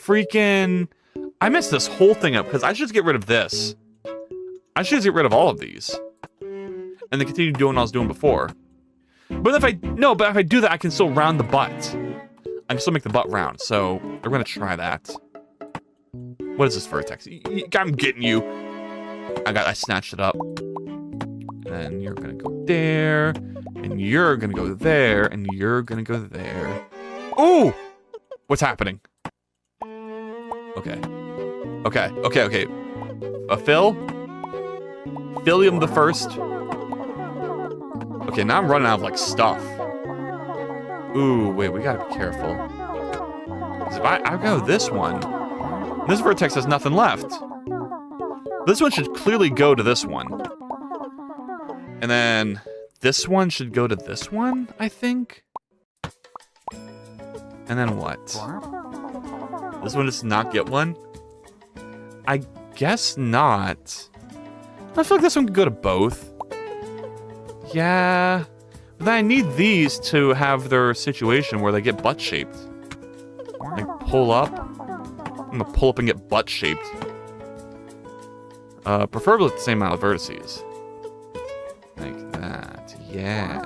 freaking I messed this whole thing up because I should just get rid of this. I should just get rid of all of these. And then continue doing what I was doing before. But if I do that, I can still round the butt. I can still make the butt round, so we're gonna try that. What is this vertex? I'm getting you. I snatched it up. And you're gonna go there, and you're gonna go there, and you're gonna go there. Ooh! What's happening? Okay. A fill? Philium the first. Okay, now I'm running out of like stuff. Ooh, wait, we gotta be careful. Because if I go this one, this vertex has nothing left. This one should clearly go to this one. And then this one should go to this one, I think. And then what? This one does not get one? I guess not. I feel like this one could go to both. Yeah. But then I need these to have their situation where they get butt-shaped. Like, pull up. I'm gonna pull up and get butt-shaped. Preferably with the same amount of vertices. Like that. Yeah.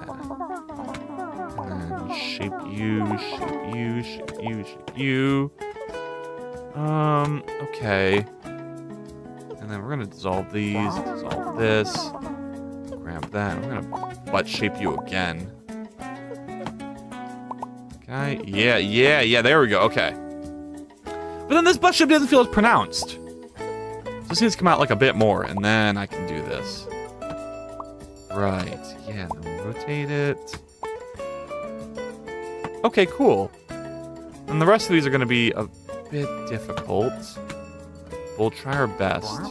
And then shape you, shape you, shape you, shape you. Okay. And then we're gonna dissolve these, dissolve this. Grab that. We're gonna butt shape you again. Okay. Yeah. There we go. Okay. But then this butt shape doesn't feel as pronounced. This needs to come out like a bit more, and then I can do this. Right. Yeah. And then rotate it. Okay. Cool. And the rest of these are gonna be a bit difficult. We'll try our best.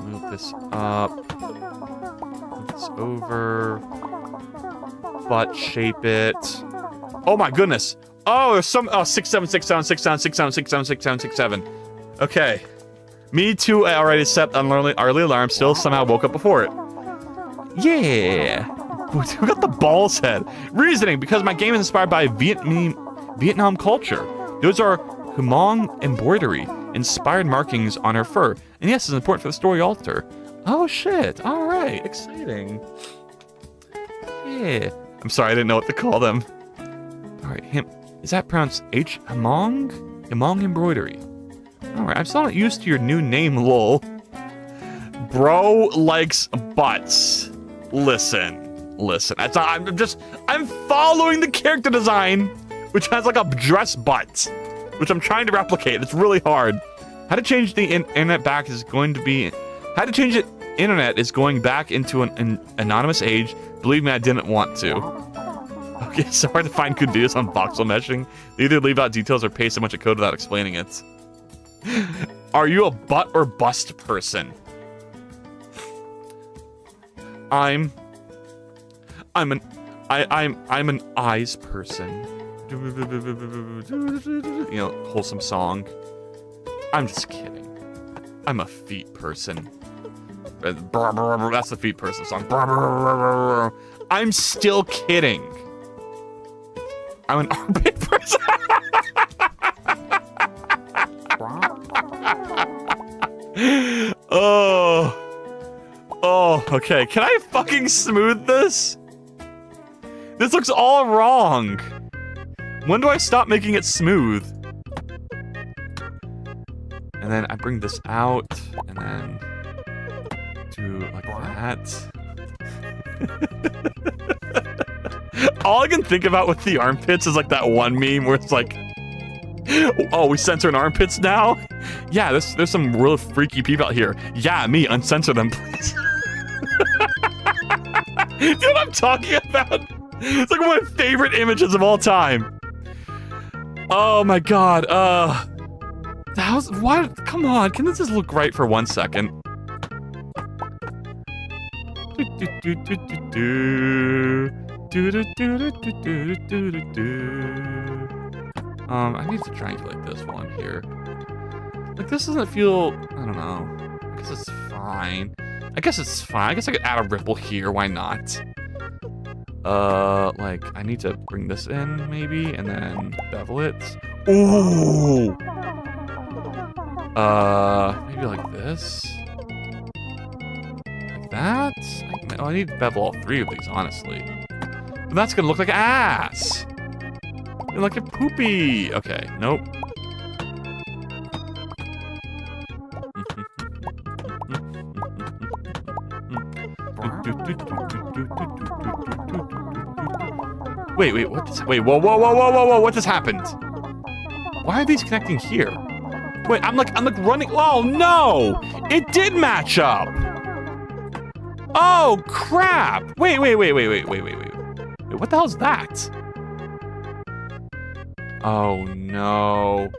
Move this up. Move this over. Butt shape it. Oh my goodness. Oh, there's some. Oh, 6, 7, 6, 7, 6, 7, 6, 7, 6, 7, 6, 7, 6, 7. Okay. Me too. I already set an early alarm. Still somehow woke up before it. Yeah. Who got the ball's head? Reasoning, because my game is inspired by Vietnam culture. Those are Hmong embroidery, inspired markings on her fur. And yes, it's important for the story altar. Oh shit, alright, exciting. Yeah. I'm sorry, I didn't know what to call them. Alright, is that pronounced Hmong? Hmong embroidery. Alright, I'm still not used to your new name, lol. Bro likes butts. Listen. I'm following the character design, which has like a dress butt, which I'm trying to replicate. It's really hard. How to change the internet back is going to be... How to change the internet is going back into an anonymous age. Believe me, I didn't want to. Okay, it's so hard to find good videos on voxel meshing. They either leave out details or paste a bunch of code without explaining it. Are you a butt or bust person? I'm an eyes person. You know, wholesome song. I'm just kidding. I'm a feet person. That's the feet person song. I'm still kidding. I'm an armpit person. Oh, okay. Can I fucking smooth this? This looks all wrong. When do I stop making it smooth? And then I bring this out, and then do like that. All I can think about with the armpits is like that one meme where it's like, oh, we censor armpits now? Yeah, there's some real freaky people out here. Yeah, me, uncensor them, please. You know what I'm talking about? It's like one of my favorite images of all time. Oh my god, why? Come on, can this just look right for 1 second? I need to triangulate this one here. Like, this doesn't feel, I don't know. I guess it's fine. I guess I could add a ripple here, why not? Like, I need to bring this in, maybe, and then bevel it. Ooh! Maybe like this? Like that? I need to bevel all three of these, honestly. But that's gonna look like ass! Like a poopy! Okay, nope. Wait, what just, wait, whoa, what just happened? Why are these connecting here? Wait, I'm like running, oh no! It did match up! Oh, crap! Wait, what the hell is that? Oh no.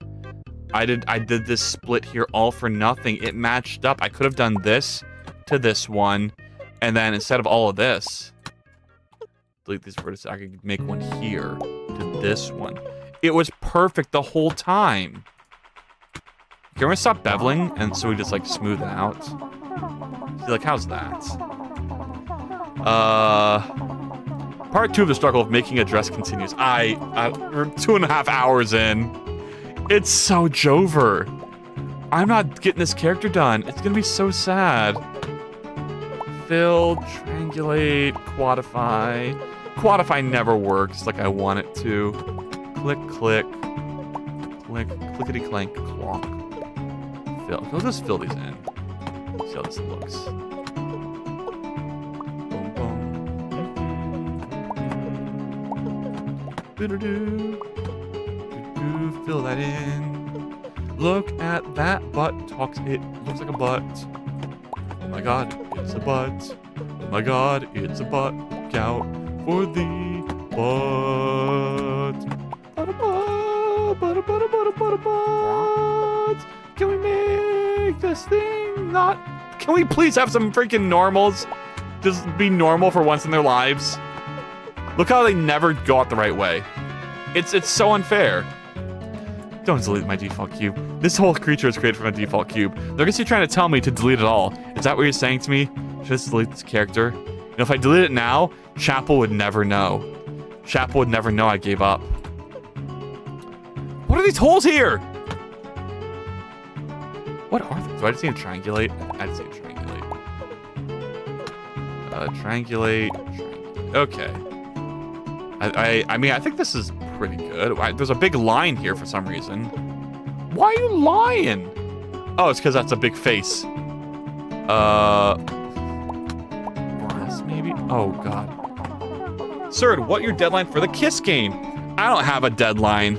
I did this split here all for nothing. It matched up. I could have done this to this one, and then instead of all of this, delete these vertices, I could make one here to this one. It was perfect the whole time. Can we stop beveling and so we just like smooth it out? See, like, how's that? Part 2 of the struggle of making a dress continues. We're 2.5 hours in. It's so Jover. I'm not getting this character done. It's gonna be so sad. Fill, triangulate, quadify. Quadify never works like I want it to. Click, clickety clank, clonk. Fill. We'll just fill these in. See how this looks. Boom, boom. Fill that in. Look at that butt. It looks like a butt. Oh my god, it's a butt. Oh my god, it's a butt. Look out for the butt. Can we make this thing not... Can we please have some freaking normals? Just be normal for once in their lives. Look how they never go out the right way. It's so unfair. Don't delete my default cube. This whole creature is created from a default cube. I guess you're trying to tell me to delete it all. Is that what you're saying to me? Should I just delete this character? You know, if I delete it now, Chapel would never know. Chapel would never know I gave up. What are these holes here? What are they? Do I just need to triangulate? I just need to triangulate. Triangulate. Okay. I mean, I think this is pretty good. There's a big line here for some reason. Why are you lying? Oh, it's because that's a big face. This maybe? Oh, God. Sir, what your deadline for the Kiss game? I don't have a deadline.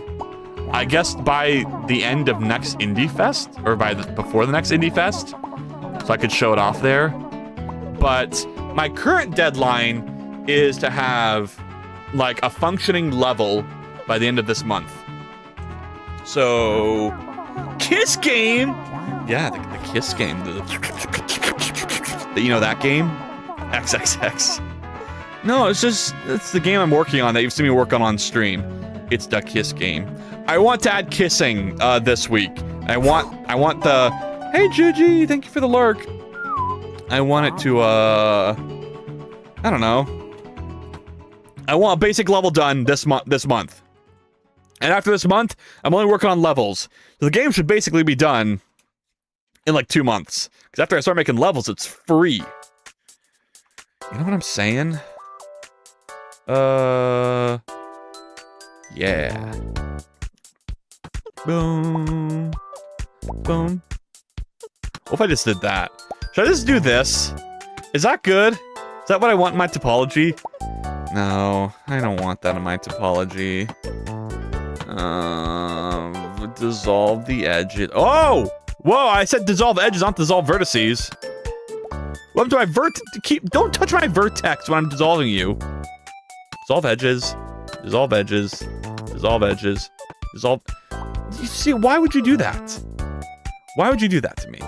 I guess by the end of next Indie Fest, or before the next Indie Fest, so I could show it off there. But my current deadline is to have like a functioning level by the end of this month. So, Kiss game. Yeah, the Kiss game. You know that game? XXX. No, it's the game I'm working on that you've seen me work on stream. It's the Kiss game. I want to add kissing this week. I want the hey Juji, thank you for the lurk. I want it to I don't know. I want a basic level done this month. And after this month, I'm only working on levels. So the game should basically be done in like 2 months. Because after I start making levels, it's free. You know what I'm saying? Yeah. Boom. Boom. What if I just did that? Should I just do this? Is that good? Is that what I want in my topology? No, I don't want that in my topology. Dissolve the edges. Oh! Whoa, I said dissolve edges, not dissolve vertices. What do I don't touch my vertex when I'm dissolving you. Dissolve edges. Dissolve edges. Dissolve edges. Dissolve. You see, why would you do that? Why would you do that to me?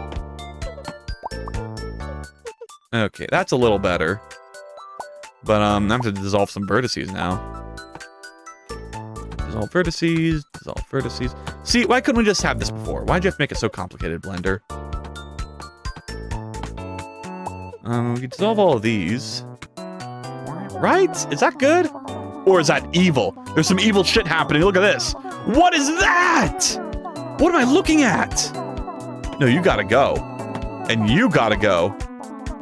Okay, that's a little better. But I'm gonna have to dissolve some vertices now. Dissolve vertices, dissolve vertices. See, why couldn't we just have this before? Why'd you have to make it so complicated, Blender? We can dissolve all of these. Right? Is that good? Or is that evil? There's some evil shit happening. Look at this. What is that? What am I looking at? No, you gotta go. And you gotta go.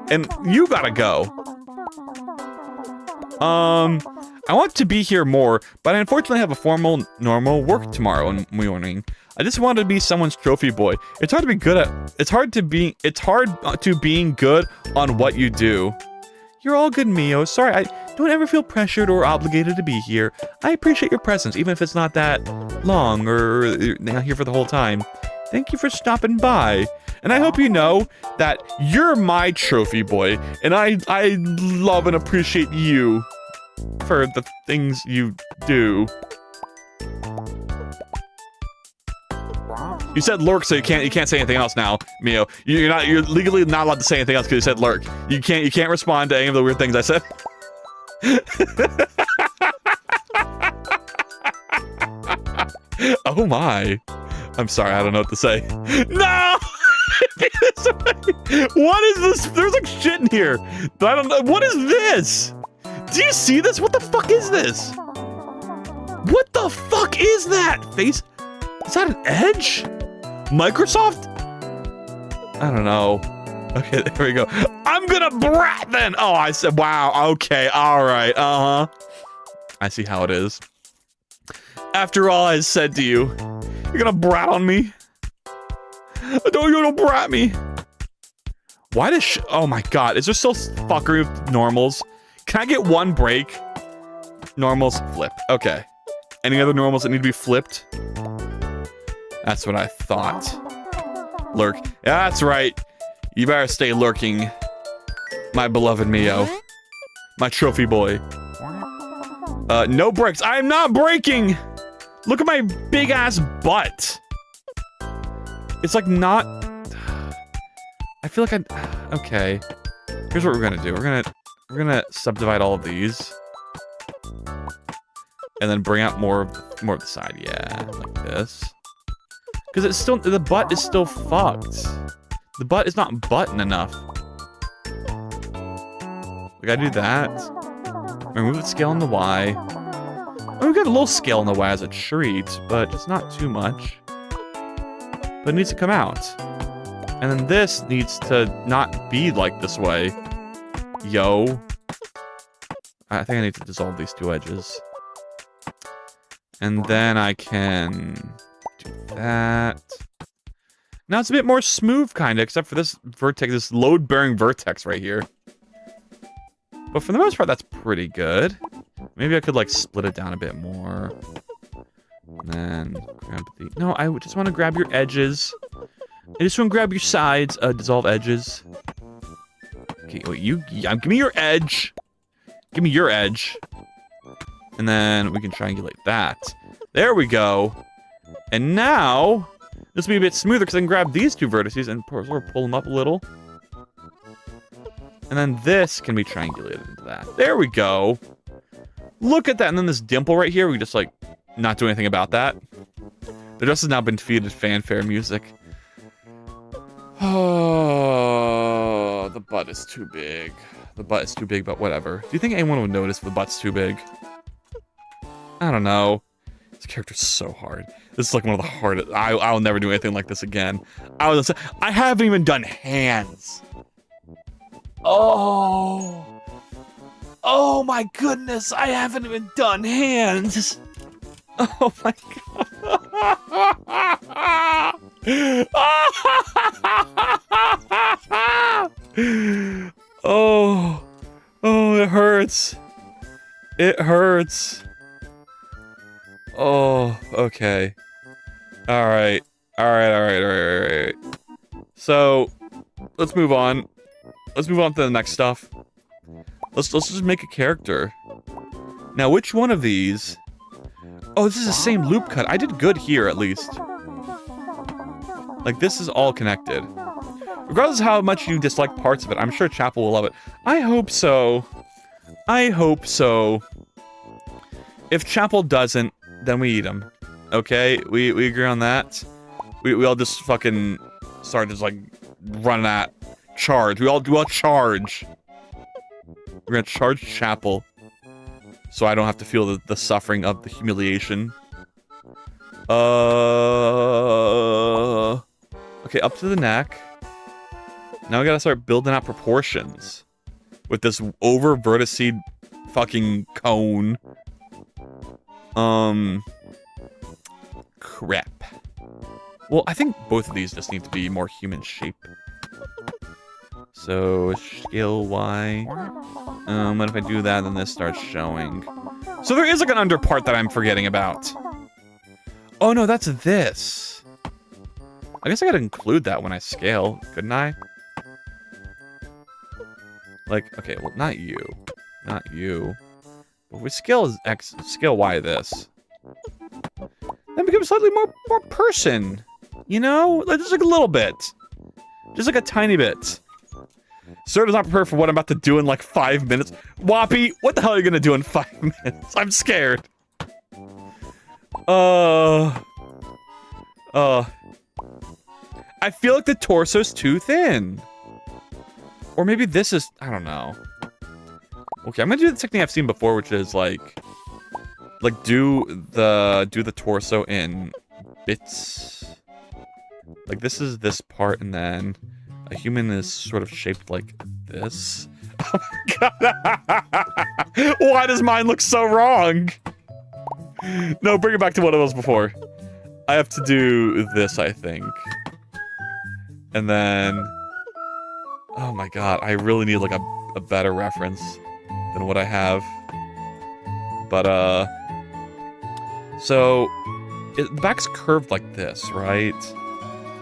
And you gotta go. I want to be here more, but I unfortunately have a normal work tomorrow morning. I just wanted to be someone's trophy boy. It's hard to being good on what you do. You're all good, Mio. Sorry, I don't ever feel pressured or obligated to be here. I appreciate your presence, even if it's not that long or not here for the whole time. Thank you for stopping by. And I hope you know that you're my trophy boy, and I love and appreciate you for the things you do. You said lurk, so you can't say anything else now, Mio. You're legally not allowed to say anything else because you said lurk. You can't respond to any of the weird things I said. Oh my. I'm sorry, I don't know what to say. No! What is this? There's like shit in here. I don't know. What is this? Do you see this? What the fuck is this? What the fuck is that? Face? Is that an edge? Microsoft? I don't know. Okay, there we go. I'm gonna brat then. Oh, I said, wow. Okay, all right. I see how it is. After all I said to you, you're gonna brat on me? Don't brat me. Why does oh my god, is there still fuckery with normals? Can I get one break? Normals, flip. Okay. Any other normals that need to be flipped? That's what I thought. Lurk. Yeah, that's right. You better stay lurking. My beloved Mio. My trophy boy. No breaks. I'm not breaking! Look at my big ass butt. It's like not... I feel like okay. Here's what we're gonna do. We're gonna subdivide all of these. And then bring out more of the side. Yeah, like this. Because it's still... The butt is still fucked. The butt is not button enough. We gotta do that. Remove the scale on the Y. Oh, we got a little scale on the Y as a treat, but it's not too much. But it needs to come out. And then this needs to not be like this way. Yo. I think I need to dissolve these two edges. And then I can do that. Now it's a bit more smooth, kind of, except for this vertex, this load-bearing vertex right here. But for the most part, that's pretty good. Maybe I could, like, split it down a bit more. And then grab the... No, I just want to grab your edges. I just want to grab your sides. Dissolve edges. Okay, wait, give me your edge. Give me your edge. And then we can triangulate that. There we go. And now, this will be a bit smoother because I can grab these two vertices and sort of pull them up a little. And then this can be triangulated into that. There we go. Look at that. And then this dimple right here, we just like not do anything about that. The dress has now been feeded fanfare music. Oh, the butt is too big. The butt is too big, but whatever. Do you think anyone would notice if the butt's too big? I don't know. This character's so hard. This is like one of the hardest. I'll never do anything like this again. I haven't even done hands. Oh. Oh my goodness, I haven't even done hands. Oh my god. Oh. Oh, it hurts. It hurts. Oh, okay. Alright. Alright. So, let's move on. Let's move on to the next stuff. Let's just make a character. Now, which one of these... Oh, this is the same loop cut. I did good here, at least. Like, this is all connected. Regardless of how much you dislike parts of it, I'm sure Chapel will love it. I hope so. I hope so. If Chapel doesn't, then we eat him. Okay? We agree on that? We all just fucking start just, like, running at charge. We all charge. We're gonna charge Chapel. So I don't have to feel the suffering of the humiliation. Okay, up to the neck. Now we gotta start building out proportions. With this over verticed fucking cone. Crap. Well, I think both of these just need to be more human shape. So, scale Y. What if I do that, then this starts showing? So there is like an under part that I'm forgetting about. Oh no, that's this. I guess I gotta include that when I scale, couldn't I? Like, okay, well, not you. Not you. But if we scale X, scale Y this. Then become slightly more person. You know? Like, just like a little bit. Just like a tiny bit. Sir does not prepare for what I'm about to do in like 5 minutes. Whoppy, what the hell are you gonna do in 5 minutes? I'm scared. I feel like the torso's too thin. Or maybe this is, I don't know. Okay, I'm gonna do the technique I've seen before, which is like do the torso in bits. Like this is this part, and then a human is sort of shaped like this. Oh my god! Why does mine look so wrong? No, bring it back to what it was before. I have to do this, I think. And then... Oh my god, I really need like a better reference than what I have. But, so... the back's curved like this, right?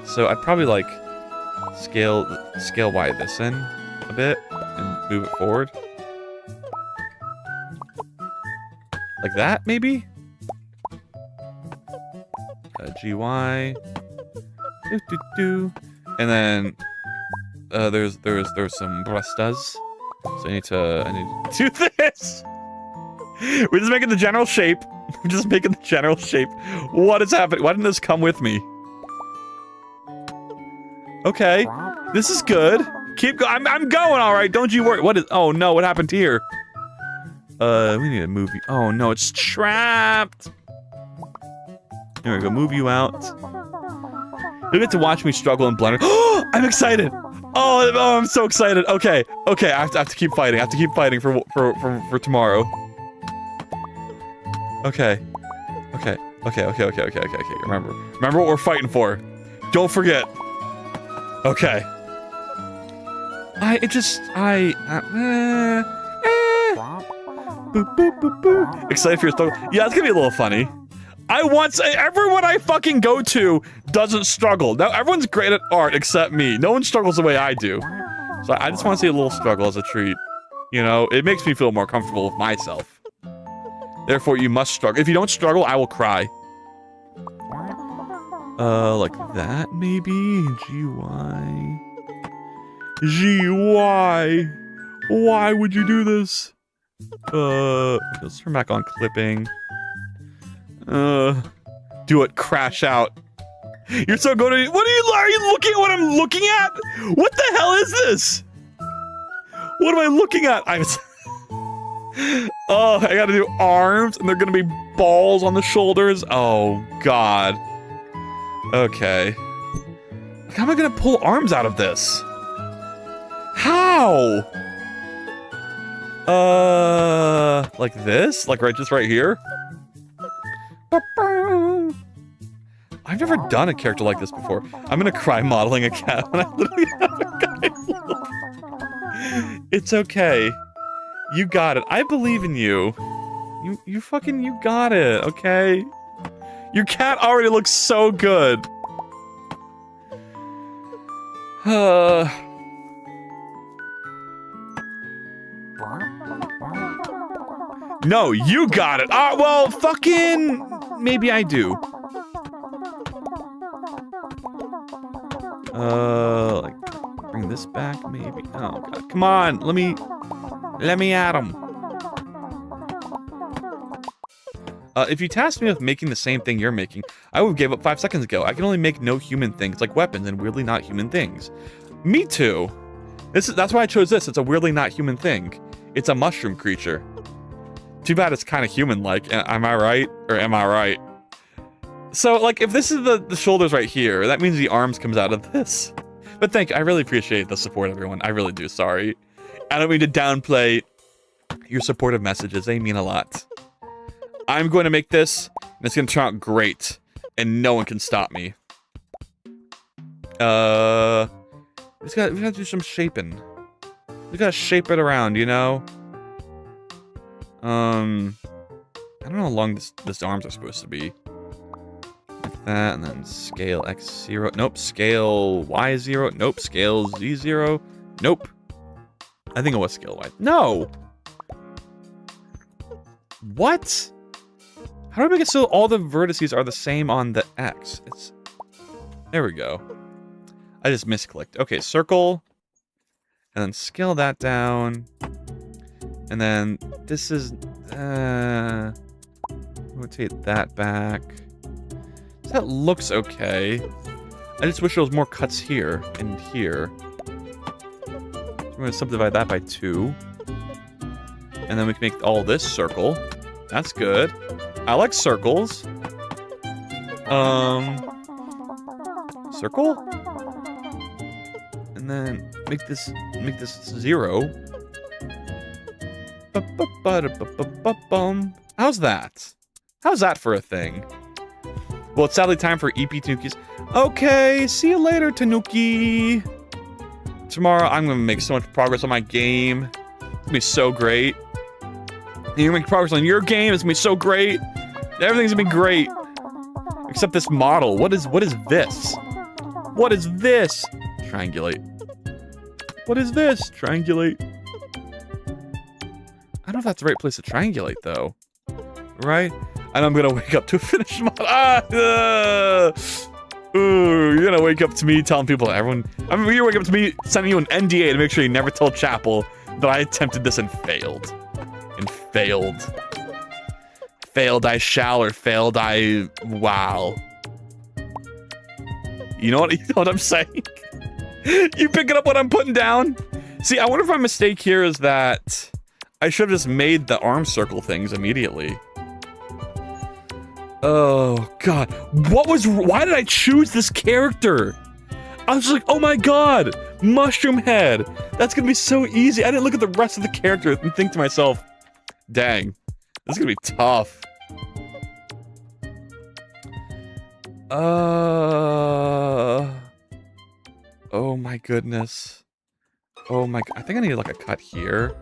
So I'd probably like scale Y this in a bit and move it forward. Like that, maybe? GY. And then there's some brustas. So I need to do this. We're just making the general shape. We're just making the general shape. What is happening? Why didn't this come with me? Okay, this is good. Keep going. I'm going all right. Don't you worry. What is? Oh no! What happened here? We need to move you. Oh no! It's trapped. There we go. Move you out. You get to watch me struggle and blender. I'm excited. Oh, I'm so excited. Okay, I have to keep fighting. I have to keep fighting for tomorrow. Okay. Remember what we're fighting for. Don't forget. Okay. Excited for your struggle. Yeah, it's gonna be a little funny. Everyone I fucking go to doesn't struggle. Now, everyone's great at art except me. No one struggles the way I do. So I just want to see a little struggle as a treat. You know, it makes me feel more comfortable with myself. Therefore, you must struggle. If you don't struggle, I will cry. Like that, maybe? GY. GY. Why would you do this? Let's turn back on clipping. Do it, crash out. You're so good at it. Are you looking at what I'm looking at? What the hell is this? What am I looking at? Oh, I gotta do arms, and they're gonna be balls on the shoulders. Oh, God. Okay. How am I gonna pull arms out of this? How? Like this? Like just right here? I've never done a character like this before. I'm gonna cry modeling a cat when I literally have a guy. It's okay. You got it. I believe in you. You got it, okay? Your cat already looks so good. No, you got it. Well, fucking... Maybe I do. Like, bring this back, maybe? Oh, God. Come on, let me at him. If you tasked me with making the same thing you're making, I would have gave up 5 seconds ago. I can only make no human things, like weapons, and weirdly not human things. Me too. That's why I chose this. It's a weirdly not human thing. It's a mushroom creature. Too bad it's kind of human-like. Am I right? Or am I right? So, like, if this is the shoulders right here, that means the arms comes out of this. But thank you. I really appreciate the support, everyone. I really do. Sorry. I don't mean to downplay your supportive messages. They mean a lot. I'm going to make this, and it's going to turn out great. And no one can stop me. We gotta do some shaping. We gotta shape it around, you know? I don't know how long this arms are supposed to be. Like that, and then scale X0. Nope, scale Y0. Nope, scale Z0. Nope. I think it was scale Y. No! What? How do I make it so all the vertices are the same on the X? There we go. I just misclicked. Okay, circle. And then scale that down. And then this is... rotate that back. That looks okay. I just wish there was more cuts here and here. So we're going to subdivide that by 2. And then we can make all this circle. That's good. I like circles. Circle? And then make this 0. How's that? How's that for a thing? Well, it's sadly time for EP Tanukis. Okay, see you later, Tanuki. Tomorrow, I'm gonna make so much progress on my game. It's gonna be so great. And you're gonna make progress on your game. It's gonna be so great. Everything's gonna be great. Except this model. What is this? What is this? Triangulate. What is this? Triangulate. I don't know if that's the right place to triangulate, though. Right? And I'm gonna wake up to a finished model. Ooh, you're gonna wake up to me telling people, you're gonna wake up to me sending you an NDA to make sure you never tell Chapel that I attempted this and failed. And failed. Failed I shall, or failed I... Wow. You know what I'm saying? You picking up what I'm putting down? See, I wonder if my mistake here is that I should have just made the arm circle things immediately. Oh, God. Why did I choose this character? I was like, oh my God, mushroom head. That's gonna be so easy. I didn't look at the rest of the character and think to myself, dang, this is gonna be tough. Oh my goodness. Oh my, I think I need like a cut here.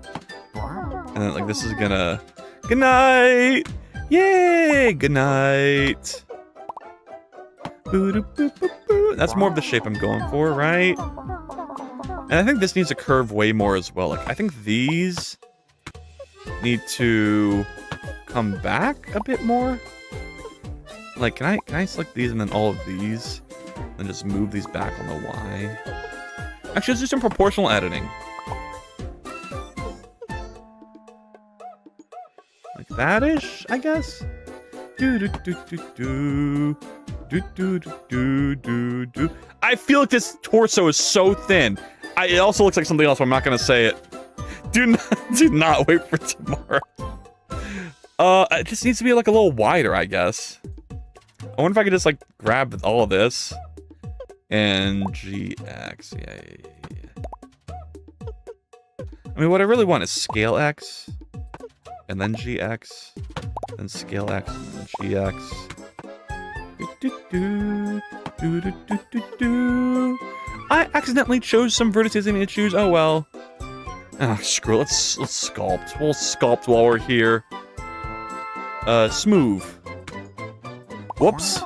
And then like this is gonna, good night. Yay, good night. That's more of the shape I'm going for, right? And I think this needs to curve way more as well. Like, I think these need to come back a bit more. Like, can I select these and then all of these? And just move these back on the Y? Actually, let's do some proportional editing. Like that-ish, I guess? Do-do-do-do-do. Do-do-do-do-do-do. I feel like this torso is so thin. It also looks like something else, but I'm not gonna say it. Do not wait for tomorrow. It just needs to be like a little wider, I guess. I wonder if I could just like grab all of this and GX. Yeah. I mean, what I really want is scale X, and then GX, then scale X, and then GX. I accidentally chose some vertices I need to choose. Oh well. Ah, screw it. Let's sculpt. We'll sculpt while we're here. Smooth. Whoops.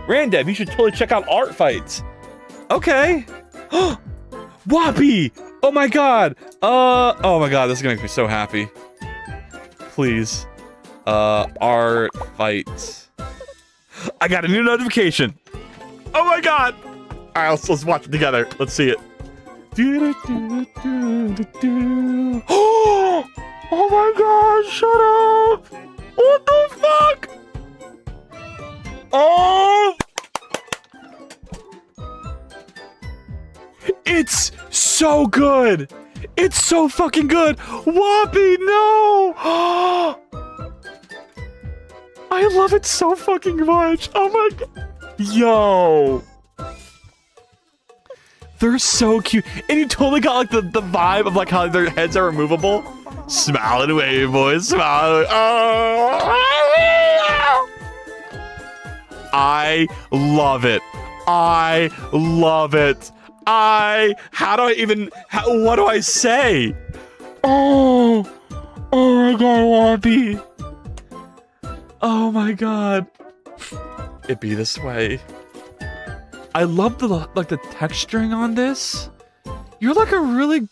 Randev, you should totally check out Artfight. Okay. Whoppy! Oh my god! Oh my god, this is gonna make me so happy. Please. Artfight. I got a new notification! Oh my god! Alright, let's watch it together. Let's see it. Oh my god, shut up! What the fuck? Oh! It's so good! It's so fucking good! Whoppy, no! I love it so fucking much! Oh my god! Yo! They're so cute. And you totally got like the vibe of like how their heads are removable. Smile and wave, boys. Smile and wave. Oh! I love it. I love it. How do I even, what do I say? Oh my god, Whoppy. Oh my god. It be this way. I love the texturing on this. You're like a really,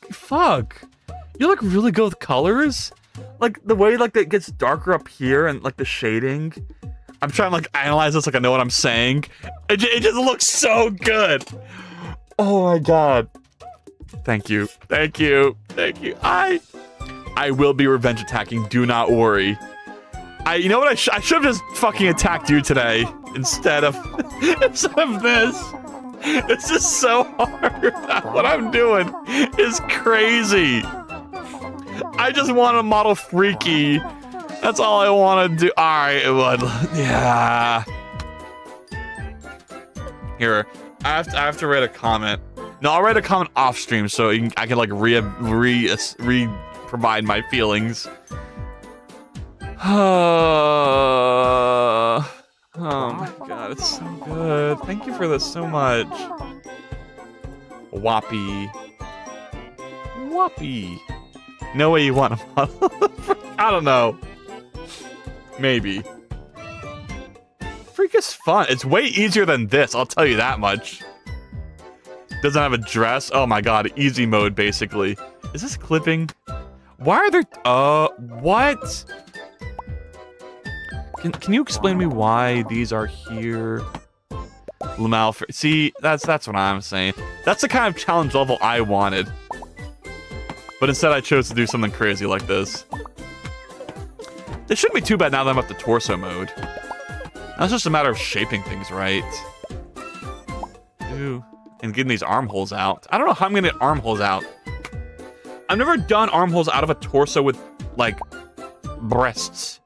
you look really good with colors. Like the way like it gets darker up here and like the shading. I'm trying to like analyze this like I know what I'm saying. It just looks so good. Oh my god. Thank you. Thank you. Thank you. I will be revenge attacking. Do not worry. You know what? I should have just fucking attacked you today instead of this. It's just so hard. What I'm doing is crazy. I just want to model Freaky. That's all I want to do. All right, yeah. Here, I have to write a comment. No, I'll write a comment off stream so I can like provide my feelings. Oh my god, it's so good. Thank you for this so much. Whoppy. Whoppy. No way you want to model. I don't know. Maybe. Freak is fun. It's way easier than this, I'll tell you that much. Doesn't have a dress. Oh my god, easy mode basically. Is this clipping? Why are there what? Can you explain to me why these are here? Lamal, see, that's what I'm saying. That's the kind of challenge level I wanted. But instead I chose to do something crazy like this. It shouldn't be too bad now that I'm up to torso mode. That's just a matter of shaping things right. Ooh. And getting these armholes out. I don't know how I'm gonna get armholes out. I've never done armholes out of a torso with like, breasts.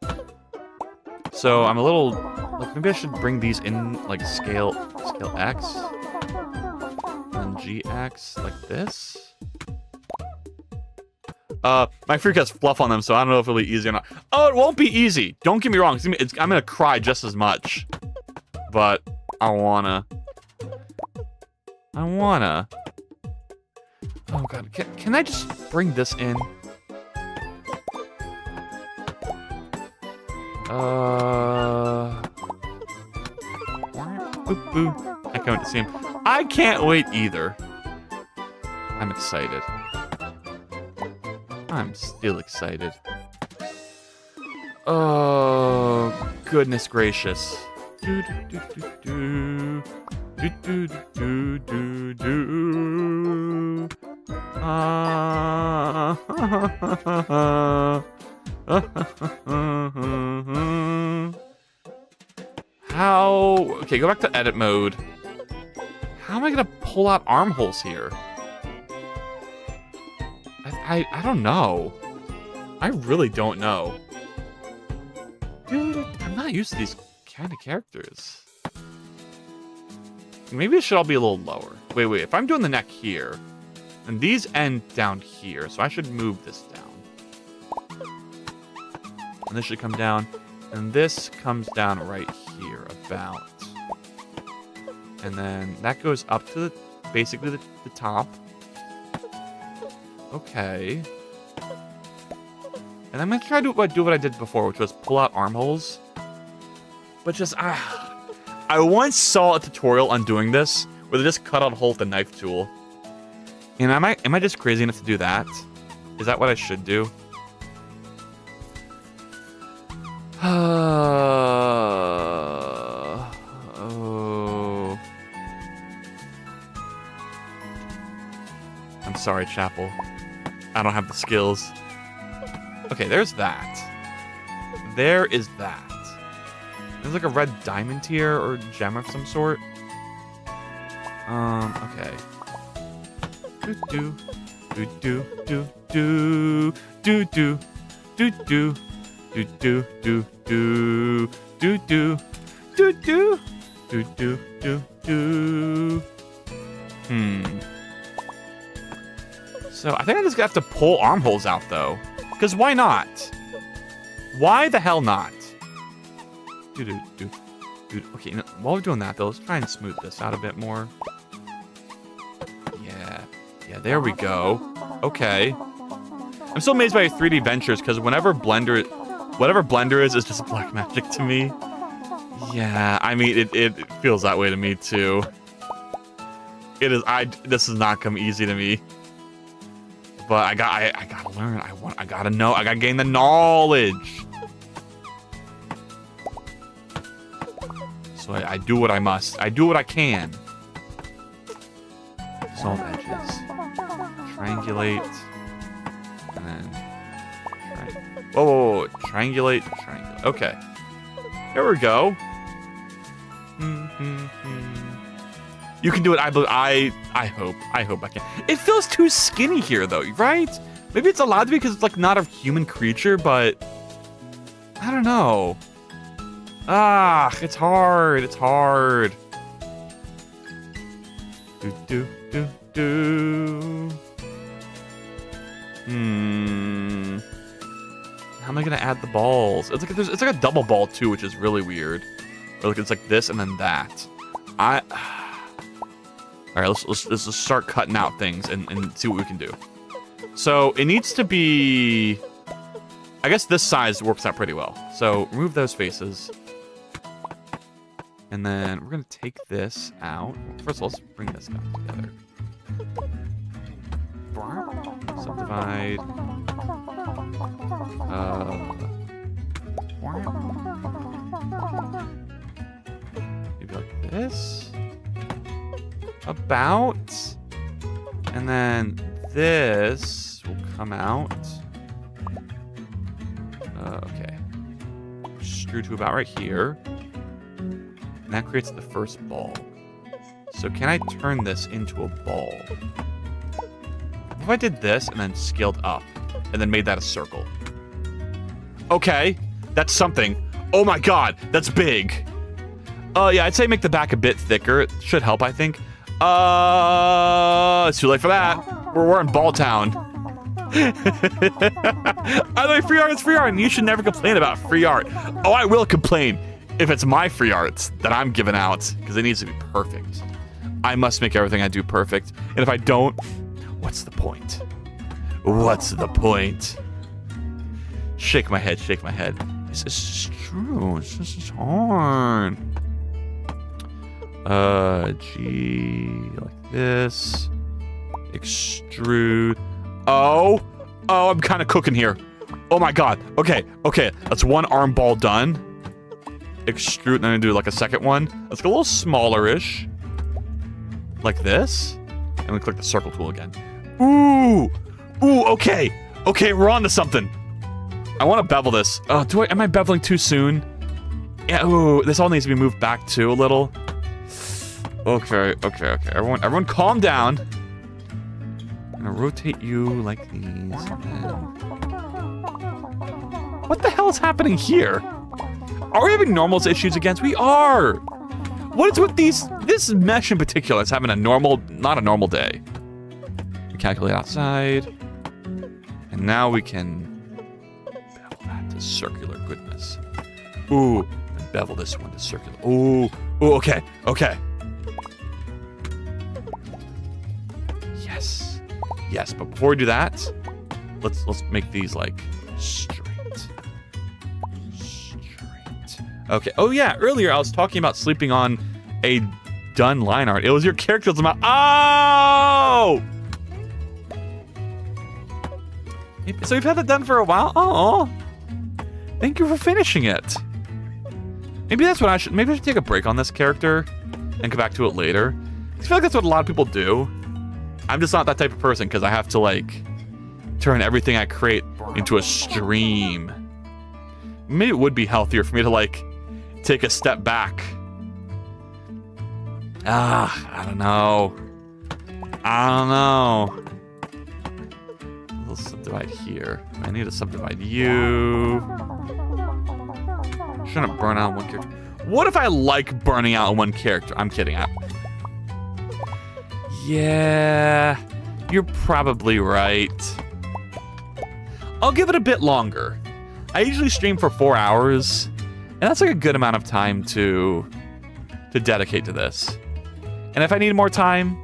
So I'm a little, like, maybe I should bring these in, like, scale X. And GX, like this. My freak has fluff on them, so I don't know if it'll be easy or not. Oh, it won't be easy. Don't get me wrong. I'm gonna cry just as much. But I wanna. Oh god, can I just bring this in? Boop, boop. I can't wait to see him. I can't wait either. I'm excited. I'm still excited. Oh, goodness gracious. Do do do do do do do do do. How? Okay, go back to edit mode. How am I gonna pull out armholes here? I don't know. I really don't know. Dude, I'm not used to these kind of characters. Maybe it should all be a little lower. Wait. If I'm doing the neck here, and these end down here, so I should move this down. And this should come down, and this comes down right here, about. And then that goes up to basically the top. Okay. And I'm gonna try to do what I did before, which was pull out armholes. But just, I once saw a tutorial on doing this, where they just cut out a hole with the knife tool. And am I just crazy enough to do that? Is that what I should do? Oh. I'm sorry, Chapel. I don't have the skills. Okay, there's that. There is that. There's like a red diamond here, or gem of some sort. Okay. Do do do do do do do do do do do do do do do do do do do do. So I think I just have to pull armholes out though, because why not? Why the hell not? Okay, while we're doing that though, let's try and smooth this out a bit more. Yeah, there we go. Okay. I'm so amazed by 3D Ventures, because whatever Blender is just black magic to me. Yeah, I mean, it feels that way to me too. It is. This has not come easy to me. But I gotta learn. I gotta know. I gotta gain the knowledge. So I do what I must. I do what I can. Solve edges. Triangulate. And then... Whoa. Triangulate. Okay. There we go. You can do it. I hope I can. It feels too skinny here, though, right? Maybe it's allowed to be because it's like not a human creature, but I don't know. It's hard. It's hard. Do. How am I gonna add the balls? It's like a double ball too, which is really weird. Or like it's like this and then that. All right, let's just start cutting out things and see what we can do. So it needs to be, I guess this size works out pretty well. So remove those faces. And then we're gonna take this out. First of all, let's bring this guy together. Subdivide. Maybe like this. About. And then this will come out. Okay. Screw to about right here. And that creates the first ball. So can I turn this into a ball? If I did this and then scaled up and then made that a circle. Okay. That's something. Oh my god, that's big. Yeah, I'd say make the back a bit thicker. It should help, I think. It's too late for that. We're in Ball Town. I like free art, it's free art, and you should never complain about free art. Oh, I will complain if it's my free art that I'm giving out, because it needs to be perfect. I must make everything I do perfect, and if I don't, what's the point? What's the point? Shake my head, shake my head. This is true, this is hard. G, like this. Extrude. Oh, I'm kind of cooking here. Oh my god. Okay, that's one arm ball done. Extrude, and then I'm gonna do like a second one. Let's go a little smaller-ish. Like this. And we click the circle tool again. Ooh, okay, we're on to something. I want to bevel this. Oh, am I beveling too soon? Yeah, ooh, this all needs to be moved back too a little. Okay. Everyone calm down. I'm gonna rotate you like these. What the hell is happening here? Are we having normals issues again? We are! What is with this mesh in particular is having not a normal day. We calculate outside. And now we can bevel that to circular goodness. Ooh, and bevel this one to circular. Ooh, okay. Yes, but before we do that, let's make these like straight. Okay. Oh yeah, earlier I was talking about sleeping on a done line art. It was your character's amount. Oh! So you've had that done for a while? Oh. Thank you for finishing it. Maybe that's what maybe I should take a break on this character and come back to it later. I feel like that's what a lot of people do. I'm just not that type of person because I have to like turn everything I create into a stream. Maybe it would be healthier for me to like take a step back. I don't know. Let's subdivide here. I need to subdivide you. Shouldn't burn out one character. What if I like burning out on one character? I'm kidding. Yeah, you're probably right. I'll give it a bit longer. I usually stream for 4 hours, and that's like a good amount of time to dedicate to this. And if I need more time,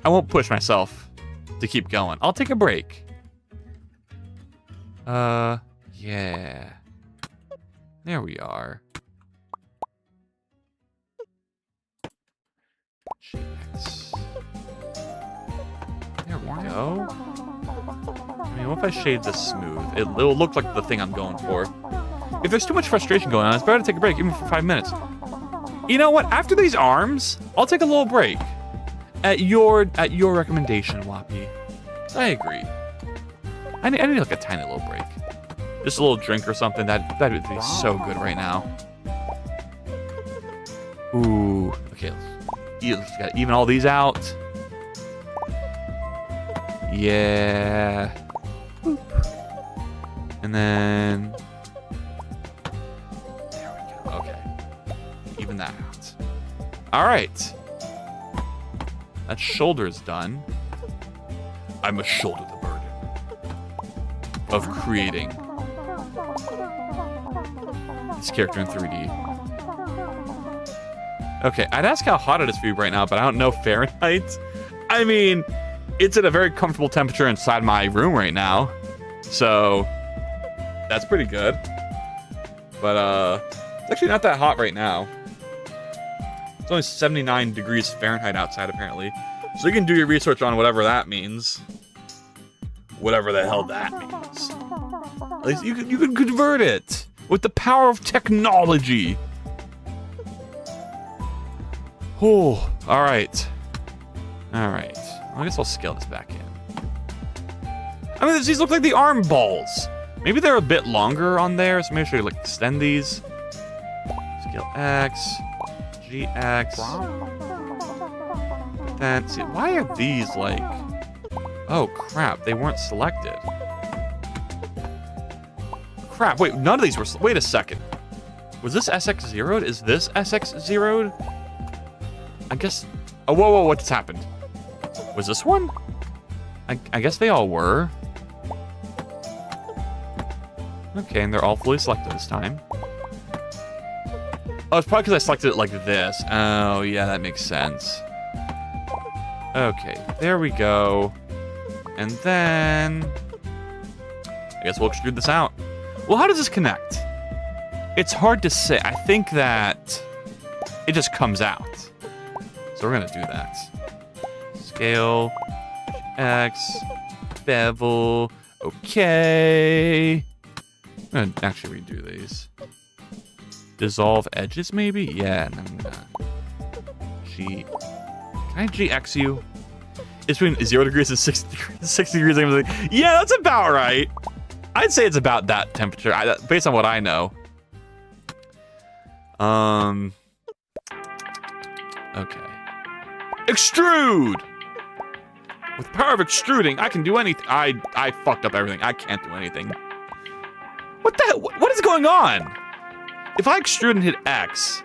I won't push myself to keep going. I'll take a break. Yeah. There we are. There we go. I mean, what if I shade this smooth? It'll look like the thing I'm going for. If there's too much frustration going on, it's better to take a break, even for 5 minutes. You know what? After these arms, I'll take a little break. At your recommendation, Wappy. I agree. I need like a tiny little break. Just a little drink or something. That would be so good right now. Ooh. Okay, let's gotta even all these out. Yeah. Boop. And then there we go. Okay. Even that out. All right. That shoulder's done. I must shoulder the burden of creating this character in 3D. Okay, I'd ask how hot it is for you right now, but I don't know Fahrenheit. I mean, it's at a very comfortable temperature inside my room right now, so that's pretty good. But it's actually not that hot right now. It's only 79 degrees Fahrenheit outside, apparently. So you can do your research on whatever that means. Whatever the hell that means. At least you can convert it with the power of technology. Oh, all right. I guess I'll scale this back in. I mean, these look like the arm balls. Maybe they're a bit longer on there, so maybe I should like extend these. Scale X, GX. That's it. Why are these like? Oh crap! They weren't selected. crap. Wait, none of these were... Wait a second. Was this SX zeroed? Is this SX zeroed? I guess... Oh, whoa, whoa, what just happened? Was this one? I guess they all were. Okay, and they're all fully selected this time. Oh, it's probably because I selected it like this. Oh, yeah, that makes sense. Okay, there we go. And then... I guess we'll extrude this out. Well, how does this connect? It's hard to say. I think that it just comes out. So we're going to do that. Scale, X, bevel, okay. I'm going to actually redo these. Dissolve edges, maybe? Yeah, and then I'm going to G. Can I GX you? It's between 0 degrees and 60 degrees. Yeah, that's about right. I'd say it's about that temperature, based on what I know. Okay. Extrude! With the power of extruding, I can do anything. I fucked up everything. I can't do anything. What the hell? What is going on? If I extrude and hit X...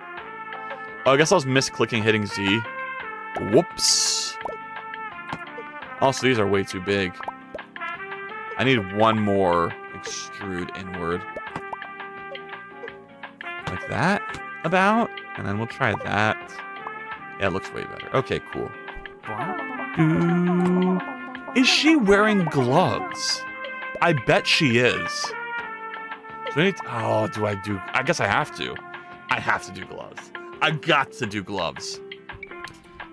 Oh, I guess I was misclicking hitting Z. Whoops. Also, these are way too big. I need one more extrude inward. Like that, about. And then we'll try that. Yeah, it looks way better. Okay, cool. Is she wearing gloves? I bet she is. Oh, do I do... I guess I have to. I have to do gloves. I got to do gloves.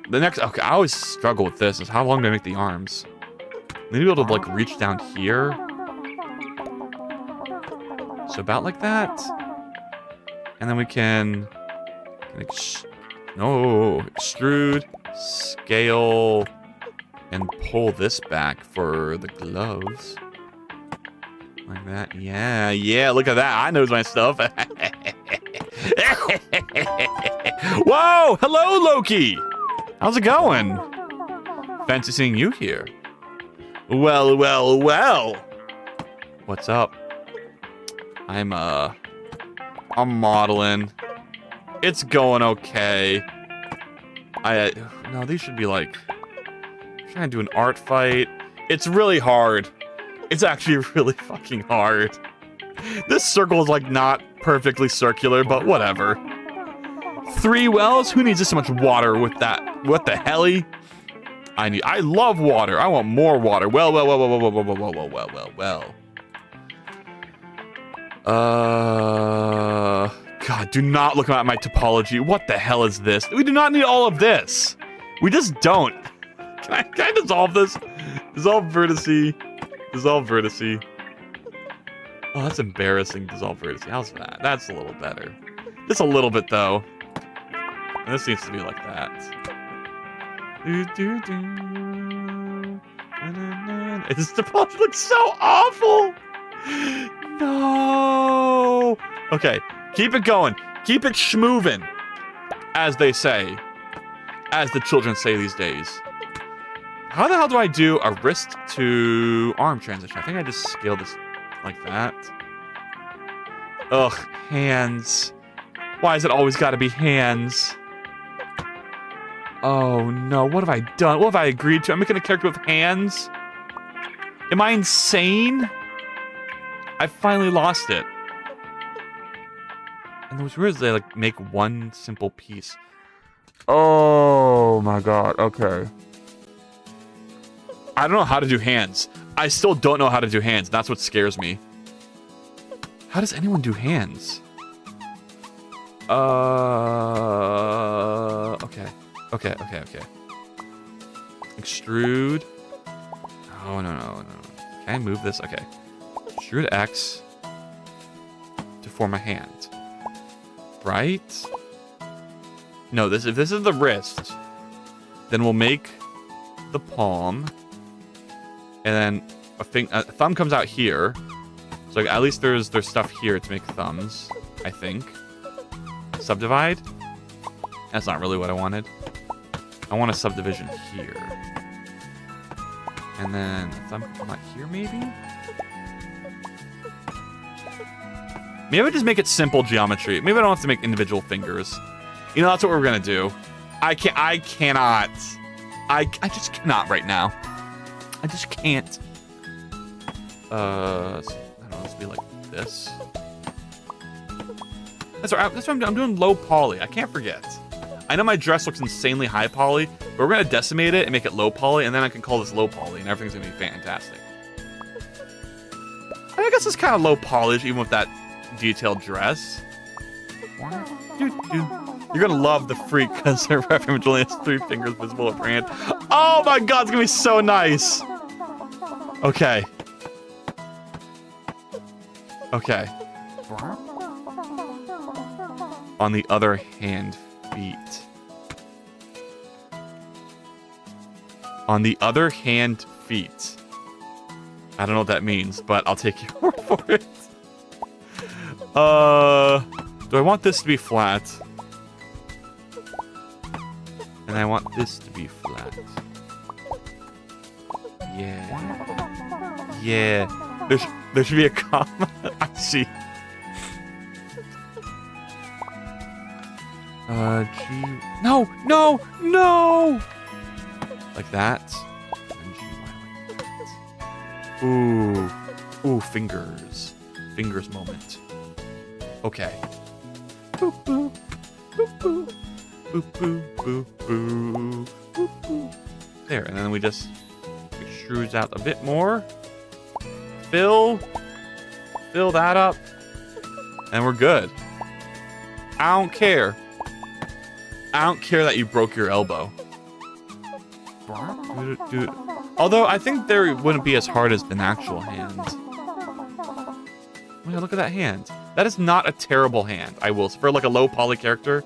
The next... Okay, I always struggle with this. Is how long do I make the arms? Maybe able to, like, reach down here. So about like that. And then we can... extrude, scale, and pull this back for the gloves. Like that. Yeah, yeah, look at that. I knows my stuff. Whoa! Hello, Loki! How's it going? Fancy seeing you here. Well, well, well. What's up? I'm modeling. It's going okay. No, these should be like... I'm trying to do an art fight. It's really hard. It's actually really fucking hard. This circle is like not perfectly circular, but whatever. 3 wells? Who needs this much water with that? What the helly? I love water. I want more water. Well. God, do not look at my topology. What the hell is this? We do not need all of this. We just don't. Can I dissolve this? Dissolve vertice. Dissolve vertice. Oh, that's embarrassing. Dissolve vertice. How's that? That's a little better. Just a little bit, though. And this needs to be like that. This topology looks so awful. No. Okay, keep it going. Keep it schmovin', as they say. As the children say these days. How the hell do I do a wrist to arm transition? I think I just scale this like that. Ugh, hands. Why has it always got to be hands? Oh no, what have I done? What have I agreed to? I'm making a character with hands? Am I insane? I finally lost it. And what's weird is they like make one simple piece. Oh my god, okay. I don't know how to do hands. I still don't know how to do hands. That's what scares me. How does anyone do hands? Okay. Okay. Extrude. Oh, no. Can I move this? Okay. Extrude X to form a hand. Right? No, if this is the wrist, then we'll make the palm. And then a thumb comes out here. So at least there's stuff here to make thumbs, I think. Subdivide? That's not really what I wanted. I want a subdivision here. And then a thumb can come out here, maybe? Maybe I just make it simple geometry. Maybe I don't have to make individual fingers. You know, that's what we're gonna do. I cannot. I just cannot right now. I just can't. I don't know, let's be like this. That's right, I'm doing low poly. I can't forget. I know my dress looks insanely high poly, but we're gonna decimate it and make it low poly, and then I can call this low poly, and everything's gonna be fantastic. I guess it's kind of low polish, even with that detailed dress. You're gonna love the freak because her reference only has 3 fingers visible at her hand. Oh my god, it's gonna be so nice. Okay. Okay. On the other hand, feet. On the other hand, feet. I don't know what that means, but I'll take your word for it. Do I want this to be flat? And I want this to be flat. Yeah. Yeah. There should be a comma. I see. G... No! No! No! Like that. And G-Y like that. Ooh. Ooh, fingers. Fingers moment. Okay. Boop, boop. Boop, boop. Boop, boop, boop, boop. Boop, boop. There, and then we just extrude out a bit more. Fill that up. And we're good. I don't care. I don't care that you broke your elbow. Dude. Although, I think there wouldn't be as hard as an actual hand. Oh yeah, look at that hand. That is not a terrible hand, I will. For like a low poly character.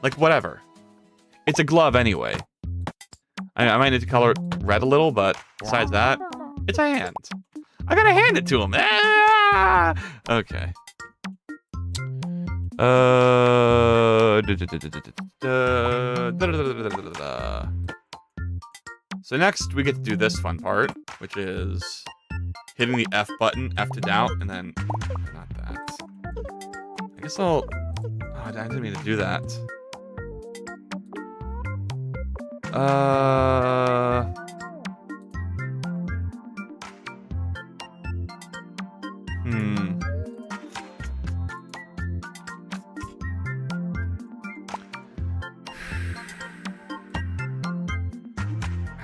Like, whatever. It's a glove anyway. I might need to color it red a little, but besides that, it's a hand. I gotta hand it to him. Ah! Okay. So next we get to do this fun part, which is hitting the F button, F to doubt, and then not that. I guess I'll. Oh, I didn't mean to do that. I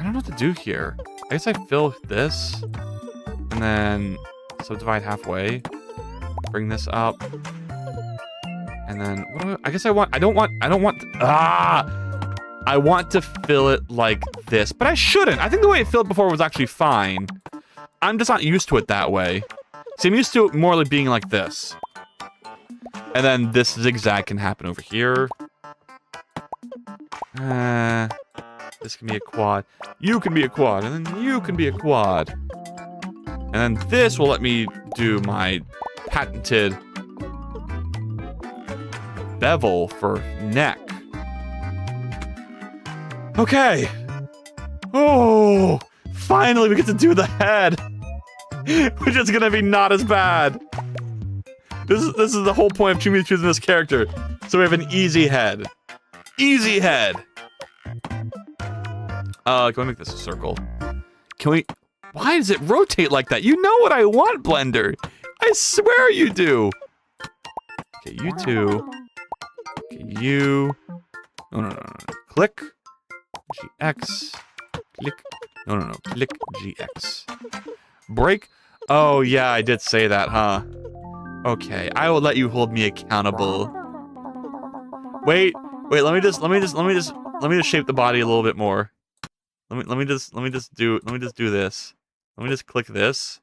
don't know what to do here. I guess I fill this, and then subdivide halfway. Bring this up, and then what do I guess I want. I don't want. I want to fill it like this, but I shouldn't. I think the way it filled before was actually fine. I'm just not used to it that way. See, I'm used to it more like being like this. And then this zigzag can happen over here. This can be a quad. You can be a quad, and then you can be a quad. And then this will let me do my patented bevel for neck. Okay. Oh, finally we get to do the head, which is gonna be not as bad. This is the whole point of choosing this character. So we have an easy head. Easy head. Can we make this a circle? Can we? Why does it rotate like that? You know what I want, Blender. I swear you do. Okay, you two. Okay, you. No. Click. GX. Click. No. Click GX. Break. Oh yeah, I did say that, huh? Okay, I will let you hold me accountable. Wait. Let me just shape the body a little bit more. Let me just do this. Let me just click this,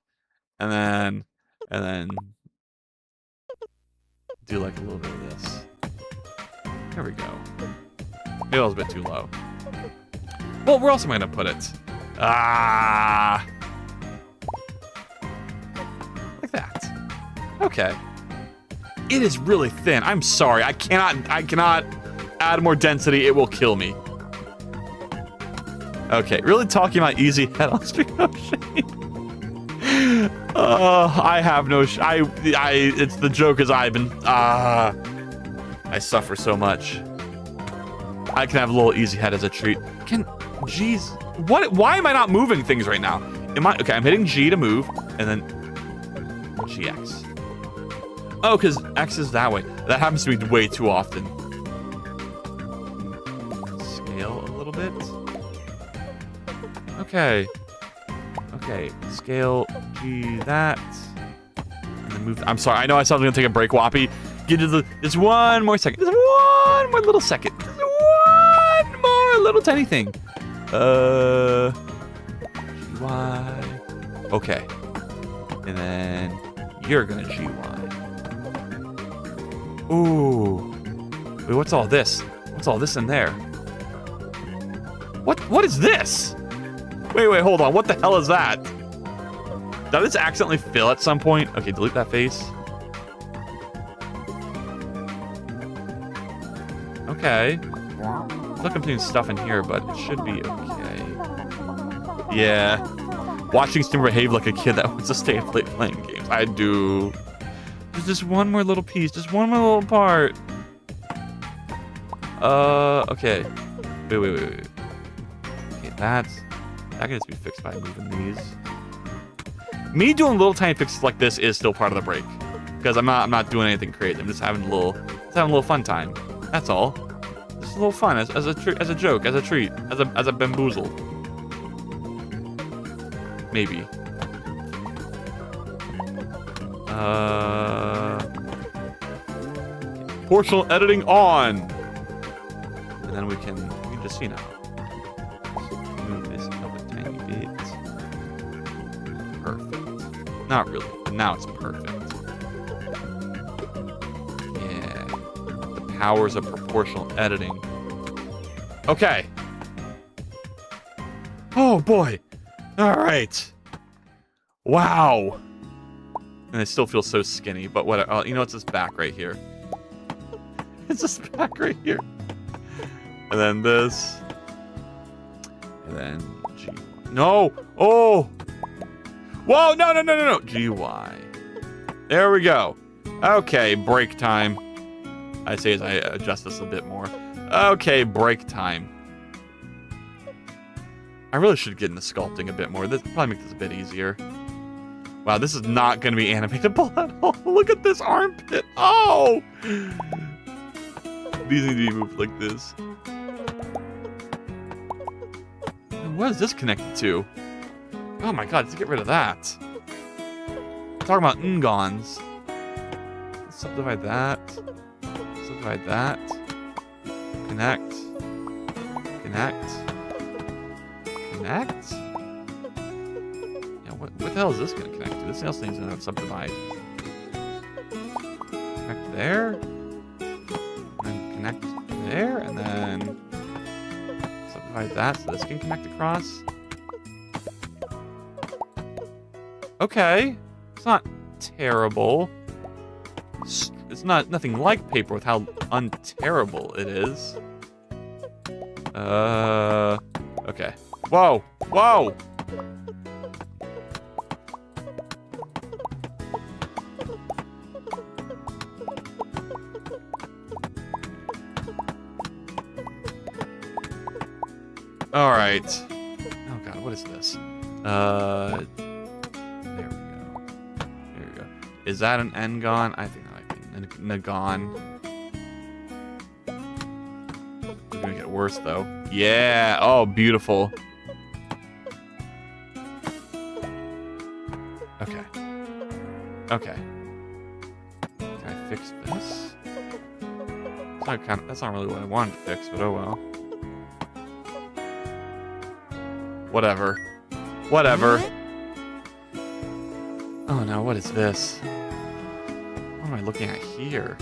and then do like a little bit of this. There we go. Maybe that was a bit too low. Well, where else am I gonna put it? Like that. Okay. It is really thin. I'm sorry. I cannot add more density. It will kill me. Okay, really talking about easy head on stream of shame. I have no it's the joke as I suffer so much. I can have a little easy head as a treat. Jeez. Why am I not moving things right now? Okay, I'm hitting G to move, and then GX. Oh, because X is that way. That happens to me way too often. Scale a little bit. Okay. Okay, scale G that. And then move. I'm sorry, I know I said I was gonna take a break, Whoppy. Just one more second. Just one more little second. Just one more little tiny thing. GY. Okay. And then you're gonna GY. Ooh. Wait, what's all this? What's all this in there? What is this? Wait, hold on. What the hell is that? Did I just accidentally fill at some point? Okay, delete that face. Okay. Looks like I'm putting stuff in here, but it should be okay. Yeah. Watching Steam behave like a kid that wants to stay up late playing games. I do. There's just one more little piece. Just one more little part. Okay. Wait. Okay, that can just be fixed by moving these. Me doing little tiny fixes like this is still part of the break. Because I'm not doing anything crazy. I'm just having a little fun time. That's all. Just a little fun as a joke, as a treat, as a bamboozle. Maybe. Proportional editing on. And then we can just, you know, move this up a tiny bit. Perfect. Not really, but now it's perfect. Yeah. The powers of proportional editing. Okay. Oh boy. All right. Wow. And I still feel so skinny, but what? You know, it's this back right here. It's this back right here. And then this. And then G. No. Oh. Whoa. No. GY. There we go. Okay. Break time. I say as I adjust this a bit more. Okay. Break time. I really should get into sculpting a bit more. This probably make this a bit easier. Wow, this is not going to be animatable at all. Look at this armpit. Oh! These need to be moved like this. What is this connected to? Oh my god, let's get rid of that. I'm talking about ngons. Let's subdivide that. Subdivide that. Connect. Connect. Connect? Yeah, what the hell is this going to connect to? This else needs to subdivide. Connect there. And connect there. And then subdivide that so this can connect across. Okay. It's not terrible. It's nothing like paper with how unterrible it is. Okay. Whoa! Whoa! All right. Oh god, what is this? There we go. There we go. Is that an Ngon? I think that might be an Nagon. It's gonna get worse though. Yeah. Oh, beautiful. Okay. Okay. Can I fix this? That's not really what I wanted to fix, but oh well. Whatever. Whatever. Oh no, what is this? What am I looking at here?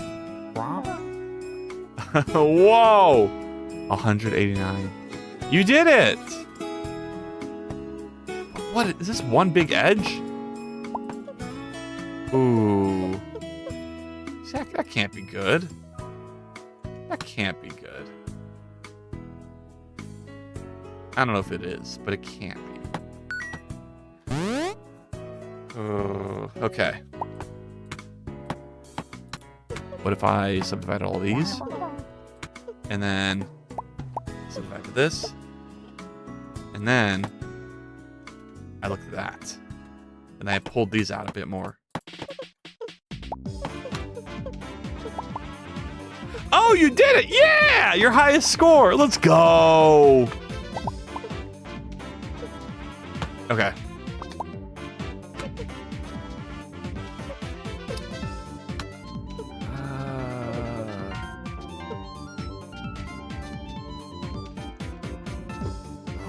Whoa! 189. You did it! What? Is this one big edge? Ooh. See, that can't be good. That can't be good. I don't know if it is, but it can't be. Okay. What if I subdivide all these? And then subdivide to this? And then I looked at that. And I pulled these out a bit more. Oh, you did it! Yeah! Your highest score! Let's go! Okay.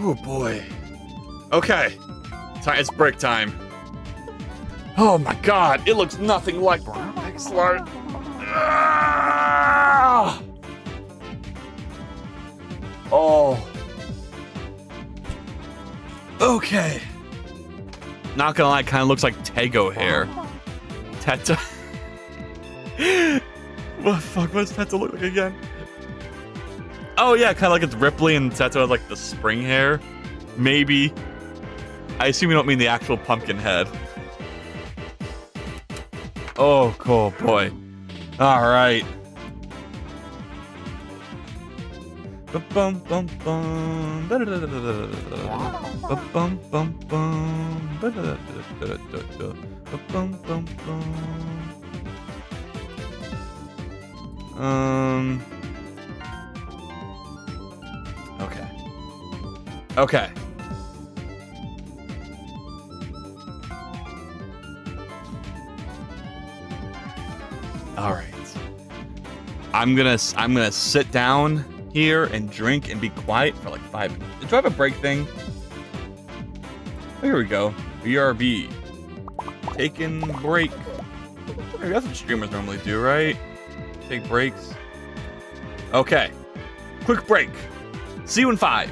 Oh boy. Okay. It's break time. Oh my god, it looks nothing like Pixlar. Ah! Oh. Okay. Not gonna lie, kind of looks like Tego hair. Teta. What the fuck? What does Teta look like again? Oh yeah, kind of like it's Ripley and Teta has like the spring hair. Maybe. I assume you don't mean the actual pumpkin head. Oh, cool boy. All right. Bum bum bum. Bum bum bum. Bum bum bum. Okay. Okay. All right. I'm gonna sit down here and drink and be quiet for like 5 minutes. Do I have a break thing? Here we go. BRB. Taking break. Hey, that's what streamers normally do, right? Take breaks. Okay. Quick break. See you in 5.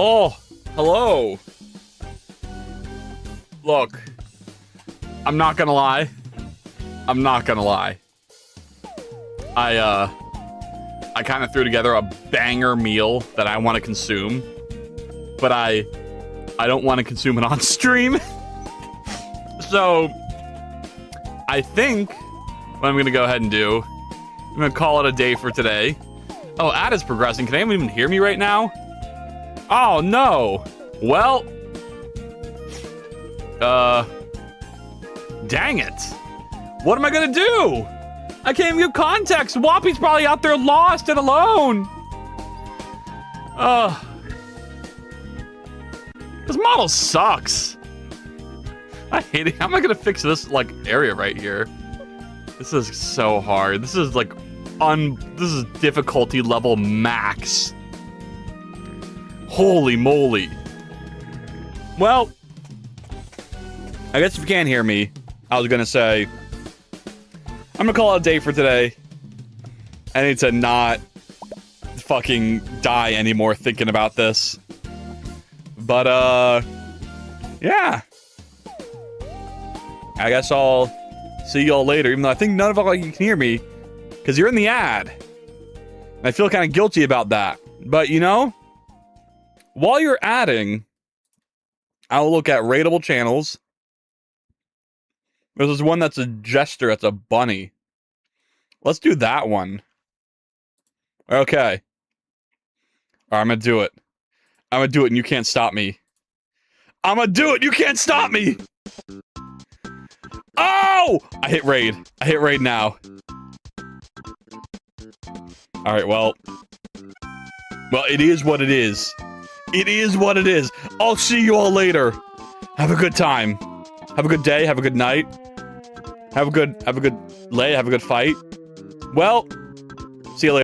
Oh, hello. Look, I'm not gonna lie. I'm not gonna lie. I kind of threw together a banger meal that I want to consume, but I don't want to consume it on stream. So, I think what I'm gonna go ahead and do, I'm gonna call it a day for today. Oh, ad is progressing. Can anyone even hear me right now? Oh, no. Well, dang it. What am I gonna do? I can't even give context. Whoppy's probably out there lost and alone. This model sucks. I hate it. How am I gonna fix this, like, area right here? This is so hard. This is, like, this is difficulty level max. Holy moly. Well, I guess if you can't hear me, I was gonna say, I'm gonna call it a day for today. I need to not fucking die anymore thinking about this. But, yeah. I guess I'll see y'all later, even though I think none of you can hear me, because you're in the ad. And I feel kind of guilty about that. But, you know, while you're adding, I'll look at rateable channels. There's one that's a jester, that's a bunny. Let's do that one. Okay. Alright, I'm gonna do it. I'm gonna do it and you can't stop me. I'm gonna do it, you can't stop me! Oh! I hit raid. I hit raid now. Alright, well. Well, it is what it is. It is what it is. I'll see you all later. Have a good time. Have a good day, have a good night. Have a good lay, have a good fight. Well, see you later.